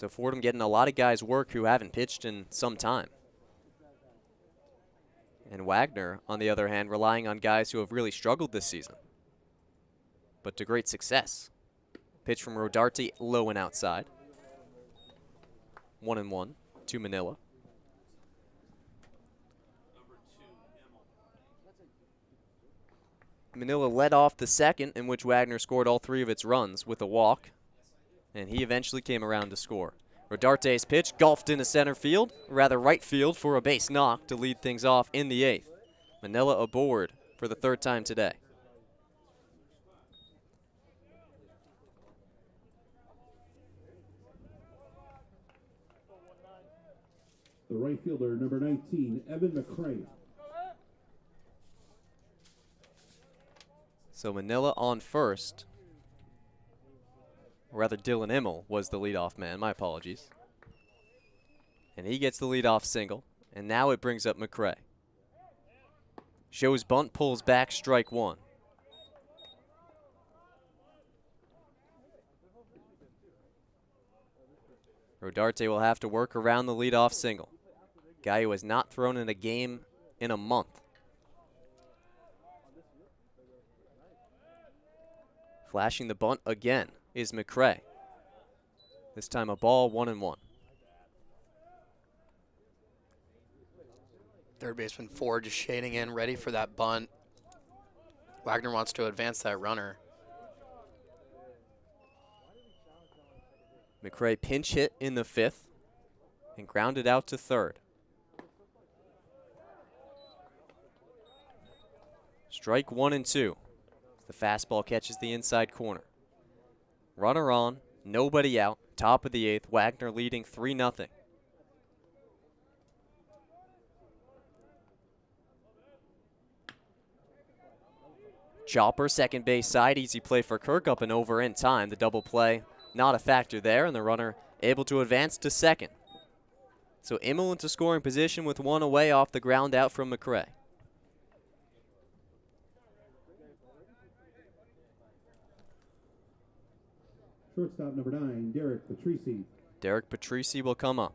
So Fordham getting a lot of guys work who haven't pitched in some time. And Wagner, on the other hand, relying on guys who have really struggled this season, but to great success. Pitch from Rodarte, low and outside. 1-1 to Manila. Manila led off the second, in which Wagner scored all 3 of its runs with a walk, and he eventually came around to score. Rodarte's pitch golfed into center field, rather right field, for a base knock to lead things off in the 8th. Manila aboard for the 3rd time today. The right fielder, number 19, Evan McCray. So Manila on first. Or rather, Dylan Immel was the leadoff man. My apologies. And he gets the leadoff single. And now it brings up McCray. Shows bunt, pulls back, strike 1. Rodarte will have to work around the leadoff single. Guy who has not thrown in a game in a month. Flashing the bunt again is McCray. This time a ball, 1-1. Third baseman Ford just shading in, ready for that bunt. Wagner wants to advance that runner. McCray pinch hit in the 5th and grounded out to 3rd. Strike 1 and 2. The fastball catches the inside corner. Runner on, nobody out, top of the 8th. Wagner leading 3-0. Chopper, second base side, easy play for Kirk, up and over in time. The double play, not a factor there, and the runner able to advance to second. So Immel into scoring position with 1 away off the ground out from McCray. Shortstop, number 9, Derek Patrici. Derek Patrici will come up.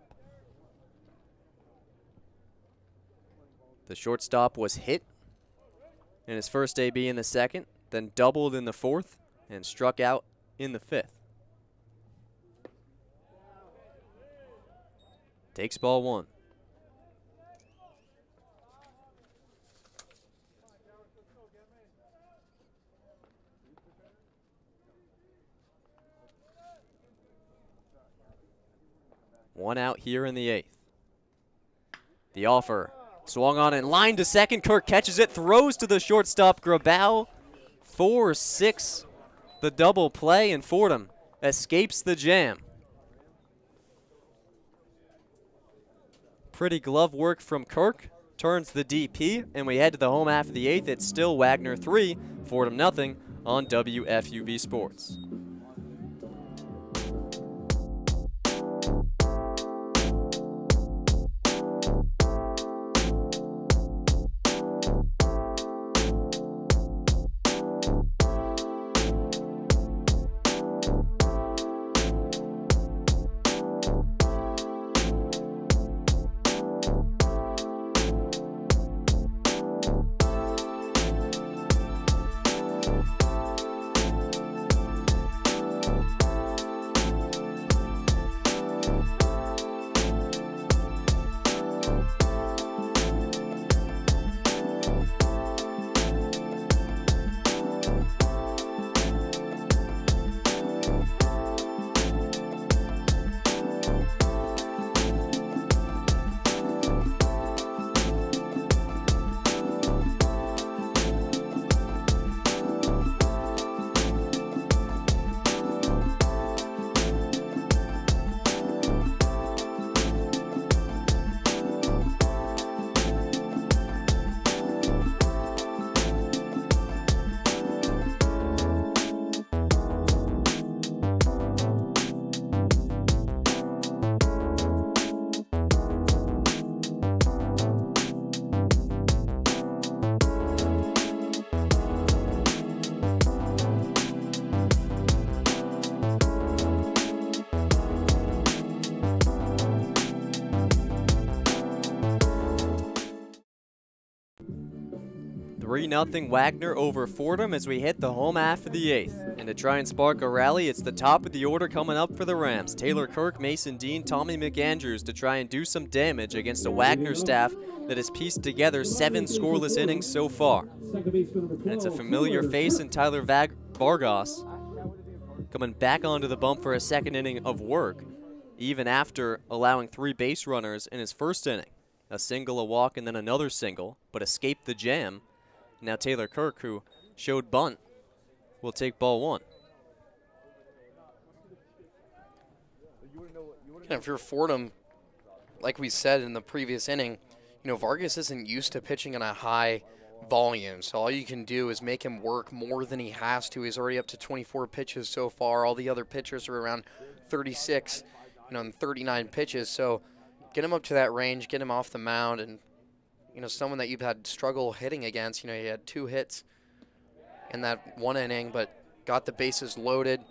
The shortstop was hit in his first AB in the 2nd, then doubled in the 4th, and struck out in the 5th. Takes ball 1. One out here in the 8th. The offer swung on in line to second. Kirk catches it, throws to the shortstop, Grabau. 4-6, the double play, and Fordham escapes the jam. Pretty glove work from Kirk. Turns the DP, and we head to the home half of the 8th. It's still Wagner 3, Fordham nothing on WFUV Sports. 3-0 Wagner over Fordham as we hit the home half of the 8th. And to try and spark a rally, it's the top of the order coming up for the Rams. Taylor Kirk, Mason Dean, Tommy McAndrews to try and do some damage against a Wagner staff that has pieced together 7 scoreless innings so far. And it's a familiar face in Tyler Vargas coming back onto the bump for a second inning of work, even after allowing 3 base runners in his first inning. A single, a walk, and then another single, but escaped the jam. Now Taylor Kirk, who showed bunt, will take ball 1. And if you're Fordham, like we said in the previous inning, Vargas isn't used to pitching in a high volume, so all you can do is make him work more than he has to. He's already up to 24 pitches so far. All the other pitchers are around 36, and 39 pitches, so get him up to that range, get him off the mound, and someone that you've had struggle hitting against. He had 2 hits in that 1 inning, but got the bases loaded,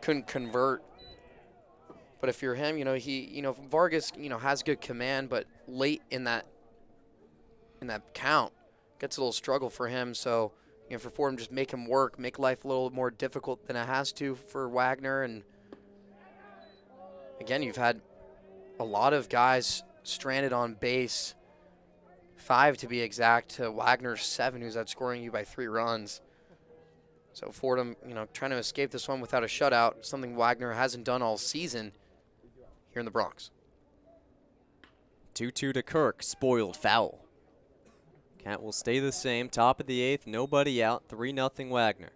couldn't convert. But if you're him, Vargas, has good command, but late in that count, gets a little struggle for him. So, for Fordham, just make him work, make life a little more difficult than it has to for Wagner. And again, you've had a lot of guys stranded on base, 5 to be exact, to Wagner's 7, who's outscoring you by 3 runs. So Fordham, trying to escape this one without a shutout, something Wagner hasn't done all season here in the Bronx. 2-2 to Kirk, spoiled foul. Count will stay the same, top of the 8th, nobody out, 3-0 Wagner.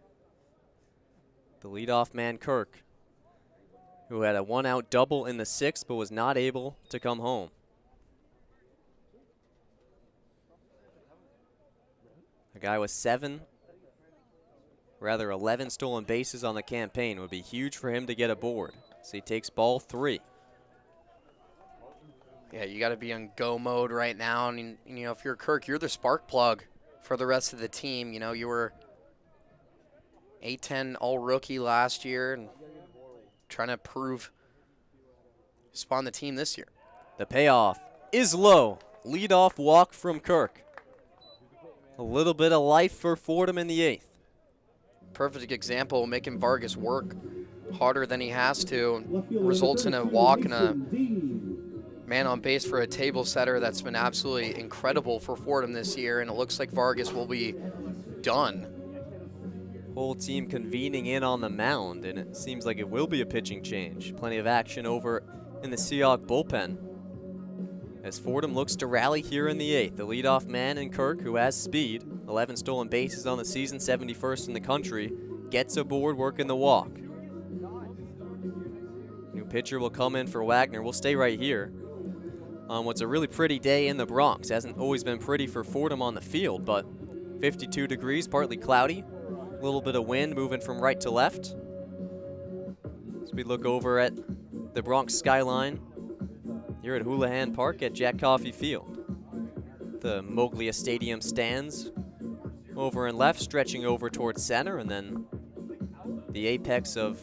The leadoff man, Kirk, who had a 1-out double in the 6th but was not able to come home. A guy with 11 stolen bases on the campaign. Would be huge for him to get aboard. So he takes ball 3. Yeah, you got to be on go mode right now. And, if you're Kirk, you're the spark plug for the rest of the team. You were A-10 all-rookie last year and trying to spawn the team this year. The payoff is low. Leadoff walk from Kirk. A little bit of life for Fordham in the 8th. Perfect example, making Vargas work harder than he has to. Results in a walk and a man on base for a table setter that's been absolutely incredible for Fordham this year, and it looks like Vargas will be done. Whole team convening in on the mound, and it seems like it will be a pitching change. Plenty of action over in the Seahawk bullpen as Fordham looks to rally here in the 8th. The leadoff man in Kirk, who has speed, 11 stolen bases on the season, 71st in the country, gets aboard working the walk. New pitcher will come in for Wagner. We'll stay right here on what's a really pretty day in the Bronx. Hasn't always been pretty for Fordham on the field, but 52 degrees, partly cloudy. A little bit of wind moving from right to left. As we look over at the Bronx skyline here at Houlihan Park at Jack Coffey Field. The Moglia Stadium stands over and left, stretching over towards center, and then the apex of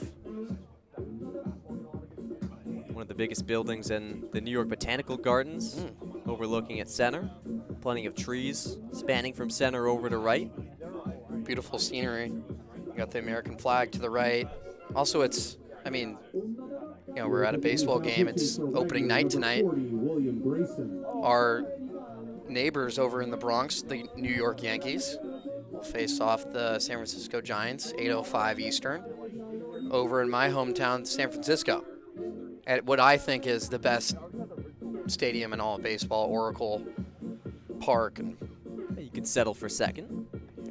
one of the biggest buildings in the New York Botanical Gardens, overlooking at center. Plenty of trees spanning from center over to right. Beautiful scenery. You got the American flag to the right. Also, we're at a baseball game. It's opening night tonight. Our neighbors over in the Bronx, the New York Yankees, will face off the San Francisco Giants, 8:05 Eastern, over in my hometown, San Francisco, at what I think is the best stadium in all of baseball, Oracle Park. And you can settle for second.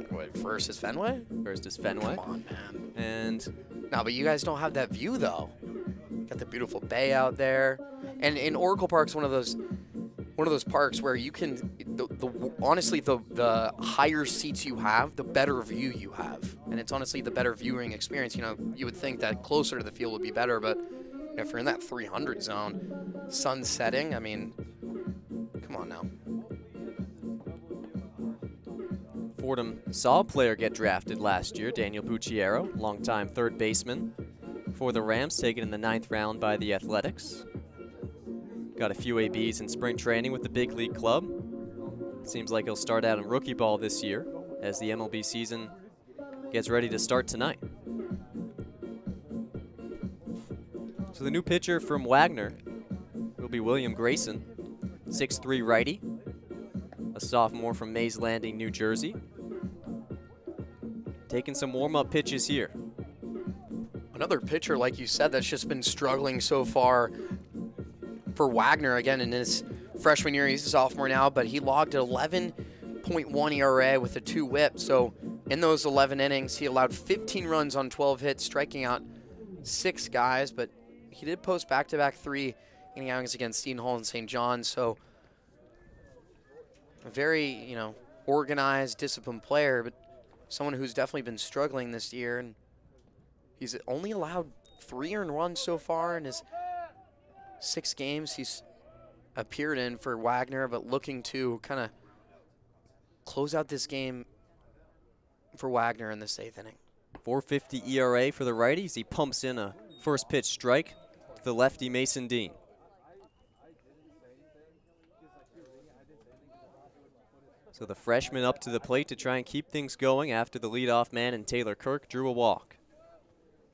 What, first is Fenway? First is Fenway. Come on, man. And no, but you guys don't have that view, though. Got the beautiful bay out there, and in Oracle Park's one of those parks where you can, honestly, the higher seats you have, the better view you have, and it's honestly the better viewing experience. You would think that closer to the field would be better, but if you're in that 300 zone, sun setting, come on now. Fordham saw a player get drafted last year, Daniel Bucciero, longtime third baseman for the Rams, taken in the 9th round by the Athletics. Got a few ABs in spring training with the big league club. Seems like he'll start out in rookie ball this year. as the MLB season gets ready to start tonight. So the new pitcher from Wagner will be William Grayson, 6'3" righty, a sophomore from Mays Landing, New Jersey. Taking some warm-up pitches here. Another pitcher, like you said, that's just been struggling so far for Wagner. Again, in his freshman year, he's a sophomore now, but he logged 11.1 ERA with a 2 whip. So in those 11 innings, he allowed 15 runs on 12 hits, striking out 6 guys, but he did post back-to-back 3 inning outings against Seton Hall and St. John's. So a very, organized, disciplined player, but someone who's definitely been struggling this year. And he's only allowed 3 earned runs so far in his 6 games he's appeared in for Wagner, but looking to kind of close out this game for Wagner in this 8th inning. 4.50 ERA for the righties. He pumps in a first pitch strike to the lefty Mason Dean. So the freshman up to the plate to try and keep things going after the leadoff man and Taylor Kirk drew a walk.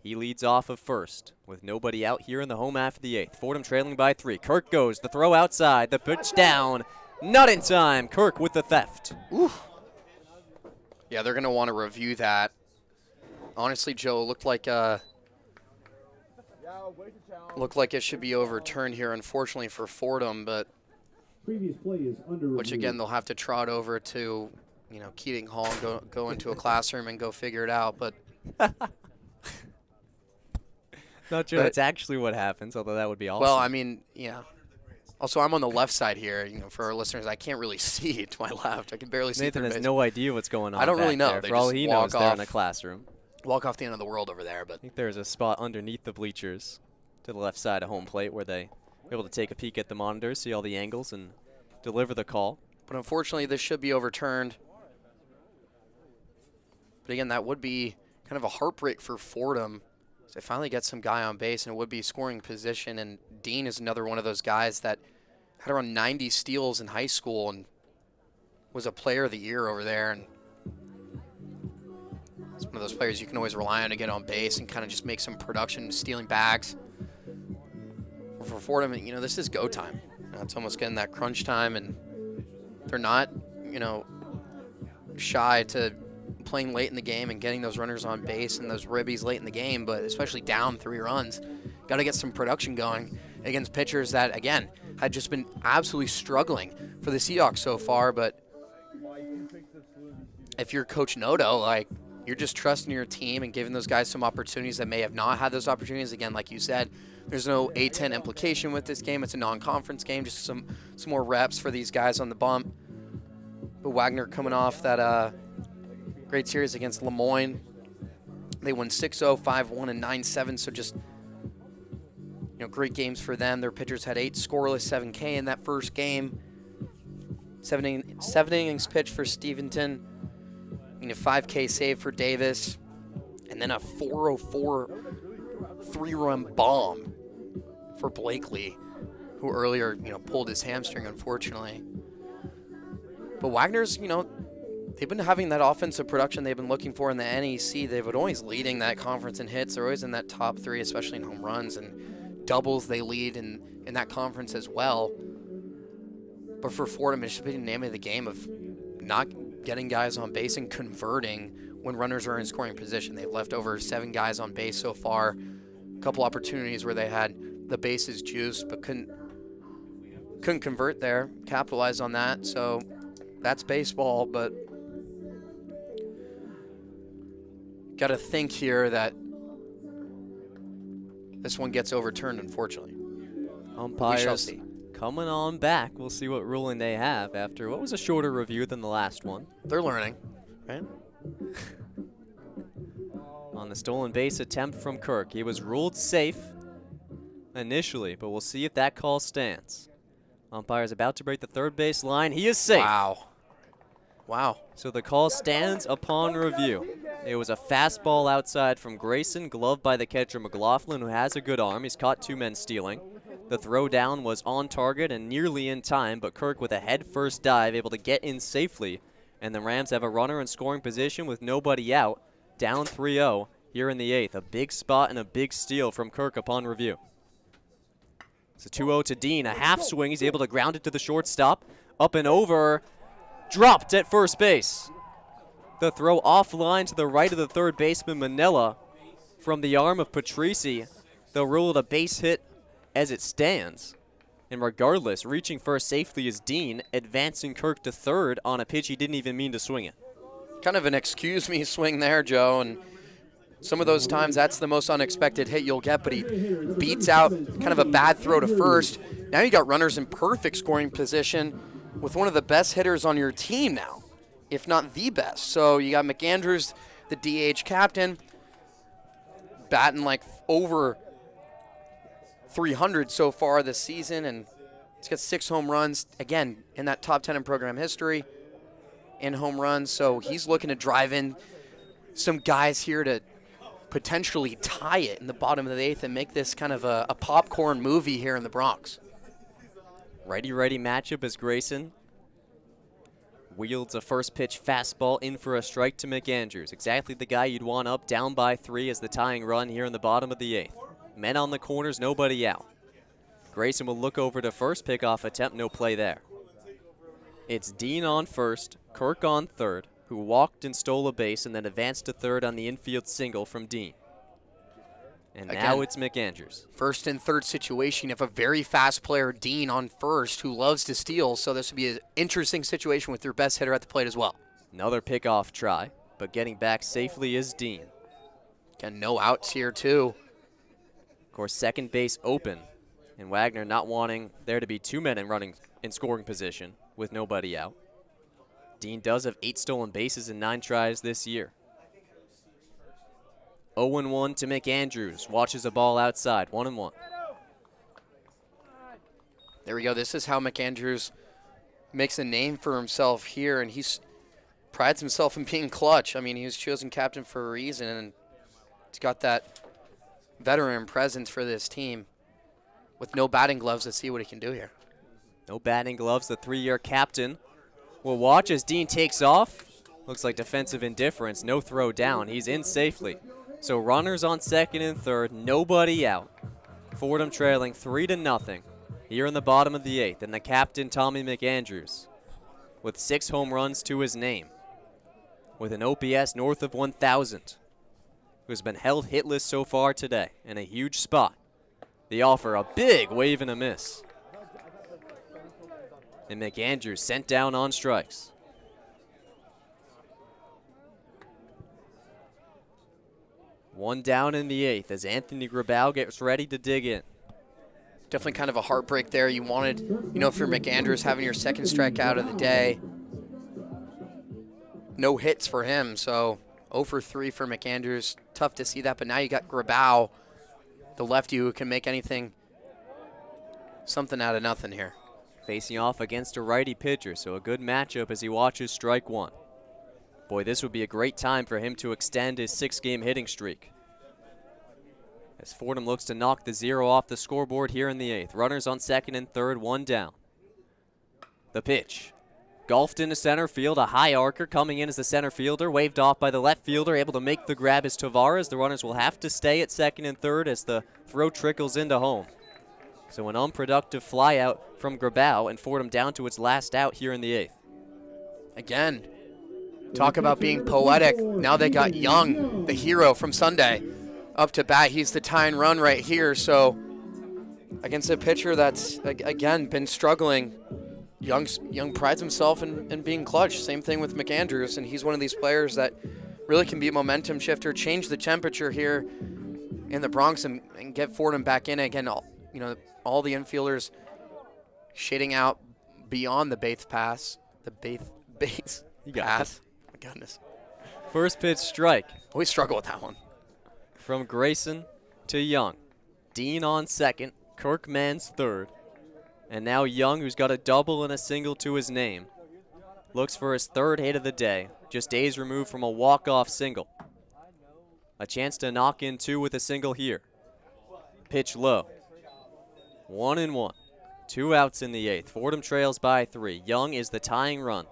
He leads off of first with nobody out here in the home half of the 8th. Fordham trailing by 3. Kirk goes, the throw outside, the pitch down. Not in time. Kirk with the theft. Oof. Yeah, they're going to want to review that. Honestly, Joe, looked like it should be overturned here, unfortunately for Fordham, but Previous play is under which review. again they'll have to trot over to, Keating Hall and go into a classroom and go figure it out. But Not sure that's actually what happens, although that would be awesome. well, I mean, yeah. Also, I'm on the left side here. For our listeners, I can't really see to my left. I can barely see. Nathan third has base. no idea what's going on. I don't really back know. there. They For all just he walk knows, they're in a off. classroom. Walk off the end of the world over there, but I think there's a spot underneath the bleachers to the left side of home plate where they are able to take a peek at the monitor, see all the angles, and deliver the call. But unfortunately, this should be overturned. But again, that would be kind of a heartbreak for Fordham. So they finally get some guy on base, and it would be scoring position. And Dean is another one of those guys that had around 90 steals in high school and was a player of the year over there. And it's one of those players you can always rely on to get on base and kind of just make some production, stealing bags. For Fordham, this is go time. It's almost getting that crunch time, and they're not, shy to playing late in the game and getting those runners on base and those ribbies late in the game, but especially down 3 runs. Got to get some production going against pitchers that, again, had just been absolutely struggling for the Seahawks so far. But if you're Coach Noto, you're just trusting your team and giving those guys some opportunities that may have not had those opportunities. Again, like you said, there's no A-10 implication with this game. It's a non-conference game, just some more reps for these guys on the bump. But Wagner coming off that great series against Lemoyne. They won 6-0, 5-1, and 9-7, so just great games for them. Their pitchers had 8 scoreless, 7K in that first game. 7 innings pitched for Steventon. 5K save for Davis. And then a 404 3-run bomb for Blakely, who earlier, pulled his hamstring, unfortunately. But Wagner's, they've been having that offensive production they've been looking for in the NEC. They've been always leading that conference in hits. They're always in that top 3, especially in home runs, and doubles they lead in that conference as well. But for Fordham, it should be the name of the game of not getting guys on base and converting when runners are in scoring position. They've left over 7 guys on base so far. A couple opportunities where they had the bases juiced, but couldn't convert there, capitalize on that. So that's baseball, but got to think here that this one gets overturned, unfortunately. Umpires We shall see. coming on back. We'll see what ruling they have after what was a shorter review than the last one. They're learning, right? On the stolen base attempt from Kirk, he was ruled safe initially, but we'll see if that call stands. Umpire's about to break the third base line. He is safe. Wow. So the call stands upon review. It was a fastball outside from Grayson, gloved by the catcher McLaughlin, who has a good arm. He's caught 2 men stealing. The throw down was on target and nearly in time, but Kirk with a head-first dive able to get in safely And the Rams have a runner in scoring position with nobody out, down 3-0 here in the 8th. A big spot and a big steal from Kirk upon review. It's a 2-0 to Dean. A half swing. He's able to ground it to the shortstop. Up and over. Dropped at first base. The throw offline to the right of the third baseman, Manila, from the arm of Patrici. They'll rule it a base hit as it stands. And regardless, reaching first safely is Dean, advancing Kirk to third on a pitch he didn't even mean to swing it. Kind of an excuse me swing there, Joe, and some of those times that's the most unexpected hit you'll get, but he beats out kind of a bad throw to first. Now you got runners in perfect scoring position with one of the best hitters on your team now, if not the best. So you got McAndrews, the DH captain, batting like over 300 so far this season, and he's got 6 home runs, again, in that top 10 in program history in home runs. So he's looking to drive in some guys here to potentially tie it in the bottom of the 8th and make this kind of a popcorn movie here in the Bronx. Righty-righty matchup as Grayson wields a first pitch fastball in for a strike to McAndrews. Exactly the guy you'd want up, down by 3 as the tying run here in the bottom of the 8th. Men on the corners, nobody out. Grayson will look over to first, pickoff attempt, no play there. It's Dean on first, Kirk on third, who walked and stole a base and then advanced to third on the infield single from Dean. And Again, now it's McAndrews. First and third situation. You have a very fast player, Dean, on first, who loves to steal, so this would be an interesting situation with your best hitter at the plate as well. Another pickoff try, but getting back safely is Dean. Again, no outs here, too. Of course, second base open, and Wagner not wanting there to be 2 men in scoring position with nobody out. Dean does have 8 stolen bases in 9 tries this year. 0-1 to McAndrews. Watches a ball outside. 1-1. There we go. This is how McAndrews makes a name for himself here, and he prides himself in being clutch. I mean, he was chosen captain for a reason, and he's got that veteran presence for this team. With no batting gloves, let's see what he can do here. No batting gloves. The 3-year captain will watch as Dean takes off. Looks like defensive indifference. No throw down. He's in safely. So runners on second and third, nobody out. Fordham trailing 3-0 here in the bottom of the 8th. And the captain, Tommy McAndrews, with 6 home runs to his name, with an OPS north of 1,000, who's been held hitless so far today in a huge spot. The offer, a big wave and a miss. And McAndrews sent down on strikes. One down in the 8th as Anthony Grabau gets ready to dig in. Definitely kind of a heartbreak there. You wanted, if you're McAndrews, having your second strikeout of the day. No hits for him, so 0 for 3 for McAndrews. Tough to see that, but now you got Grabau, the lefty, who can make something out of nothing here. Facing off against a righty pitcher, so a good matchup as he watches strike 1. Boy, this would be a great time for him to extend his 6-game hitting streak. As Fordham looks to knock the 0 off the scoreboard here in the 8th. Runners on second and third, 1 down. The pitch. Golfed into center field, a high arcer coming in as the center fielder, waved off by the left fielder, able to make the grab as Tavares. The runners will have to stay at second and third as the throw trickles into home. So an unproductive fly out from Grabau and Fordham down to its last out here in the 8th. Again, talk about being poetic. Now they got Young, the hero from Sunday, up to bat. He's the tying run right here. So against a pitcher that's, again, been struggling, Young prides himself in being clutch. Same thing with McAndrews, and he's one of these players that really can be a momentum shifter, change the temperature here in the Bronx and get Fordham back in again. All the infielders shading out beyond the base pass. The base pass. Oh my goodness. First pitch strike. We struggle with that one. From Grayson to Young. Dean on second. Kirkman's third. And now Young, who's got a double and a single to his name, looks for his 3rd hit of the day, just days removed from a walk-off single. A chance to knock in 2 with a single here. Pitch low. 1-1. 2 outs in the 8th. Fordham trails by 3. Young is the tying run.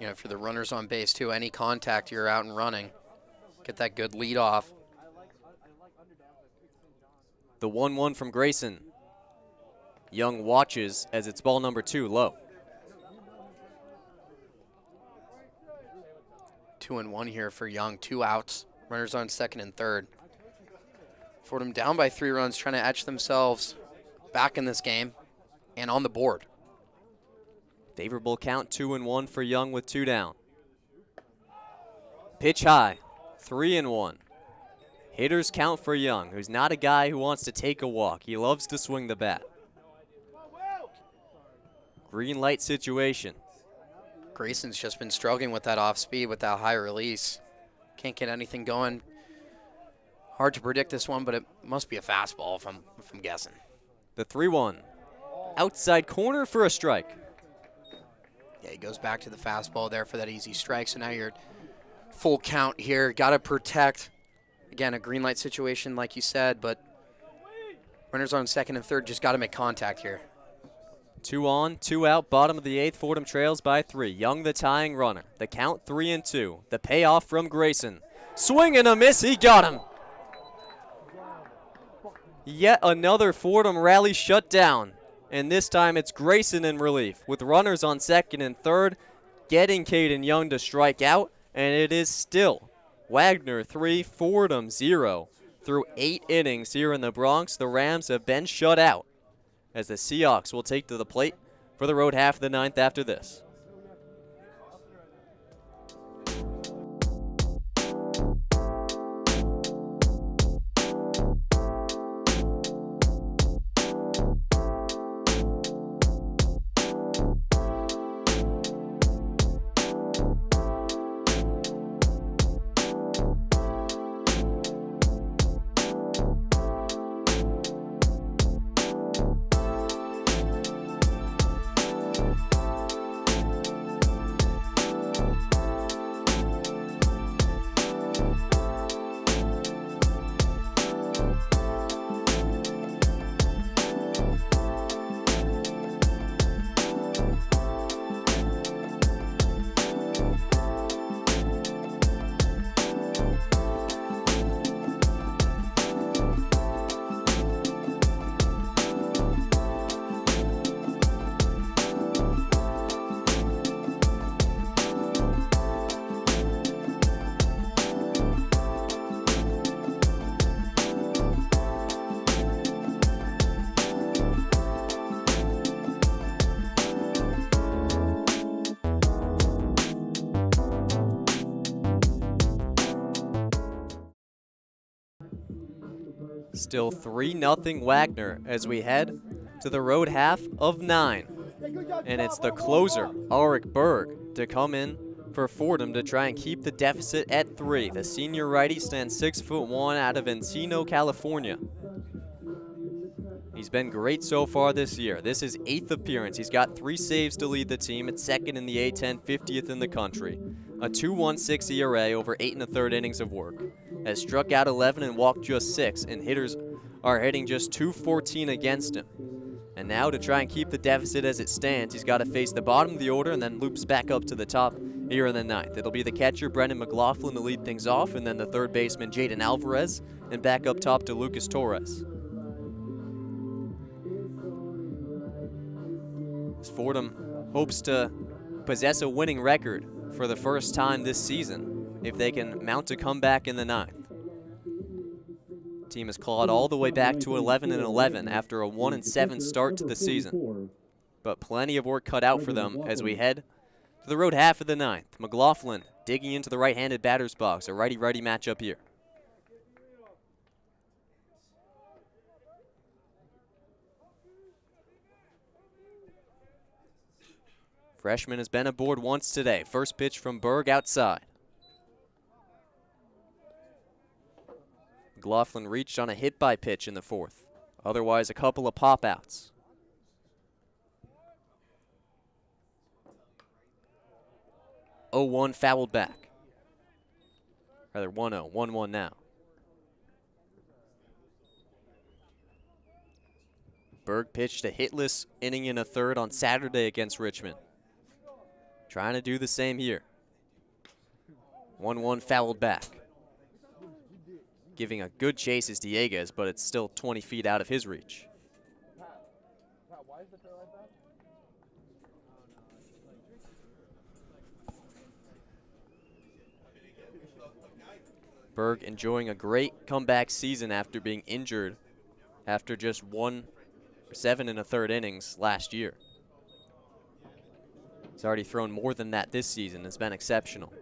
You know, for the runners on base too, any contact, you're out and running. Get that good lead off. The 1-1 from Grayson. Young watches as it's ball number 2 low. 2-1 here for Young. 2 outs. Runners on second and third. Fordham down by 3 runs, trying to etch themselves back in this game and on the board. Favorable count, 2-1 for Young with 2 down. Pitch high, 3-1. Hitters count for Young, who's not a guy who wants to take a walk. He loves to swing the bat. Green light situation. Grayson's just been struggling with that off speed, with that high release. Can't get anything going. Hard to predict this one, but it must be a fastball if I'm guessing. The 3-1. Outside corner for a strike. Yeah, he goes back to the fastball there for that easy strike. So now you're full count here. Got to protect. Again, a green light situation, like you said, but runners on second and third, just got to make contact here. 2 on, 2 out, bottom of the 8th. Fordham trails by 3. Young the tying runner. The count 3-2. The payoff from Grayson. Swing and a miss. He got him. Yet another Fordham rally shut down. And this time it's Grayson in relief with runners on second and third, getting Caden Young to strike out. And it is still Wagner 3, Fordham 0. Through 8 innings here in the Bronx, the Rams have been shut out, as the Seahawks will take to the plate for the road half of the 9th after this. Still 3-0 Wagner as we head to the road half of 9. And it's the closer, Ulrich Berg, to come in for Fordham to try and keep the deficit at 3. The senior righty stands 6'1" out of Encino, California. He's been great so far this year. This is 8th appearance. He's got 3 saves to lead the team at 2nd in the A-10, 50th in the country. A 2.16 ERA over 8 1/3 innings of work. Has struck out 11 and walked just 6, and hitters are hitting just .214 against him. And now to try and keep the deficit as it stands, he's got to face the bottom of the order and then loops back up to the top here in the 9th. It'll be the catcher, Brendan McLaughlin, to lead things off, and then the third baseman, Jaden Alvarez, and back up top to Lucas Torres. Fordham hopes to possess a winning record for the first time this season if they can mount a comeback in the 9th. Team has clawed all the way back to 11-11 after a 1-7 start to the season. But plenty of work cut out for them as we head to the road half of the 9th. McLaughlin digging into the right-handed batter's box, a righty-righty matchup here. Freshman has been aboard once today. First pitch from Berg outside. McLaughlin reached on a hit by pitch in the 4th. Otherwise, a couple of pop-outs. Oh, 1 fouled back. Rather 1-0, 1-1 now. Berg pitched a hitless inning in a 3rd on Saturday against Richmond. Trying to do the same here. 1-1 fouled back. Giving a good chase is Dieguez, but it's still 20 feet out of his reach. Berg enjoying a great comeback season after being injured after just 7 1/3 innings last year. He's already thrown more than that this season. It's been exceptional.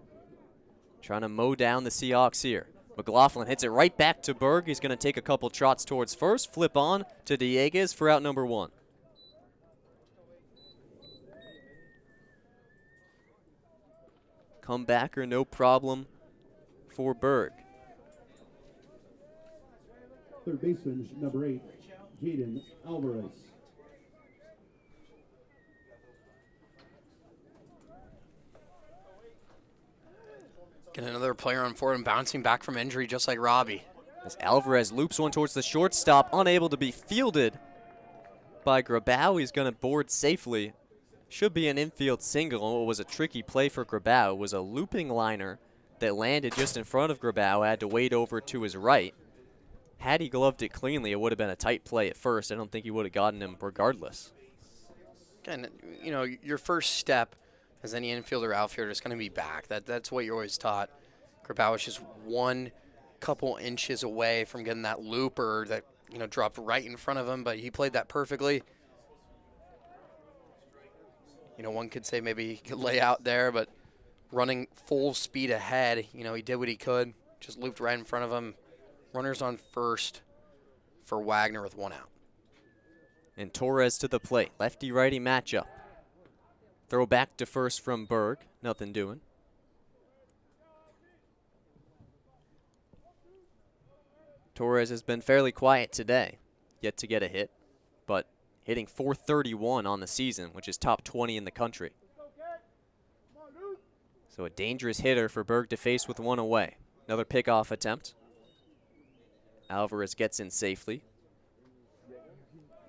Trying to mow down the Seahawks here. McLaughlin hits it right back to Berg. He's going to take a couple trots towards first. Flip on to Dieguez for out number 1. Comebacker, no problem for Berg. Third baseman, number 8, Jaden Alvarez. Get another player on Fordham bouncing back from injury just like Robbie. As Alvarez loops one towards the shortstop, unable to be fielded by Grabau. He's going to board safely. Should be an infield single. What was a tricky play for Grabau was a looping liner that landed just in front of Grabau, had to wade over to his right. Had he gloved it cleanly, it would have been a tight play at first. I don't think he would have gotten him regardless. Again, you know, your first step as any infielder or outfielder is going to be back. That's what you're always taught. Grabau was just one couple inches away from getting that looper that, you know, dropped right in front of him, but he played that perfectly. You know, one could say maybe he could lay out there, but running full speed ahead, you know, he did what he could, just looped right in front of him. Runners on first for Wagner with 1 out. And Torres to the plate. Lefty-righty matchup. Throw back to first from Berg. Nothing doing. Torres has been fairly quiet today. Yet to get a hit, but hitting .431 on the season, which is top 20 in the country. So a dangerous hitter for Berg to face with 1 away. Another pickoff attempt. Alvarez gets in safely.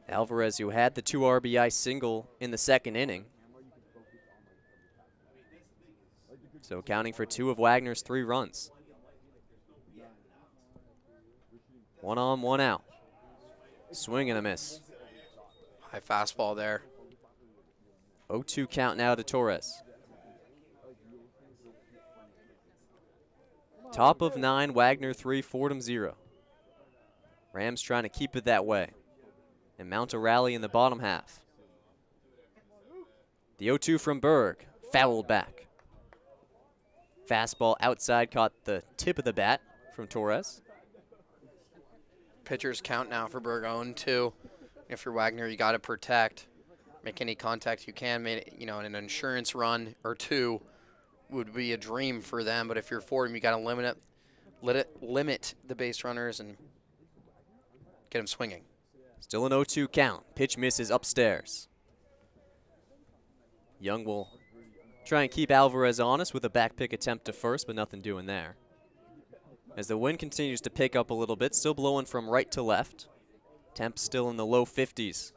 Alvarez, who had the 2 RBI single in the 2nd inning. So counting for 2 of Wagner's 3 runs. 1 on, 1 out. Swing and a miss. High fastball there. 0-2 count now to Torres. Top of 9, Wagner 3, Fordham 0. Rams trying to keep it that way and mount a rally in the bottom half. The 0-2 from Berg, fouled back. Fastball outside, caught the tip of the bat from Torres. Pitcher's count now for Berg 0-2. If you're Wagner, you got to protect. Make any contact you can. You know, an insurance run or 2 would be a dream for them. But if you're Fordham, you got to limit the base runners and get him swinging. Still an 0-2 count. Pitch misses upstairs. Young will try and keep Alvarez honest with a back pick attempt to first, but nothing doing there. As the wind continues to pick up a little bit, still blowing from right to left. Temps still in the low 50s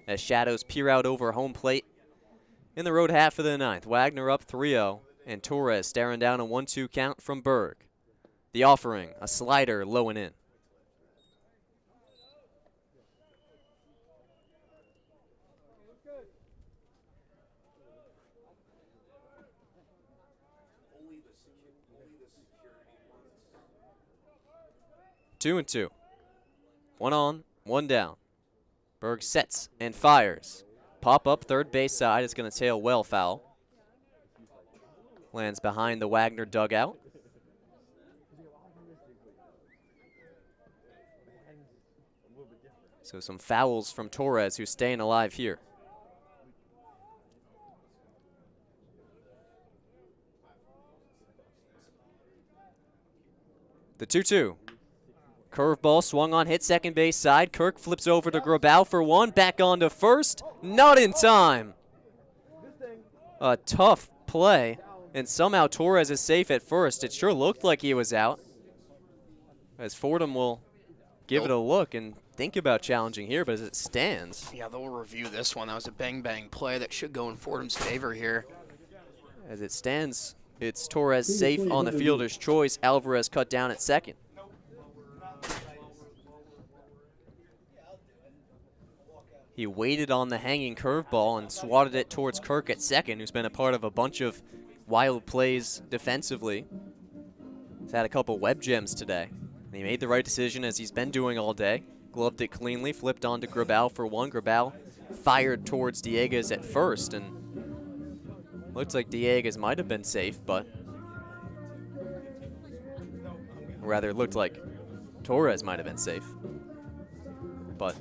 as shadows peer out over home plate. In the road half of the 9th, Wagner up 3-0, and Torres staring down a 1-2 count from Berg. The offering, a slider low and in. Two and 2. 1 on, 1 down. Berg sets and fires. Pop up third base side. It's going to tail well foul. Lands behind the Wagner dugout. So some fouls from Torres, who's staying alive here. The 2-2. Curveball swung on, hit second base side. Kirk flips over to Grabau for 1. Back on to first. Not in time. A tough play. And somehow Torres is safe at first. It sure looked like he was out. As Fordham will give it a look and think about challenging here, but as it stands. Yeah, they'll review this one. That was a bang-bang play that should go in Fordham's favor here. As it stands, it's Torres safe on the fielder's choice. Alvarez cut down at second. He waited on the hanging curveball and swatted it towards Kirk at second, who's been a part of a bunch of wild plays defensively. He's had a couple web gems today. And he made the right decision, as he's been doing all day. Gloved it cleanly, flipped on to Grabal for one. Grabal fired towards Dieguez at first, and looks like Dieguez might have been safe, but rather it looked like Torres might have been safe. But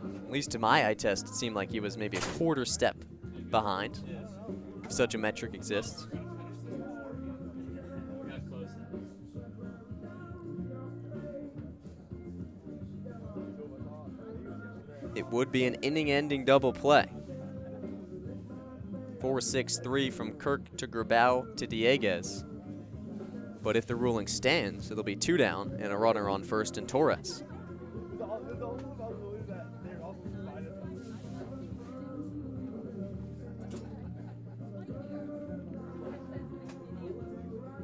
at least to my eye test, it seemed like he was maybe a quarter step behind, if such a metric exists. It would be an inning-ending double play. 4-6-3 from Kirk to Grabal to Dieguez. But if the ruling stands, it'll be 2 down and a runner on first and Torres.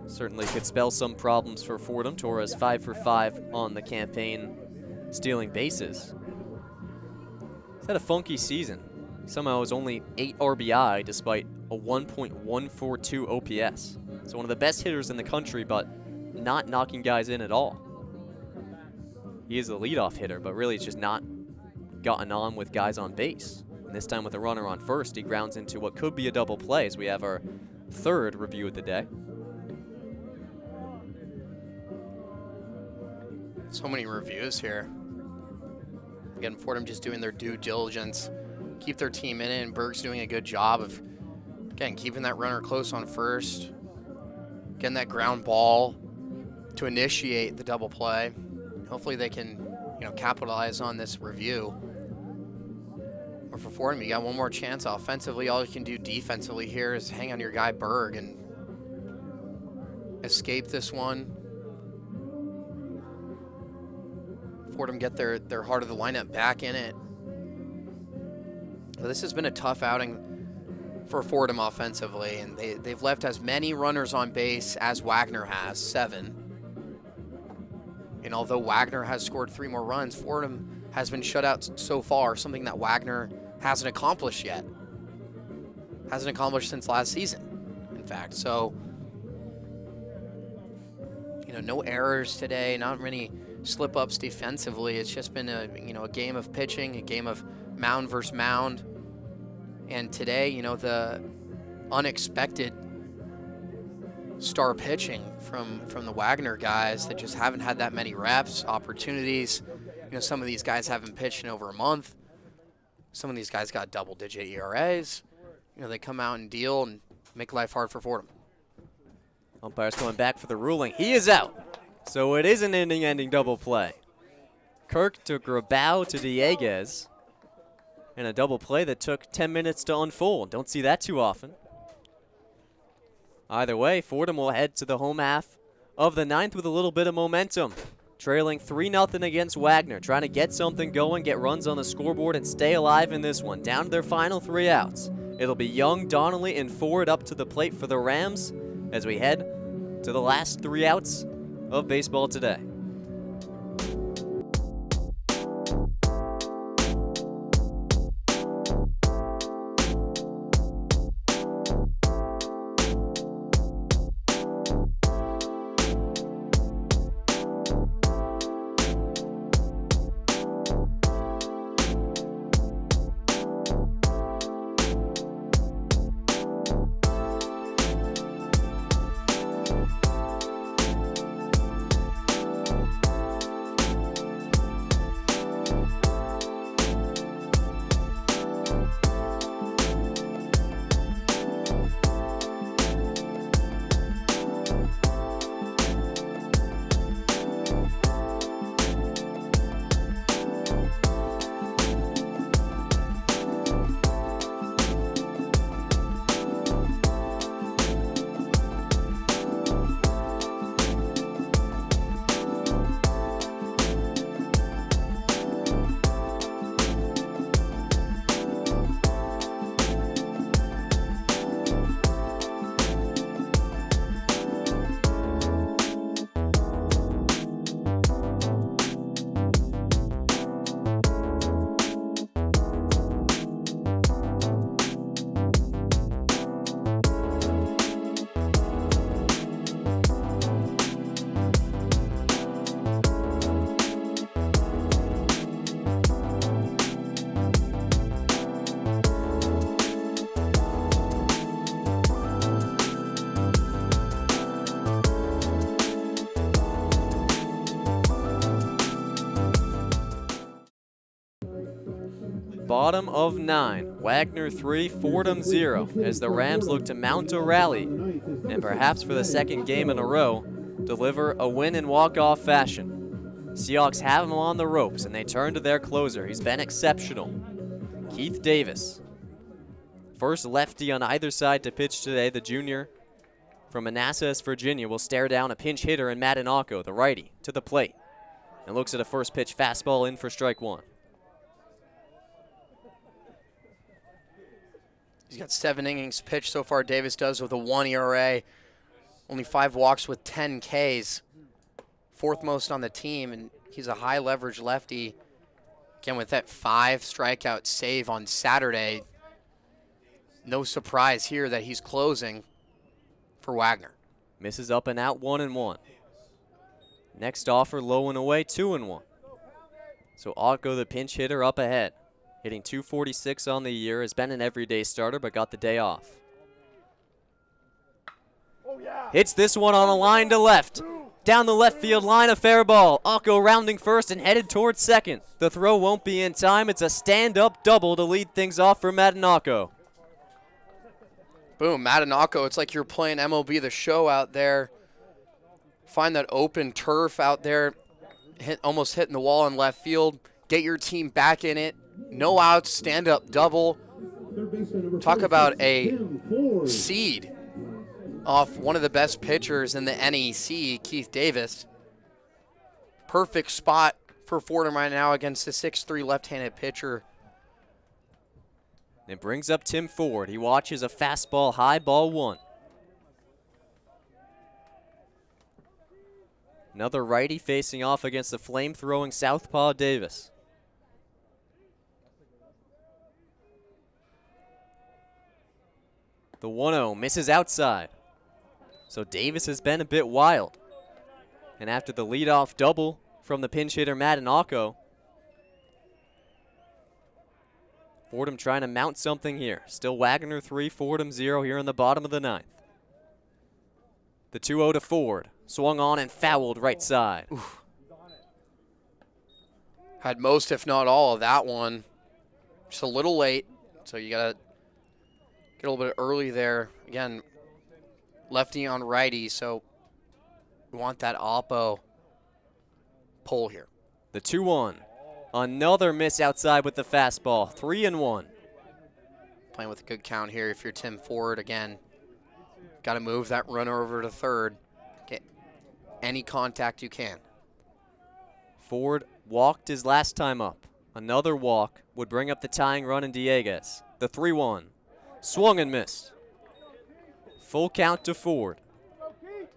Certainly could spell some problems for Fordham. Torres 5 for 5 on the campaign, stealing bases. He's had a funky season. Somehow was only 8 RBI despite a 1.142 OPS. So one of the best hitters in the country, but not knocking guys in at all. He is a leadoff hitter, but really it's just not gotten on with guys on base. And this time with a runner on first, he grounds into what could be a double play as we have our third review of the day. So many reviews here. Again, Fordham just doing their due diligence, keep their team in it, and Berg's doing a good job of, again, keeping that runner close on first, getting that ground ball to initiate the double play. Hopefully they can, capitalize on this review. Or for Fordham, you got one more chance offensively. All you can do defensively here is hang on your guy Berg and escape this one. Fordham get their heart of the lineup back in it. But this has been a tough outing for Fordham offensively, and they've left as many runners on base as Wagner has, 7. And although Wagner has scored 3 more runs, Fordham has been shut out so far, something that Wagner hasn't accomplished yet. Hasn't accomplished since last season, in fact. So, no errors today, not many slip-ups defensively. It's just been a game of pitching, a game of mound versus mound. And today, the unexpected star pitching from the Wagner guys that just haven't had that many reps, opportunities. Some of these guys haven't pitched in over a month. Some of these guys got double-digit ERAs. They come out and deal and make life hard for Fordham. Umpire's coming back for the ruling. He is out. So it is an inning-ending double play. Kirk to Grabal to Dieguez. And a double play that took 10 minutes to unfold. Don't see that too often. Either way, Fordham will head to the home half of the 9th with a little bit of momentum. Trailing 3-0 against Wagner. Trying to get something going, get runs on the scoreboard, and stay alive in this one. Down to their final 3 outs. It'll be Young, Donnelly, and Ford up to the plate for the Rams as we head to the last 3 outs of baseball today. bottom of 9. Wagner 3, Fordham 0, as the Rams look to mount a rally and perhaps for the second game in a row, deliver a win in walk-off fashion. Seahawks have him on the ropes, and they turn to their closer. He's been exceptional. Keith Davis. First lefty on either side to pitch today. The junior from Manassas, Virginia, will stare down a pinch hitter in Madanako, the righty, to the plate, and looks at a first pitch fastball in for strike 1. He's got 7 innings pitched so far, Davis does, with a 1 ERA. Only 5 walks with 10 Ks. 4th most on the team, and he's a high leverage lefty. Again, with that 5 strikeout save on Saturday, no surprise here that he's closing for Wagner. Misses up and out, 1-1. Next offer, low and away, 2-1. So Otko, the pinch hitter, up ahead. Hitting .246 on the year, has been an everyday starter, but got the day off. Hits this one on a line to left. Down the left field line, a fair ball. Otko rounding first and headed towards second. The throw won't be in time. It's a stand-up double to lead things off for Madanako. Boom, Madanako, it's like you're playing MLB The Show out there. Find that open turf out there, almost hitting the wall in left field. Get your team back in it. No outs, stand-up double. Talk about a seed off one of the best pitchers in the NEC, Keith Davis. Perfect spot for Fordham right now against the 6'3" left-handed pitcher. It brings up Tim Ford. He watches a fastball high, ball 1. Another righty facing off against the flame-throwing southpaw Davis. The 1-0 misses outside. So Davis has been a bit wild. And after the leadoff double from the pinch hitter Madanako, Fordham trying to mount something here. Still Wagner 3, Fordham 0 here in the bottom of the 9th. The 2-0 to Ford. Swung on and fouled right side. Oof. Had most, if not all, of that one. Just a little late, so you got to get a little bit early there. Again, lefty on righty, so we want that oppo pull here. The 2-1. Another miss outside with the fastball. 3-1. Playing with a good count here if you're Tim Ford. Again, got to move that runner over to third. Get any contact you can. Ford walked his last time up. Another walk would bring up the tying run in Dieguez. The 3-1. Swung and missed. Full count to Ford.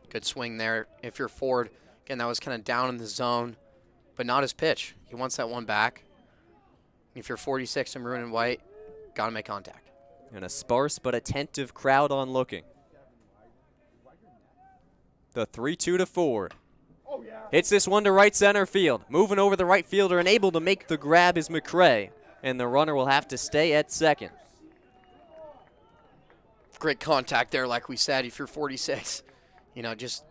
Good swing there if you're Ford. Again, that was kind of down in the zone, but not his pitch. He wants that one back. If you're 46 in maroon and white, got to make contact. And a sparse but attentive crowd on looking. The 3-2 to Ford. Hits this one to right center field. Moving over the right fielder and able to make the grab is McCray. And the runner will have to stay at second. Great contact there, like we said, if you're 46. You know, just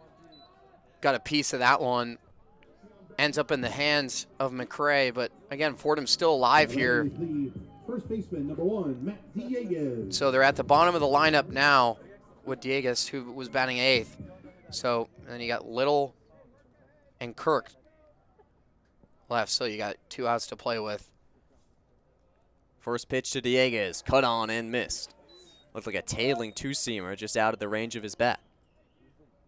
got a piece of that one. Ends up in the hands of McCray. But, again, Fordham's still alive here. First baseman, number 1, Matt Dieguez. So they're at the bottom of the lineup now with Dieguez, who was batting 8th. So, and then you got Little and Kirk left. So you got 2 outs to play with. First pitch to Dieguez. Cut on and missed. Looked like a tailing two-seamer just out of the range of his bat.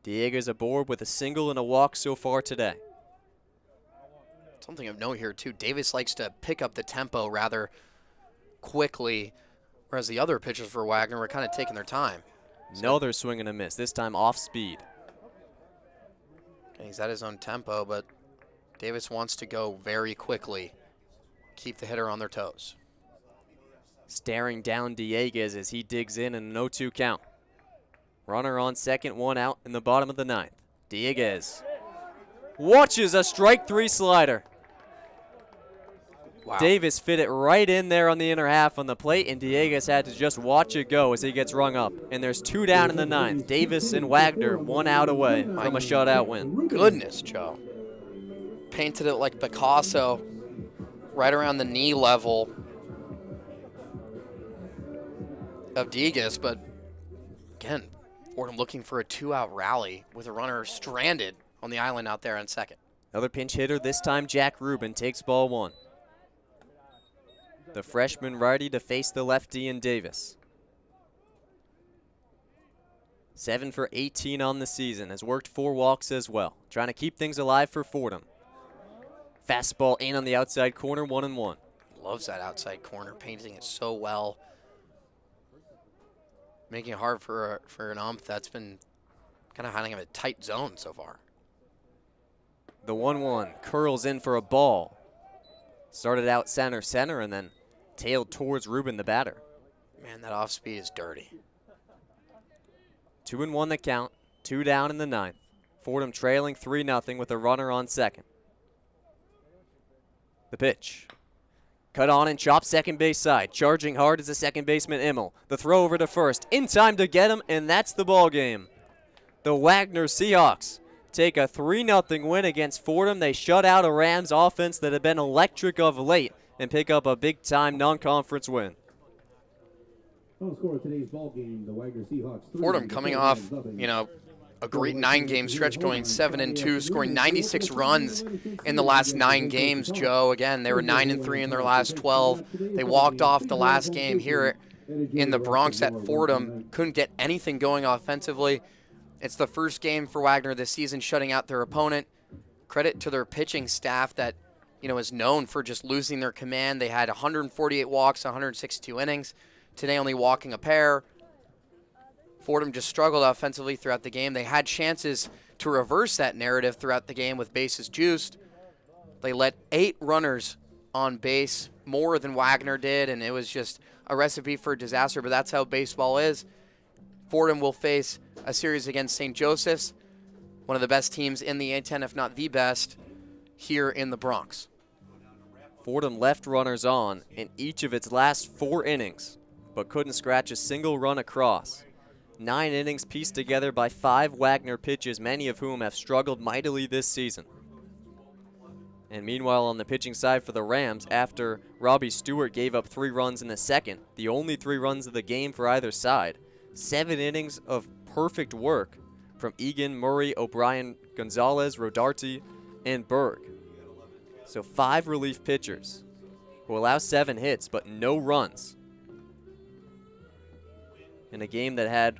Dieguez aboard with a single and a walk so far today. Something of note here, too. Davis likes to pick up the tempo rather quickly, whereas the other pitchers for Wagner were kind of taking their time. Another swing and a miss, this time off speed. Okay, he's at his own tempo, but Davis wants to go very quickly. Keep the hitter on their toes. Staring down Dieguez as he digs in an 0-2 count. Runner on second, 1 out in the bottom of the 9th. Dieguez watches a strike 3 slider. Wow. Davis fit it right in there on the inner half on the plate, and Dieguez had to just watch it go as he gets rung up. And there's 2 down in the 9th. Davis and Wagner 1 out away from a shutout win. Goodness, Joe. Painted it like Picasso, right around the knee level. of Degas, but again, Fordham looking for a 2-out rally with a runner stranded on the island out there on second. Another pinch hitter, this time Jack Rubin takes ball 1. The freshman righty to face the lefty in Davis. 7 for 18 on the season, has worked 4 walks as well. Trying to keep things alive for Fordham. Fastball in on the outside corner, 1-1. Loves that outside corner, painting it so well. Making it hard for an ump that's been kind of hiding in a tight zone so far. The 1-1 curls in for a ball. Started out center, and then tailed towards Rubin, the batter. Man, that off speed is dirty. 2-1 the count, 2 down in the 9th. Fordham trailing 3-0 with a runner on second. The pitch. Cut on and chopped second base side. Charging hard is the second baseman Immel. The throw over to first. In time to get him, and that's the ball game. The Wagner Seahawks take a 3-0 win against Fordham. They shut out a Rams offense that had been electric of late and pick up a big-time non-conference win. Final score of today's ball game, the Wagner Seahawks 3, Fordham coming off, a great 9-game stretch, going 7-2, scoring 96 runs in the last 9 games, Joe. Again, they were 9-3 in their last 12. They walked off the last game here in the Bronx at Fordham. Couldn't get anything going offensively. It's the first game for Wagner this season shutting out their opponent. Credit to their pitching staff that, is known for just losing their command. They had 148 walks, 162 innings. Today only walking a pair. Fordham just struggled offensively throughout the game. They had chances to reverse that narrative throughout the game with bases juiced. They let 8 runners on base, more than Wagner did, and it was just a recipe for disaster, but that's how baseball is. Fordham will face a series against St. Joseph's, one of the best teams in the A-10, if not the best, here in the Bronx. Fordham left runners on in each of its last 4 innings, but couldn't scratch a single run across. 9 innings pieced together by 5 Wagner pitches, many of whom have struggled mightily this season. And meanwhile, on the pitching side for the Rams, after Robbie Stewart gave up 3 runs in the second, the only 3 runs of the game for either side, 7 innings of perfect work from Egan, Murray, O'Brien, Gonzalez, Rodarte, and Berg. So 5 relief pitchers who allow 7 hits, but no runs. In a game that had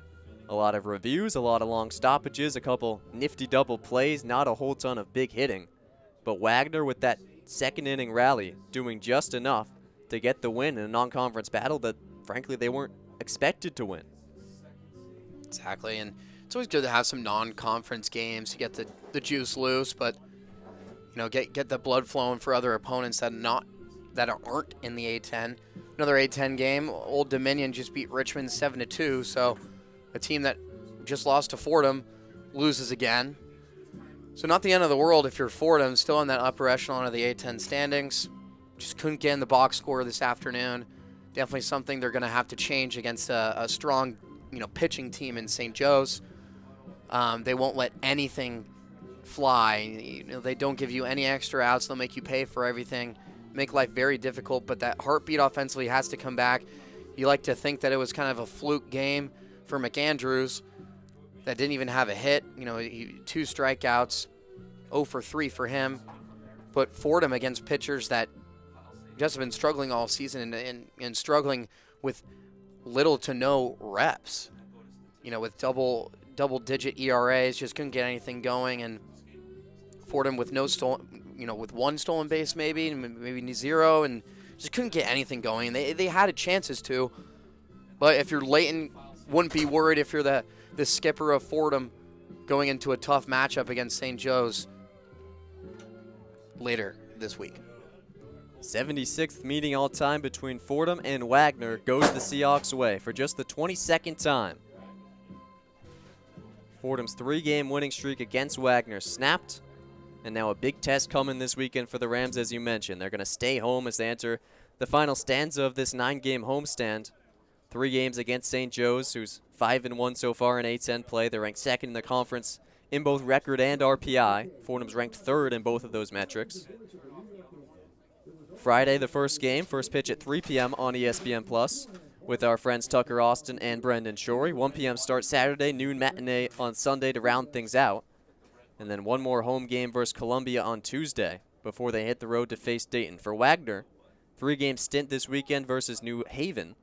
a lot of reviews, a lot of long stoppages, a couple nifty double plays, not a whole ton of big hitting. But Wagner, with that second inning rally, doing just enough to get the win in a non-conference battle that, frankly, they weren't expected to win. Exactly, and it's always good to have some non-conference games to get the juice loose, but get the blood flowing for other opponents that aren't in the A-10. Another A-10 game. Old Dominion just beat Richmond 7-2, so a team that just lost to Fordham loses again. So not the end of the world if you're Fordham, still in that upper echelon of the A-10 standings. Just couldn't get in the box score this afternoon. Definitely something they're going to have to change against a strong, pitching team in St. Joe's. They won't let anything fly. They don't give you any extra outs. They'll make you pay for everything. Make life very difficult, but that heartbeat offensively has to come back. You like to think that it was kind of a fluke game for McAndrews that didn't even have a hit. 2 strikeouts, 0 for 3 for him. But Fordham against pitchers that just have been struggling all season and struggling with little to no reps. With double-digit ERAs, just couldn't get anything going, and Fordham with with 1 stolen base maybe 0, and just couldn't get anything going. They had chances to, but if you're Leighton, wouldn't be worried if you're the skipper of Fordham going into a tough matchup against St. Joe's later this week. 76th meeting all time between Fordham and Wagner goes the Seahawks' way for just the 22nd time. Fordham's 3-game winning streak against Wagner snapped, and now a big test coming this weekend for the Rams, as you mentioned. They're going to stay home as they enter the final stanza of this 9-game homestand. 3 games against St. Joe's, who's 5-1 so far in A-10 play. They're ranked 2nd in the conference in both record and RPI. Fordham's ranked 3rd in both of those metrics. Friday, the first game, first pitch at 3 p.m. on ESPN+. with our friends Tucker Austin and Brendan Shorey. 1 p.m. start Saturday, noon matinee on Sunday to round things out. And then one more home game versus Columbia on Tuesday before they hit the road to face Dayton. For Wagner, 3-game stint this weekend versus New Haven.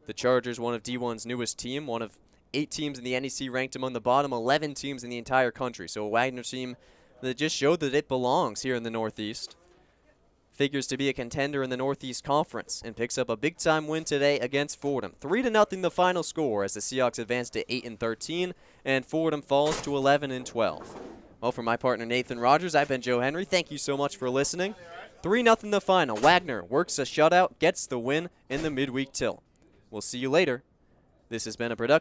The Chargers, one of D1's newest team, one of 8 teams in the NEC ranked among the bottom 11 teams in the entire country. So a Wagner team that just showed that it belongs here in the Northeast. Figures to be a contender in the Northeast Conference and picks up a big-time win today against Fordham. 3-0 the final score as the Seahawks advance to 8-13 and Fordham falls to 11-12. Well, for my partner Nathan Rogers, I've been Joe Henry. Thank you so much for listening. 3-0 the final. Wagner works a shutout, gets the win in the midweek tilt. We'll see you later. This has been a production